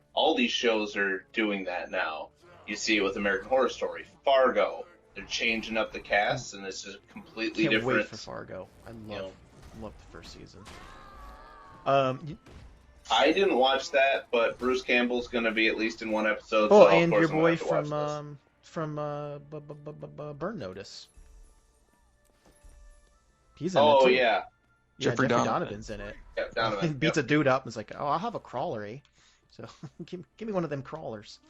Speaker 6: shows are doing that now. You see it with American Horror Story, Fargo. They're changing up the cast, and it's just completely
Speaker 3: Can't
Speaker 6: different.
Speaker 3: wait for Fargo. I love the first season.
Speaker 6: I didn't watch that, but Bruce Campbell's going to be at least in one episode.
Speaker 3: Oh,
Speaker 6: so
Speaker 3: and your boy
Speaker 6: from
Speaker 3: Burn Notice. He's in it
Speaker 6: Oh
Speaker 3: too.
Speaker 6: yeah.
Speaker 3: Jeffrey Donovan's in it.
Speaker 6: Yep, Donovan.
Speaker 3: He beats a dude up and is like, "Oh, I'll have a crawler, eh?" So give me one of them crawlers.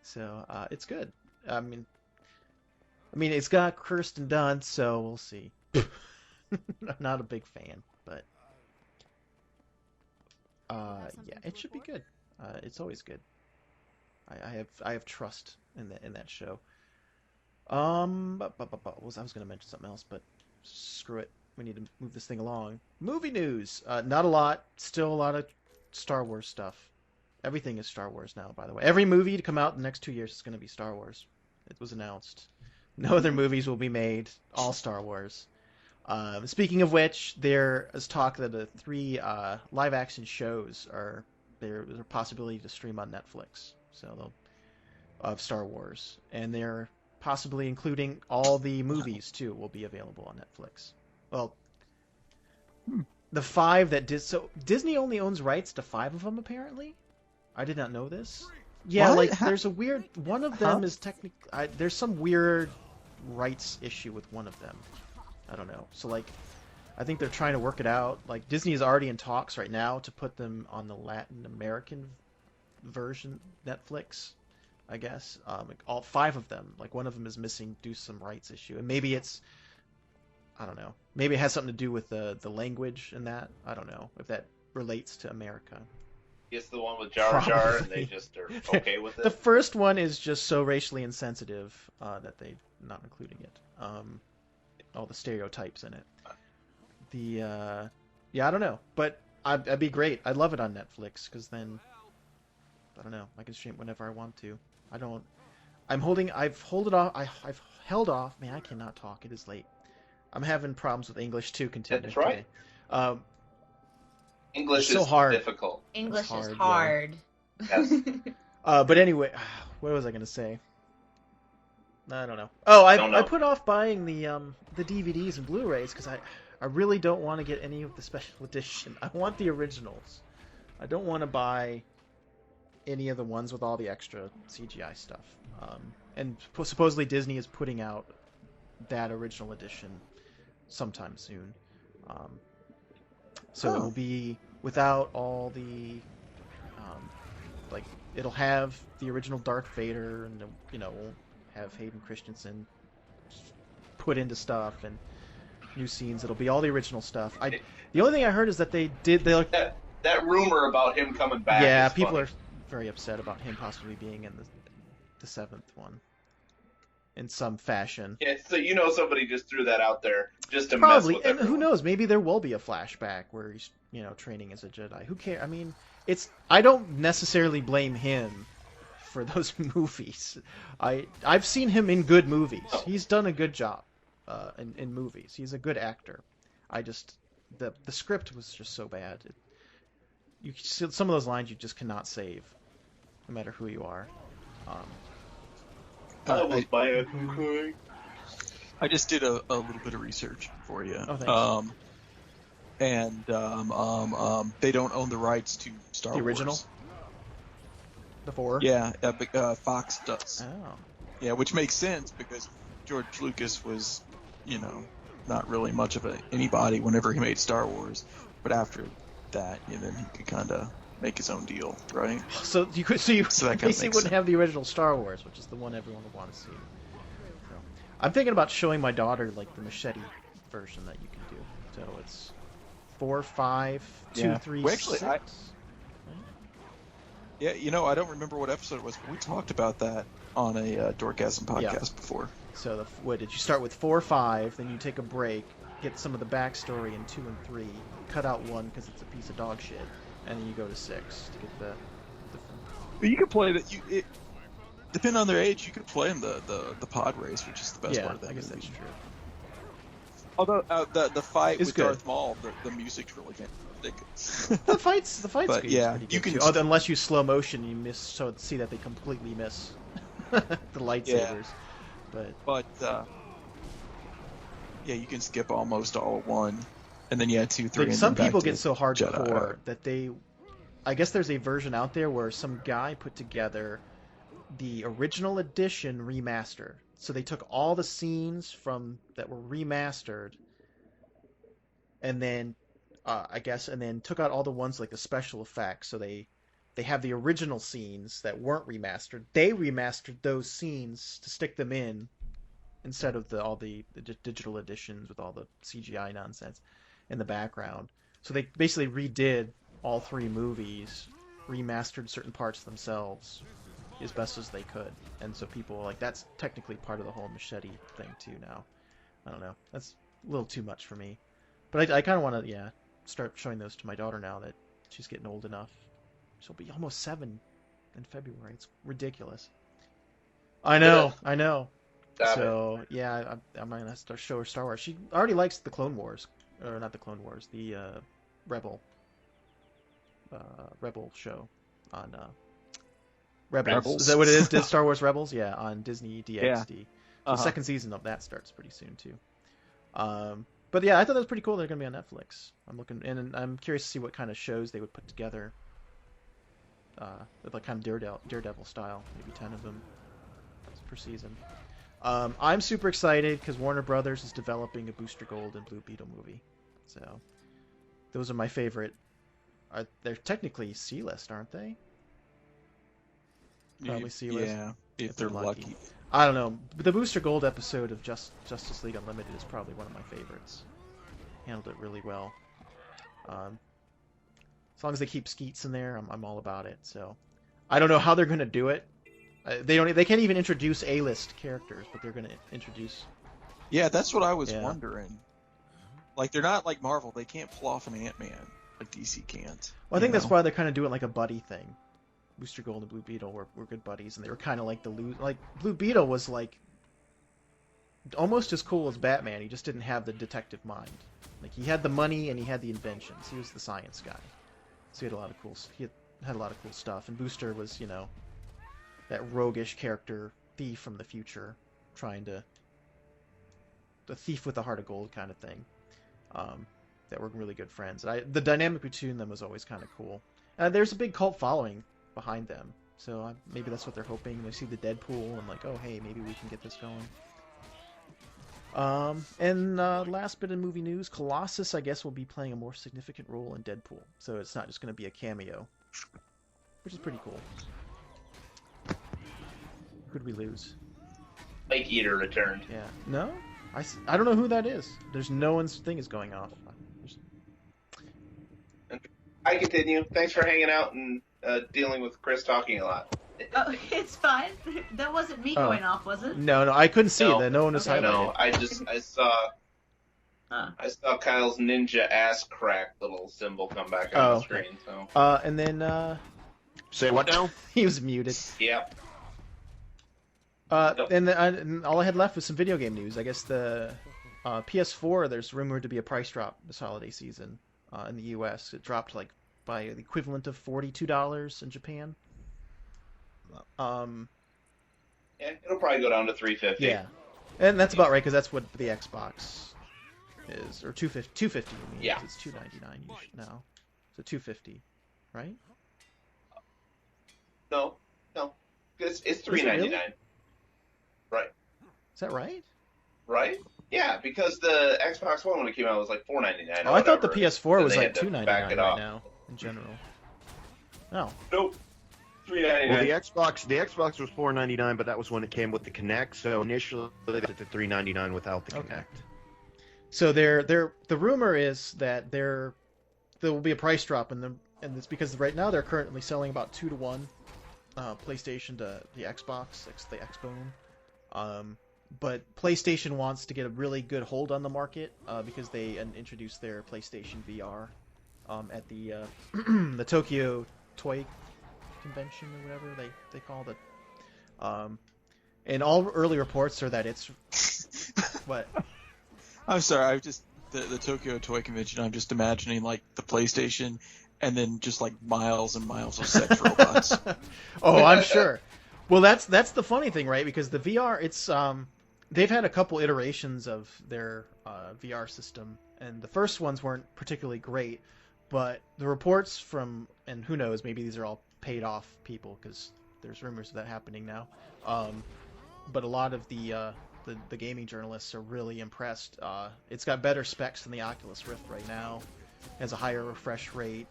Speaker 3: So it's good. I mean, I mean, it's got Kirsten Dunst, so we'll see. I'm not a big fan, but yeah, it should be good. It's always good. I have trust in that show. I was going to mention something else, but screw it. We need to move this thing along. Movie news. Not a lot. Still a lot of Star Wars stuff. Everything is Star Wars now, by the way. Every movie to come out in the next 2 years is going to be Star Wars. It was announced. No other movies will be made. All Star Wars. Speaking of which, there is talk that the 3 live-action shows there's a possibility to stream on Netflix. So of Star Wars, and they're possibly including all the movies too will be available on Netflix. Well, the 5 that so Disney only owns rights to 5 of them apparently. I did not know this. Yeah,
Speaker 2: What?
Speaker 3: like there's a weird one of them is technically there's some weird rights issue with one of them. I don't know. So like I think they're trying to work it out. Like Disney is already in talks right now to put them on the Latin American version Netflix, I guess. Like all 5 of them. Like one of them is missing due to some rights issue, and maybe it's I don't know. Maybe it has something to do with the language and that. I don't know if that relates to America.
Speaker 6: It's the one with Jar Jar, and they just are okay with it.
Speaker 3: The first one is just so racially insensitive that they're not including it. All the stereotypes in it. Yeah, I don't know, but I'd be great. I'd love it on Netflix because then I don't know. I can stream whenever I want to. I've held off. Man, I cannot talk. It is late. I'm having problems with English too. Continue.
Speaker 6: That's right.
Speaker 3: Today.
Speaker 6: English
Speaker 3: so
Speaker 6: is
Speaker 3: hard.
Speaker 6: difficult.
Speaker 4: English is
Speaker 3: yeah.
Speaker 4: hard.
Speaker 6: Yes.
Speaker 3: But anyway, what was I gonna say? I don't know. Oh,
Speaker 6: Don't know.
Speaker 3: I put off buying the DVDs and Blu-rays because I really don't want to get any of the special edition. I want the originals. I don't want to buy any of the ones with all the extra CGI stuff. And supposedly Disney is putting out that original edition sometime soon. So it'll be without all the like it'll have the original Darth Vader and won't have Hayden Christensen put into stuff and new scenes. It'll be all the original stuff. The only thing I heard is that they
Speaker 6: that rumor about him coming back.
Speaker 3: yeah,
Speaker 6: is
Speaker 3: people
Speaker 6: funny.
Speaker 3: are very upset about him possibly being in the 7th one in some fashion.
Speaker 6: Yeah, so somebody just threw that out there just to
Speaker 3: Probably,
Speaker 6: mess with
Speaker 3: and who
Speaker 6: everyone.
Speaker 3: knows? Maybe there will be a flashback where he's training as a Jedi. Who cares? I mean, I don't necessarily blame him for those movies. I've seen him in good movies. He's done a good job in movies. He's a good actor. The script was just so bad. Some of those lines you just cannot save, no matter who you are.
Speaker 6: I was bad.
Speaker 2: I just did a little bit of research for you.
Speaker 3: Oh, thanks.
Speaker 2: And they don't own the rights to Star Wars.
Speaker 3: The original? The 4?
Speaker 2: Yeah, Fox does.
Speaker 3: Oh.
Speaker 2: Yeah, which makes sense because George Lucas was, not really much of anybody whenever he made Star Wars. But after that, then he could kind of make his own deal, right?
Speaker 3: So you
Speaker 2: So that kinda
Speaker 3: basically
Speaker 2: makes
Speaker 3: wouldn't
Speaker 2: sense.
Speaker 3: have the original Star Wars, which is the one everyone would want to see. So, I'm thinking about showing my daughter like the machete version that you can do. So it's 4, 5, 2,
Speaker 2: Yeah.
Speaker 3: 3,
Speaker 2: Well, actually,
Speaker 3: 6.
Speaker 2: Yeah, I don't remember what episode it was, but we talked about that on a Dorkgasm podcast before.
Speaker 3: So what did you start with 4, 5? Then you take a break, get some of the backstory in 2 and 3, cut out 1 because it's a piece of dog shit, and then you go to 6 to get the
Speaker 2: But you could play that. Depending on their age, you could play them the pod race, which is the best part of that
Speaker 3: I guess
Speaker 2: movie.
Speaker 3: that's true.
Speaker 2: Although the fight
Speaker 3: It's
Speaker 2: with
Speaker 3: good.
Speaker 2: Darth Maul, the music's really ridiculous.
Speaker 3: The fights
Speaker 2: But,
Speaker 3: good.
Speaker 2: yeah,
Speaker 3: Pretty good
Speaker 2: you can-
Speaker 3: too. Unless you slow motion, you miss. So see that they completely miss the lightsabers. But
Speaker 2: yeah, you can skip almost all of 1, and then 2, 3.
Speaker 3: like,
Speaker 2: and
Speaker 3: some
Speaker 2: then back
Speaker 3: people
Speaker 2: to
Speaker 3: get so
Speaker 2: Jedi.
Speaker 3: hardcore that they. I guess there's a version out there where some guy put together the original edition remastered. So they took all the scenes that were remastered, and then and then took out all the ones like the special effects. So they have the original scenes that weren't remastered. They remastered those scenes to stick them in instead of all the digital editions with all the CGI nonsense in the background. So they basically redid all 3 movies, remastered certain parts themselves as best as they could. And so people like that's technically part of the whole machete thing too now. I don't know. That's a little too much for me. But I kind of want to start showing those to my daughter now that she's getting old enough. She'll be almost 7 in February. It's ridiculous. I know. So yeah, I'm gonna start show her Star Wars. She already likes the Clone Wars, or not the Clone Wars, the Rebel show on Rebels. Is that what it is? Did Star Wars Rebels? Yeah, on Disney DXD.
Speaker 2: Yeah.
Speaker 3: The second season of that starts pretty soon too. But yeah, I thought that was pretty cool. They're gonna be on Netflix. I'm looking, and I'm curious to see what kind of shows they would put together. Like kind of Daredevil style, maybe 10 of them per season. I'm super excited because Warner Brothers is developing a Booster Gold and Blue Beetle movie. So those are my favorite. They're technically C-list, aren't they? Probably C-list.
Speaker 2: Yeah, if they're lucky.
Speaker 3: I don't know. The Booster Gold episode of Justice League Unlimited is probably one of my favorites. Handled it really well. As long as they keep Skeets in there, I'm all about it. So I don't know how they're going to do it. They can't even introduce A-list characters, but they're going to introduce.
Speaker 2: Yeah, that's what I was wondering. Like they're not like Marvel; they can't pull off an Ant-Man like DC can't.
Speaker 3: Well, I think that's why they're kind of doing like a buddy thing. Booster Gold and Blue Beetle were good buddies, and they were kind of like Blue Beetle was like almost as cool as Batman. He just didn't have the detective mind. Like he had the money and he had the inventions. He was the science guy, so he had a lot of cool. He had a lot of cool stuff. And Booster was, that roguish character, thief from the future, trying to the thief with a heart of gold kind of thing. That were really good friends. The dynamic between them was always kind of cool. There's a big cult following behind them, so maybe that's what they're hoping. They see the Deadpool and like, oh hey, maybe we can get this going. And last bit of movie news, Colossus, I guess, will be playing a more significant role in Deadpool, so it's not just going to be a cameo, which is pretty cool. Who'd we lose?
Speaker 6: Lake Eater returned.
Speaker 3: Yeah. No? I don't know who that is. There's no one's thing is going off.
Speaker 6: I continue. Thanks for hanging out and dealing with Chris talking a lot.
Speaker 4: Oh, it's fine. That wasn't me going off, was it?
Speaker 3: No, I couldn't see that. No one was highlighted.
Speaker 6: No, I saw Kyle's ninja ass crack little symbol come back on the screen. So.
Speaker 3: And then
Speaker 5: say what now?
Speaker 3: He was muted.
Speaker 6: Yep.
Speaker 3: And all I had left was some video game news. I guess the PS4, there's rumored to be a price drop this holiday season in the U.S. It dropped like by the equivalent of $42 in Japan.
Speaker 6: Yeah, it'll probably go down to $350.
Speaker 3: Yeah, and that's about right because that's what the Xbox is, or $250. You mean?
Speaker 6: Yeah,
Speaker 3: it's $299 now. So $250, right?
Speaker 6: No, it's $399. Really? Right.
Speaker 3: Is that right?
Speaker 6: Right. Yeah, because the Xbox One when it came out was like $499.
Speaker 3: Oh, I thought the PS4 was like $299 right now in general. Oh.
Speaker 6: Nope. $399.
Speaker 5: Well, the Xbox was $499, but that was when it came with the Kinect. So initially they did it to $399 without the Kinect.
Speaker 3: So the rumor is that there will be a price drop in them, and it's because right now they're currently selling about 2-to-1 PlayStation to the Xbox, the Xbone. But PlayStation wants to get a really good hold on the market because they introduced their PlayStation VR at the the Tokyo Toy Convention or whatever they called it. And all early reports are that it's what?
Speaker 2: I'm sorry, the Tokyo Toy Convention. I'm just imagining like the PlayStation, and then just like miles and miles of sex robots.
Speaker 3: Oh, I'm sure. Well, that's the funny thing, right? Because the VR, it's they've had a couple iterations of their VR system, and the first ones weren't particularly great. But the reports from, and who knows, maybe these are all paid off people because there's rumors of that happening now. But a lot of the gaming journalists are really impressed. It's got better specs than the Oculus Rift right now. It has a higher refresh rate.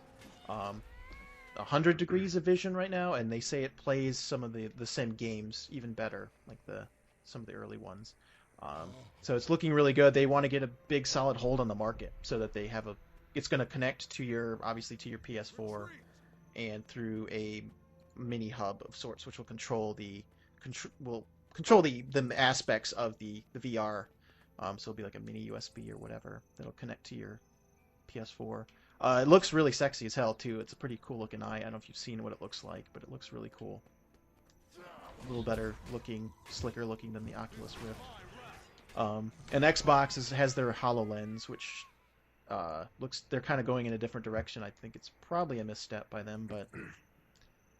Speaker 3: 100 degrees of vision right now, and they say it plays some of the same games even better, like some of the early ones. So it's looking really good. They want to get a big solid hold on the market so that they have it's going to connect to your PS4 and through a mini hub of sorts, which will control the aspects of the VR. So it'll be like a mini USB or whatever that'll connect to your PS4. It looks really sexy as hell too. It's a pretty cool looking eye. I don't know if you've seen what it looks like, but it looks really cool. A little better looking, slicker looking than the Oculus Rift. And Xbox has their HoloLens, which they're kind of going in a different direction. I think it's probably a misstep by them, but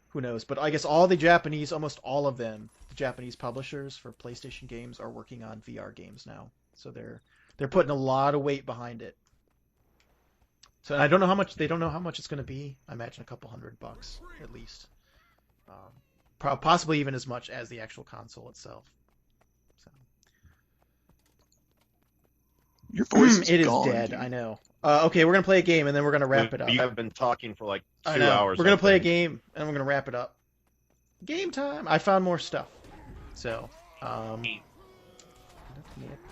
Speaker 3: who knows? But I guess almost all of them, the Japanese publishers for PlayStation games are working on VR games now. So they're putting a lot of weight behind it. So I don't know how much it's going to be. I imagine a couple $100 at least. Possibly even as much as the actual console itself. So.
Speaker 2: Your voice is
Speaker 3: It is
Speaker 2: gone,
Speaker 3: dead,
Speaker 2: dude.
Speaker 3: I know. Okay, we're going to play a game and then we're going to wrap it up.
Speaker 5: You have been talking for like 2
Speaker 3: I know.
Speaker 5: hours.
Speaker 3: We're going
Speaker 5: I
Speaker 3: to play a
Speaker 5: think.
Speaker 3: game and we're going to wrap it up. Game time! I found more stuff. So, let me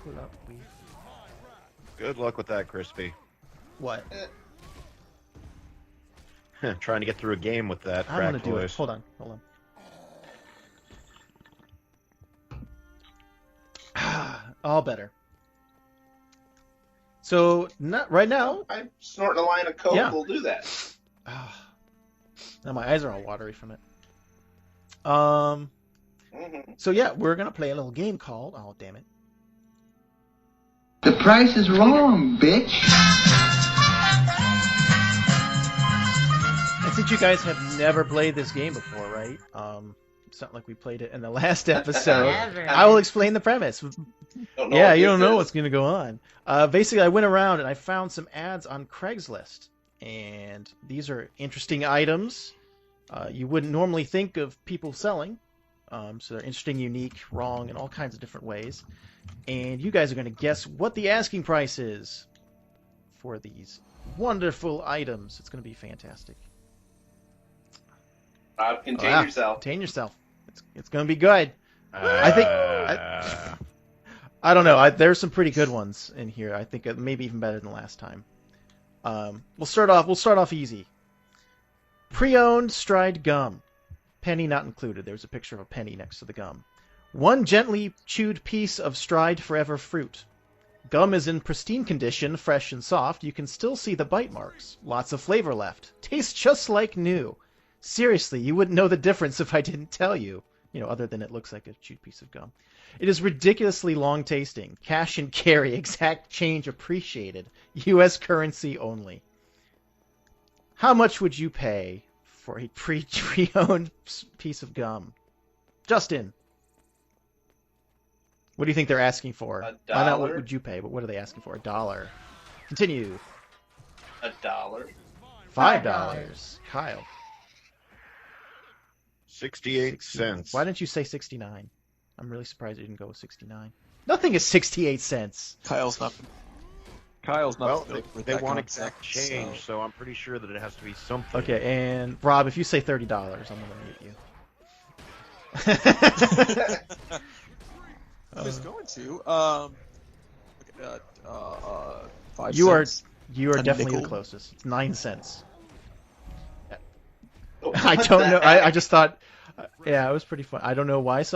Speaker 3: pull up.
Speaker 5: Good luck with that, Crispy.
Speaker 3: What?
Speaker 5: Trying to get through a game with that
Speaker 3: I'm going to
Speaker 5: cracked
Speaker 3: do it.
Speaker 5: voice.
Speaker 3: Hold on. All better. So, right now...
Speaker 6: I'm snorting a line of coke.
Speaker 3: Yeah.
Speaker 6: We'll do that.
Speaker 3: Now my eyes are all watery from it.
Speaker 6: Mhm.
Speaker 3: So yeah, we're going to play a little game called... Oh, damn it.
Speaker 8: The price is wrong, bitch.
Speaker 3: I think you guys have never played this game before, right? It's not like we played it in the last episode.
Speaker 4: Never.
Speaker 3: I will explain the premise.
Speaker 6: Don't know
Speaker 3: Yeah,
Speaker 6: what
Speaker 3: you
Speaker 6: this
Speaker 3: don't know
Speaker 6: is.
Speaker 3: what's going to go on. Basically, I went around and I found some ads on Craigslist. And these are interesting items you wouldn't normally think of people selling. So they're interesting, unique, wrong, in all kinds of different ways. And you guys are going to guess what the asking price is for these wonderful items. It's going to be fantastic.
Speaker 6: Contain yourself.
Speaker 3: Contain yourself. It's going to be good. I think... I don't know. There's some pretty good ones in here. I think maybe even better than last time. We'll start off easy. Pre-owned stride gum. Penny not included. There's a picture of a penny next to the gum. One gently chewed piece of stride forever fruit. Gum is in pristine condition, fresh and soft. You can still see the bite marks. Lots of flavor left. Tastes just like new. Seriously, you wouldn't know the difference if I didn't tell you. Other than it looks like a chewed piece of gum. It is ridiculously long tasting. Cash and carry. Exact change appreciated. U.S. currency only. How much would you pay for a pre-owned piece of gum? Justin. What do you think they're asking for?
Speaker 6: $1.
Speaker 3: Not what would you pay, but what are they asking for? $1. Continue.
Speaker 6: $1.
Speaker 3: $5. Kyle.
Speaker 5: 68 cents.
Speaker 3: Why didn't you say 69? I'm really surprised you didn't go with 69. Nothing is 68 cents.
Speaker 2: Kyle's not.
Speaker 5: Well,
Speaker 2: familiar with
Speaker 5: they
Speaker 2: that
Speaker 5: want
Speaker 2: concept,
Speaker 5: exact change, so I'm pretty sure that it has to be something.
Speaker 3: Okay, and Rob, if you say $30, I'm gonna mute you.
Speaker 2: I was going to. 5
Speaker 3: You
Speaker 2: cents.
Speaker 3: are
Speaker 2: A
Speaker 3: definitely the
Speaker 2: nickel.
Speaker 3: closest. It's 9 cents.
Speaker 6: Oh,
Speaker 3: I
Speaker 6: what
Speaker 3: don't
Speaker 6: the
Speaker 3: know.
Speaker 6: heck?
Speaker 3: I just thought, yeah, it was pretty fun. I don't know why it's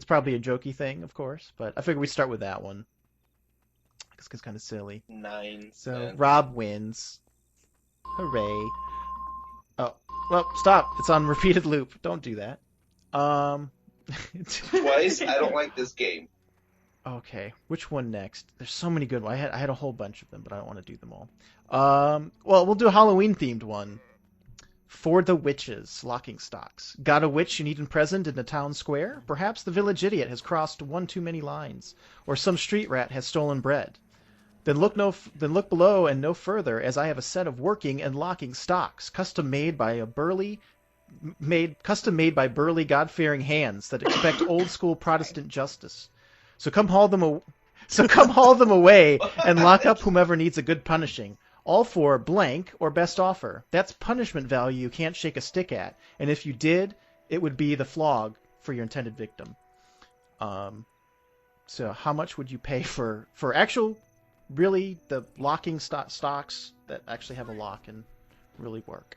Speaker 3: probably a jokey thing, of course, but I figured we'd start with that one. It's kind of silly.
Speaker 6: 9
Speaker 3: So
Speaker 6: cents.
Speaker 3: Rob wins. Hooray. Oh, well, stop. It's on repeated loop. Don't do that.
Speaker 6: Twice. I don't like this game.
Speaker 3: Okay, which one next? There's so many good ones. I had a whole bunch of them, but I don't want to do them all. Well, we'll do a Halloween-themed one. For the witches, locking stocks. Got a witch you need present in the town square? Perhaps the village idiot has crossed one too many lines, or some street rat has stolen bread. Then look below and no further, as I have a set of working and locking stocks, custom made by burly God-fearing hands that expect old-school Protestant justice. So come haul them away and lock up whomever needs a good punishing. All for blank or best offer. That's punishment value you can't shake a stick at. And if you did, it would be the flog for your intended victim. So how much would you pay for actual, really, the locking stocks that actually have a lock and really work?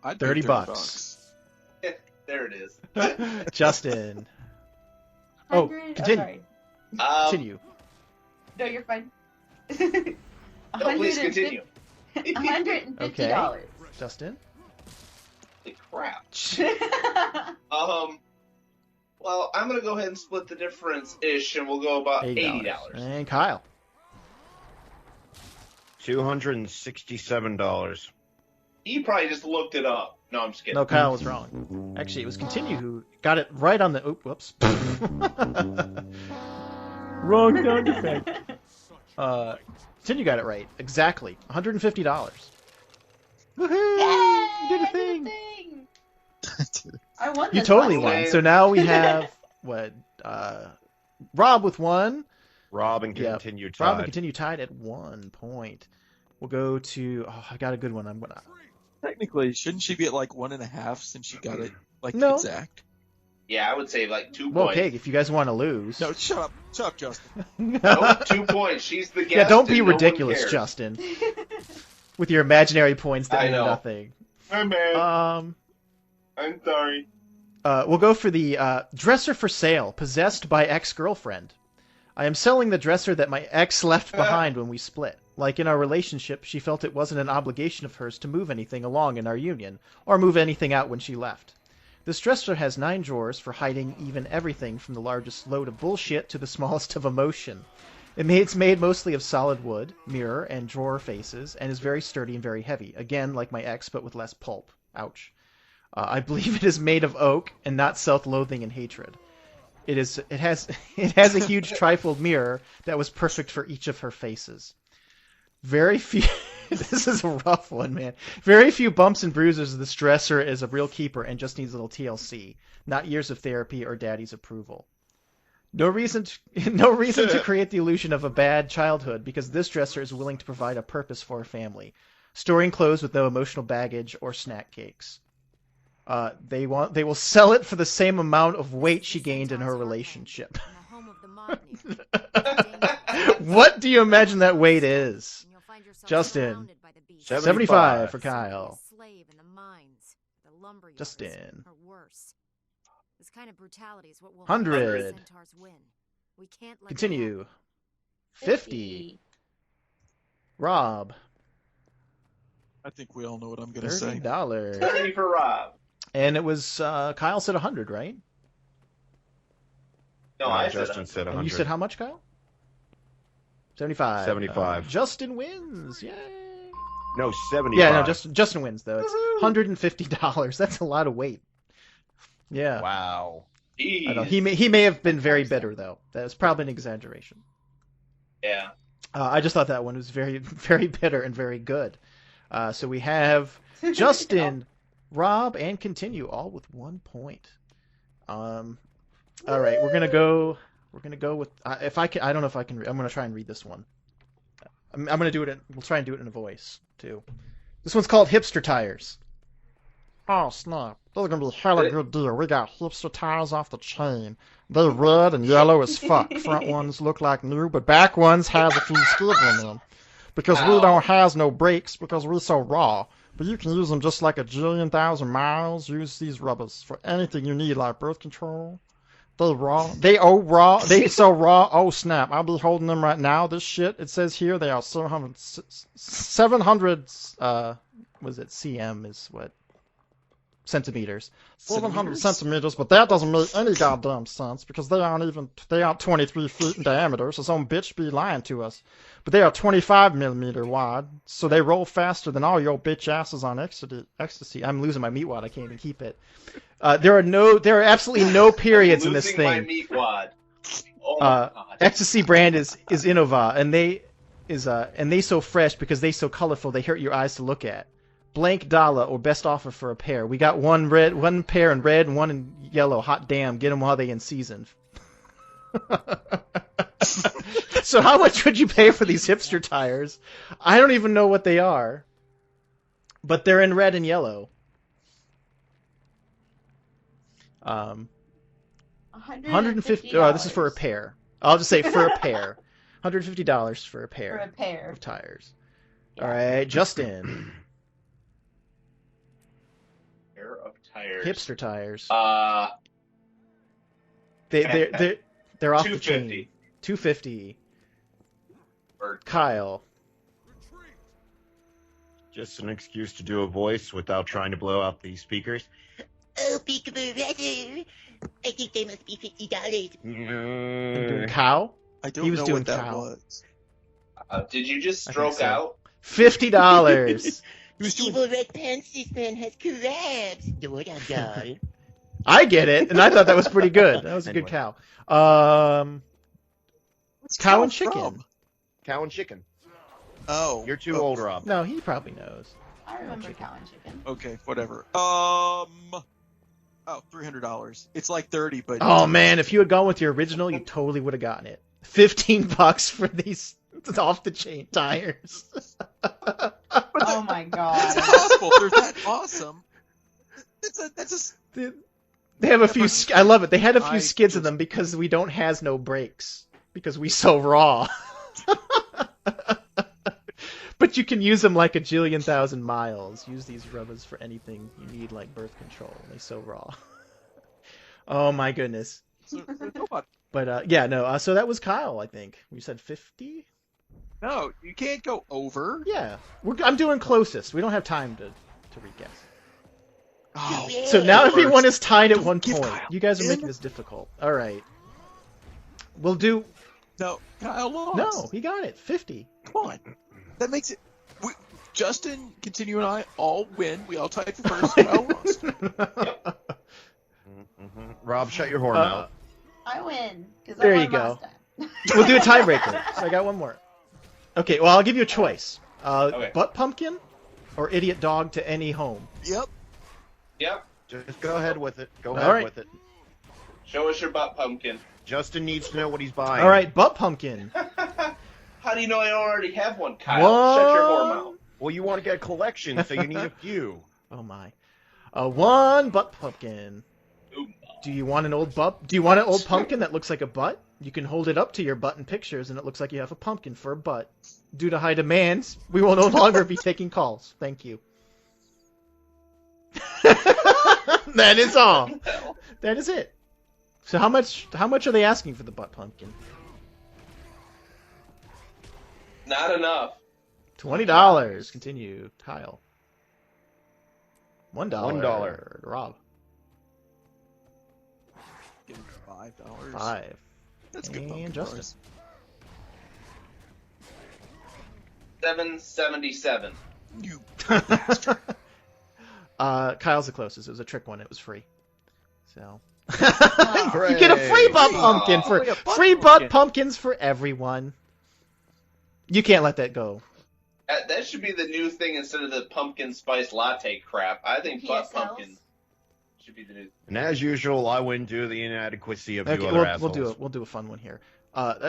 Speaker 2: I'd
Speaker 3: $30
Speaker 2: pay $30.
Speaker 6: There it is.
Speaker 3: Justin. Oh,
Speaker 4: 100
Speaker 3: continue.
Speaker 4: sorry.
Speaker 3: Continue.
Speaker 4: No, you're fine.
Speaker 6: No, please continue.
Speaker 4: $150.
Speaker 3: Okay. Justin.
Speaker 6: Holy crap. Well, I'm gonna go ahead and split the difference-ish, and we'll go about $80.
Speaker 3: And Kyle.
Speaker 5: $267.
Speaker 6: He probably just looked it up. No, I'm just kidding.
Speaker 3: No, Kyle was wrong. Actually, it was Continue who got it right on the... Oh, whoops. Wrong sound effect. Continue got it right. Exactly. $150. Woohoo!
Speaker 4: Yay!
Speaker 3: You did a
Speaker 4: I
Speaker 3: thing!
Speaker 4: I won
Speaker 3: You
Speaker 4: this
Speaker 3: totally
Speaker 4: one.
Speaker 3: won. So now we have, Rob with 1.
Speaker 5: Rob and
Speaker 3: Yep.
Speaker 5: Continue tied.
Speaker 3: Rob and Continue tied at 1 point. We'll go to... Oh, I got a good one. I'm gonna...
Speaker 2: Technically, shouldn't she be at like 1.5 since she got it like
Speaker 3: No.
Speaker 2: exact?
Speaker 6: Yeah, I would say like 2
Speaker 3: Well,
Speaker 6: points.
Speaker 3: okay, if you guys want to lose...
Speaker 2: No, shut up, Justin.
Speaker 6: Nope, 2 points. She's the guest.
Speaker 3: Yeah, don't be
Speaker 6: and no one
Speaker 3: ridiculous,
Speaker 6: cares.
Speaker 3: Justin. With your imaginary points that
Speaker 6: I
Speaker 3: mean
Speaker 6: know.
Speaker 3: nothing.
Speaker 6: My man. I'm sorry.
Speaker 3: We'll go for the dresser for sale, possessed by ex-girlfriend. I am selling the dresser that my ex left behind when we split. Like in our relationship, she felt it wasn't an obligation of hers to move anything along in our union, or move anything out when she left. This dresser has 9 drawers for hiding even everything from the largest load of bullshit to the smallest of emotion. It's made mostly of solid wood, mirror, and drawer faces, and is very sturdy and very heavy. Again, like my ex, but with less pulp. Ouch. I believe it is made of oak and not self-loathing and hatred. It has a huge trifold mirror that was perfect for each of her faces. Very few... This is a rough one, man. Very few bumps and bruises. This dresser is a real keeper and just needs a little TLC, not years of therapy or daddy's approval. No reason to create the illusion of a bad childhood, because this dresser is willing to provide a purpose for a family, storing clothes with no emotional baggage or snack cakes. They will sell it for the same amount of weight she gained in her relationship. What do you imagine that weight is? Justin. 75 for Kyle. Justin.
Speaker 9: This kind of brutality is what will
Speaker 3: 100.
Speaker 9: We can't let
Speaker 3: Continue. 50. Rob.
Speaker 2: I think we all know what I'm gonna say.
Speaker 3: $30.
Speaker 6: 30 for Rob.
Speaker 3: And it was Kyle said 100, right?
Speaker 6: No, I said
Speaker 5: Justin said
Speaker 3: And
Speaker 5: 100.
Speaker 3: you said how much, Kyle? 75.
Speaker 5: 75.
Speaker 3: Justin wins. Yay.
Speaker 5: No, 75.
Speaker 3: Yeah, no, Justin wins though. It's $150. That's a lot of weight. Yeah.
Speaker 5: Wow.
Speaker 6: Jeez.
Speaker 3: I know. He may have been very bitter though. That's probably an exaggeration.
Speaker 6: Yeah.
Speaker 3: I just thought that one was very, very bitter and very good. So we have Justin, Rob, and Continue all with 1 point. All right, we're gonna go with if I can. I don't know if I can. I'm gonna try and read this one. I'm gonna do it. We'll try and do it in a voice too. This one's called Hipster Tires. Oh snap! This is gonna be a hella good deal. We got hipster tires off the chain. They're red and yellow as fuck. Front ones look like new, but back ones has a few skids in them. Because we don't has no brakes because we're so raw. But you can use them just like a jillion thousand miles. Use these rubbers for anything you need, like birth control. They raw. They raw. They so raw. Oh snap! I'll be holding them right now. This shit. It says here they are 700. Was it cm? Is what? Centimeters. 700 centimeters, but that doesn't make any goddamn sense because they aren't 23 feet in diameter, so some bitch be lying to us. But they are 25 millimeter wide, so they roll faster than all your bitch asses on ecstasy. I'm losing my meat wad. I can't even keep it. There are absolutely no periods in this
Speaker 6: Losing my
Speaker 3: thing.
Speaker 6: meat wad. Oh my God.
Speaker 3: Ecstasy brand is Innova, and they so fresh because they so colorful they hurt your eyes to look at. Blank dollar or best offer for a pair. We got one pair in red and one in yellow. Hot damn, get them while they in season. So how much would you pay for these hipster tires? I don't even know what they are, but they're in red and yellow. $150. Oh, this is for a pair. I'll just say for a pair. $150 for a pair.
Speaker 4: For a pair.
Speaker 3: Of tires.
Speaker 4: Yeah.
Speaker 3: All right, Justin.
Speaker 6: Pair of tires.
Speaker 3: Hipster tires. They're off the chain. $250. Kyle.
Speaker 5: Just an excuse to do a voice without trying to blow out the speakers.
Speaker 7: Oh, peekaboo, rather. I think they must be $50.
Speaker 3: Cow?
Speaker 2: I don't
Speaker 3: He was
Speaker 2: know
Speaker 3: doing
Speaker 2: what that
Speaker 3: cow.
Speaker 2: was.
Speaker 6: Did you just
Speaker 3: I think
Speaker 6: stroke
Speaker 3: so.
Speaker 6: out?
Speaker 3: $50.
Speaker 2: He was doing
Speaker 7: Evil red pants, this man has crabs. Dorkgasm.
Speaker 3: I get it, and I thought that was pretty good. That was a good
Speaker 5: Anyway.
Speaker 3: cow.
Speaker 2: What's
Speaker 3: Cow and
Speaker 2: from?
Speaker 3: chicken.
Speaker 5: Cow and chicken.
Speaker 2: Oh.
Speaker 5: You're too old, Rob.
Speaker 3: No, he probably knows.
Speaker 4: I remember cow and chicken.
Speaker 2: Okay, whatever. $300. It's like 30, but
Speaker 3: Oh man, if you had gone with your original, you totally would have gotten it. $15 for these off the chain tires.
Speaker 4: Oh my god.
Speaker 2: it's possible. They're that awesome. That's
Speaker 3: They have a few. I love it. They had a few
Speaker 2: I
Speaker 3: skids in
Speaker 2: just-
Speaker 3: them because we don't has no brakes because we so raw. But you can use them like a jillion thousand miles. Use these rubbers for anything you need, like birth control. They so raw. Oh my goodness. But yeah, no. So that was Kyle, I think. You said 50.
Speaker 2: No, you can't go over.
Speaker 3: Yeah, I'm doing closest. We don't have time to re-guess.
Speaker 2: Oh,
Speaker 3: So now
Speaker 2: Worst.
Speaker 3: everyone is tied at one
Speaker 2: give
Speaker 3: point.
Speaker 2: Kyle
Speaker 3: You guys are
Speaker 2: in.
Speaker 3: making this difficult. All right. We'll do.
Speaker 2: no, Kyle lost.
Speaker 3: No, he got it. 50.
Speaker 2: Come on. That makes it. Justin, Kintinue, and I all win. We all tied for first. Kyle lost.
Speaker 5: Rob, shut your whore mouth.
Speaker 4: I win. Because
Speaker 3: There
Speaker 4: I
Speaker 3: you
Speaker 4: won
Speaker 3: go.
Speaker 4: last time.
Speaker 3: We'll do a tiebreaker. So I got one more. Okay, well, I'll give you a choice.
Speaker 6: Okay.
Speaker 3: Butt pumpkin or idiot dog to any home?
Speaker 2: Yep.
Speaker 6: Yep.
Speaker 5: Just go ahead with it. Go
Speaker 3: All
Speaker 5: ahead
Speaker 3: right.
Speaker 5: with it.
Speaker 6: Show us your butt pumpkin.
Speaker 5: Justin needs to know what he's buying.
Speaker 3: All right, butt pumpkin.
Speaker 6: How do you know I already have one, Kyle? Shut your whore mouth.
Speaker 5: Well, you want to get a collection, so you need a few.
Speaker 3: Oh my. One butt pumpkin.
Speaker 6: Ooh.
Speaker 3: Do you want an old Do you want an old pumpkin that looks like a butt? You can hold it up to your butt in pictures, and it looks like you have a pumpkin for a butt. Due to high demands, we will no longer be taking calls. Thank you. That is all. That is it. So how much are they asking for the butt pumpkin?
Speaker 6: Not enough.
Speaker 3: $20. Continue. Kyle. $1.
Speaker 5: $1.
Speaker 3: Rob.
Speaker 2: Give him $5.
Speaker 3: $5.
Speaker 2: That's good.
Speaker 3: And
Speaker 2: pumpkin
Speaker 3: Justin.
Speaker 2: price.
Speaker 6: $7.77.
Speaker 2: You.
Speaker 3: Kyle's the closest. It was a trick one. It was free. So
Speaker 4: Oh.
Speaker 3: you get a free butt
Speaker 6: Free.
Speaker 3: pumpkin for
Speaker 2: Look at butt
Speaker 3: free
Speaker 2: pumpkin.
Speaker 3: butt pumpkins for everyone. You can't let that go.
Speaker 6: That should be the new thing instead of the pumpkin spice latte crap. I think butt
Speaker 4: PSLs.
Speaker 6: pumpkin should be the new.
Speaker 5: And as usual, I win due to the inadequacy of you
Speaker 3: Okay,
Speaker 5: other
Speaker 3: we'll
Speaker 5: assholes.
Speaker 3: do a fun one here.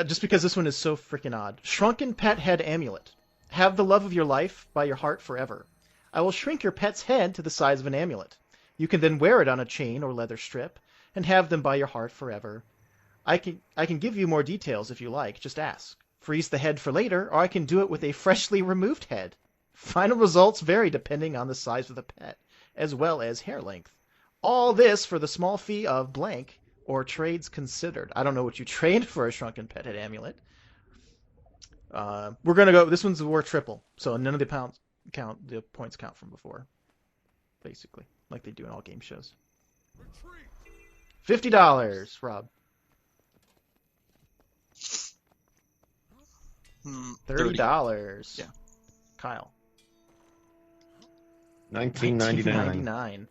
Speaker 3: Just because this one is so freaking odd. Shrunken pet head amulet. Have the love of your life by your heart forever. I will shrink your pet's head to the size of an amulet. You can then wear it on a chain or leather strip and have them by your heart forever. I can give you more details if you like. Just ask. Freeze the head for later, or I can do it with a freshly removed head. Final results vary depending on the size of the pet, as well as hair length. All this for the small fee of blank, or trades considered. I don't know what you trade for a shrunken pet head amulet. We're gonna go. This one's worth triple, so none of the points count from before, basically, like they do in all game shows. $50, Rob. $30.
Speaker 2: Yeah.
Speaker 3: Kyle.
Speaker 5: $19.99.
Speaker 3: $19.99.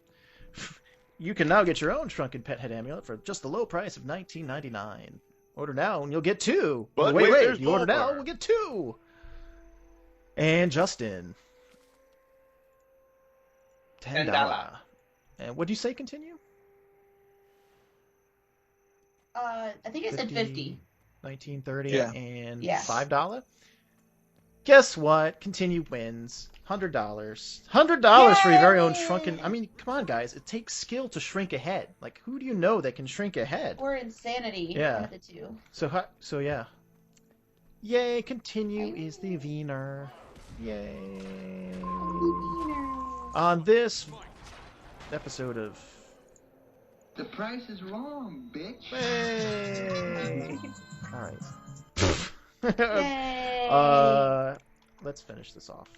Speaker 3: You can now get your own shrunken pet head amulet for just the low price of $19.99. Order now and you'll get two.
Speaker 5: But
Speaker 3: wait,
Speaker 5: there's
Speaker 3: you order now,
Speaker 5: more.
Speaker 3: we'll get two. And Justin. $10. And what do you say? Continue.
Speaker 4: I think I said 50.
Speaker 3: 1930
Speaker 2: Yeah.
Speaker 3: and
Speaker 4: Yeah.
Speaker 3: $5. Guess what? Continue wins. $100. $100 for your very own shrunken. I mean, come on, guys. It takes skill to shrink a head. Like, who do you know that can shrink a head?
Speaker 4: Or insanity.
Speaker 3: Yeah.
Speaker 4: One of the two.
Speaker 3: So yeah. Yay! Continue is the Wiener. Yay! On this episode of.
Speaker 8: The price is wrong, bitch.
Speaker 3: Yay! All right.
Speaker 4: Yay!
Speaker 3: Let's finish this off.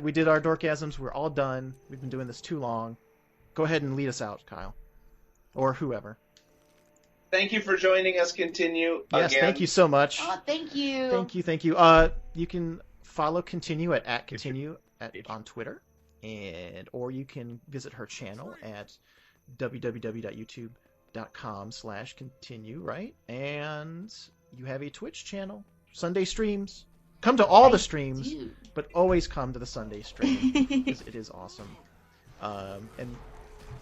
Speaker 3: We did our Dorkgasms. We're all done. We've been doing this too long. Go ahead and lead us out, Kyle. Or whoever.
Speaker 6: Thank you for joining us, Kintinue.
Speaker 3: Yes,
Speaker 6: again.
Speaker 3: thank you so much.
Speaker 4: Oh, thank you.
Speaker 3: Thank you. You can follow Kintinue at Kintinue on Twitter, or you can visit her channel at www.youtube.com/Kintinue, right? And you have a Twitch channel, Sunday streams. Come to all the streams, but always come to the Sunday stream because it is awesome. And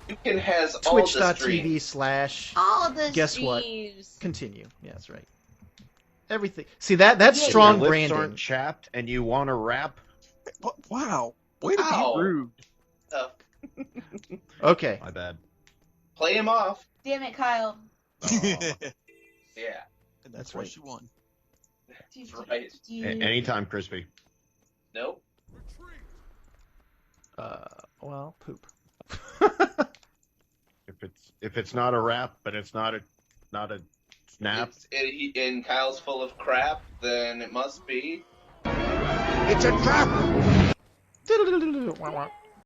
Speaker 6: Yukin has all the streams.
Speaker 3: Twitch.tv/
Speaker 4: all the
Speaker 3: guess
Speaker 4: streams.
Speaker 3: what? Continue. Yeah, that's right. Everything. See that's strong
Speaker 5: Your lips
Speaker 3: branding.
Speaker 5: aren't chapped, and you want to rap.
Speaker 2: Wow. Way to
Speaker 6: Ow.
Speaker 2: be rude.
Speaker 3: Okay.
Speaker 5: My bad.
Speaker 6: Play him off.
Speaker 4: Damn it, Kyle.
Speaker 6: Yeah.
Speaker 2: And
Speaker 3: That's
Speaker 2: why
Speaker 3: right.
Speaker 2: she won.
Speaker 6: That's right.
Speaker 5: Anytime, Crispy.
Speaker 6: Nope.
Speaker 3: Well, poop.
Speaker 5: If it's not a rap, but it's not a snap.
Speaker 6: And Kyle's full of crap, then it must be.
Speaker 5: It's a trap.
Speaker 3: Wah, wah.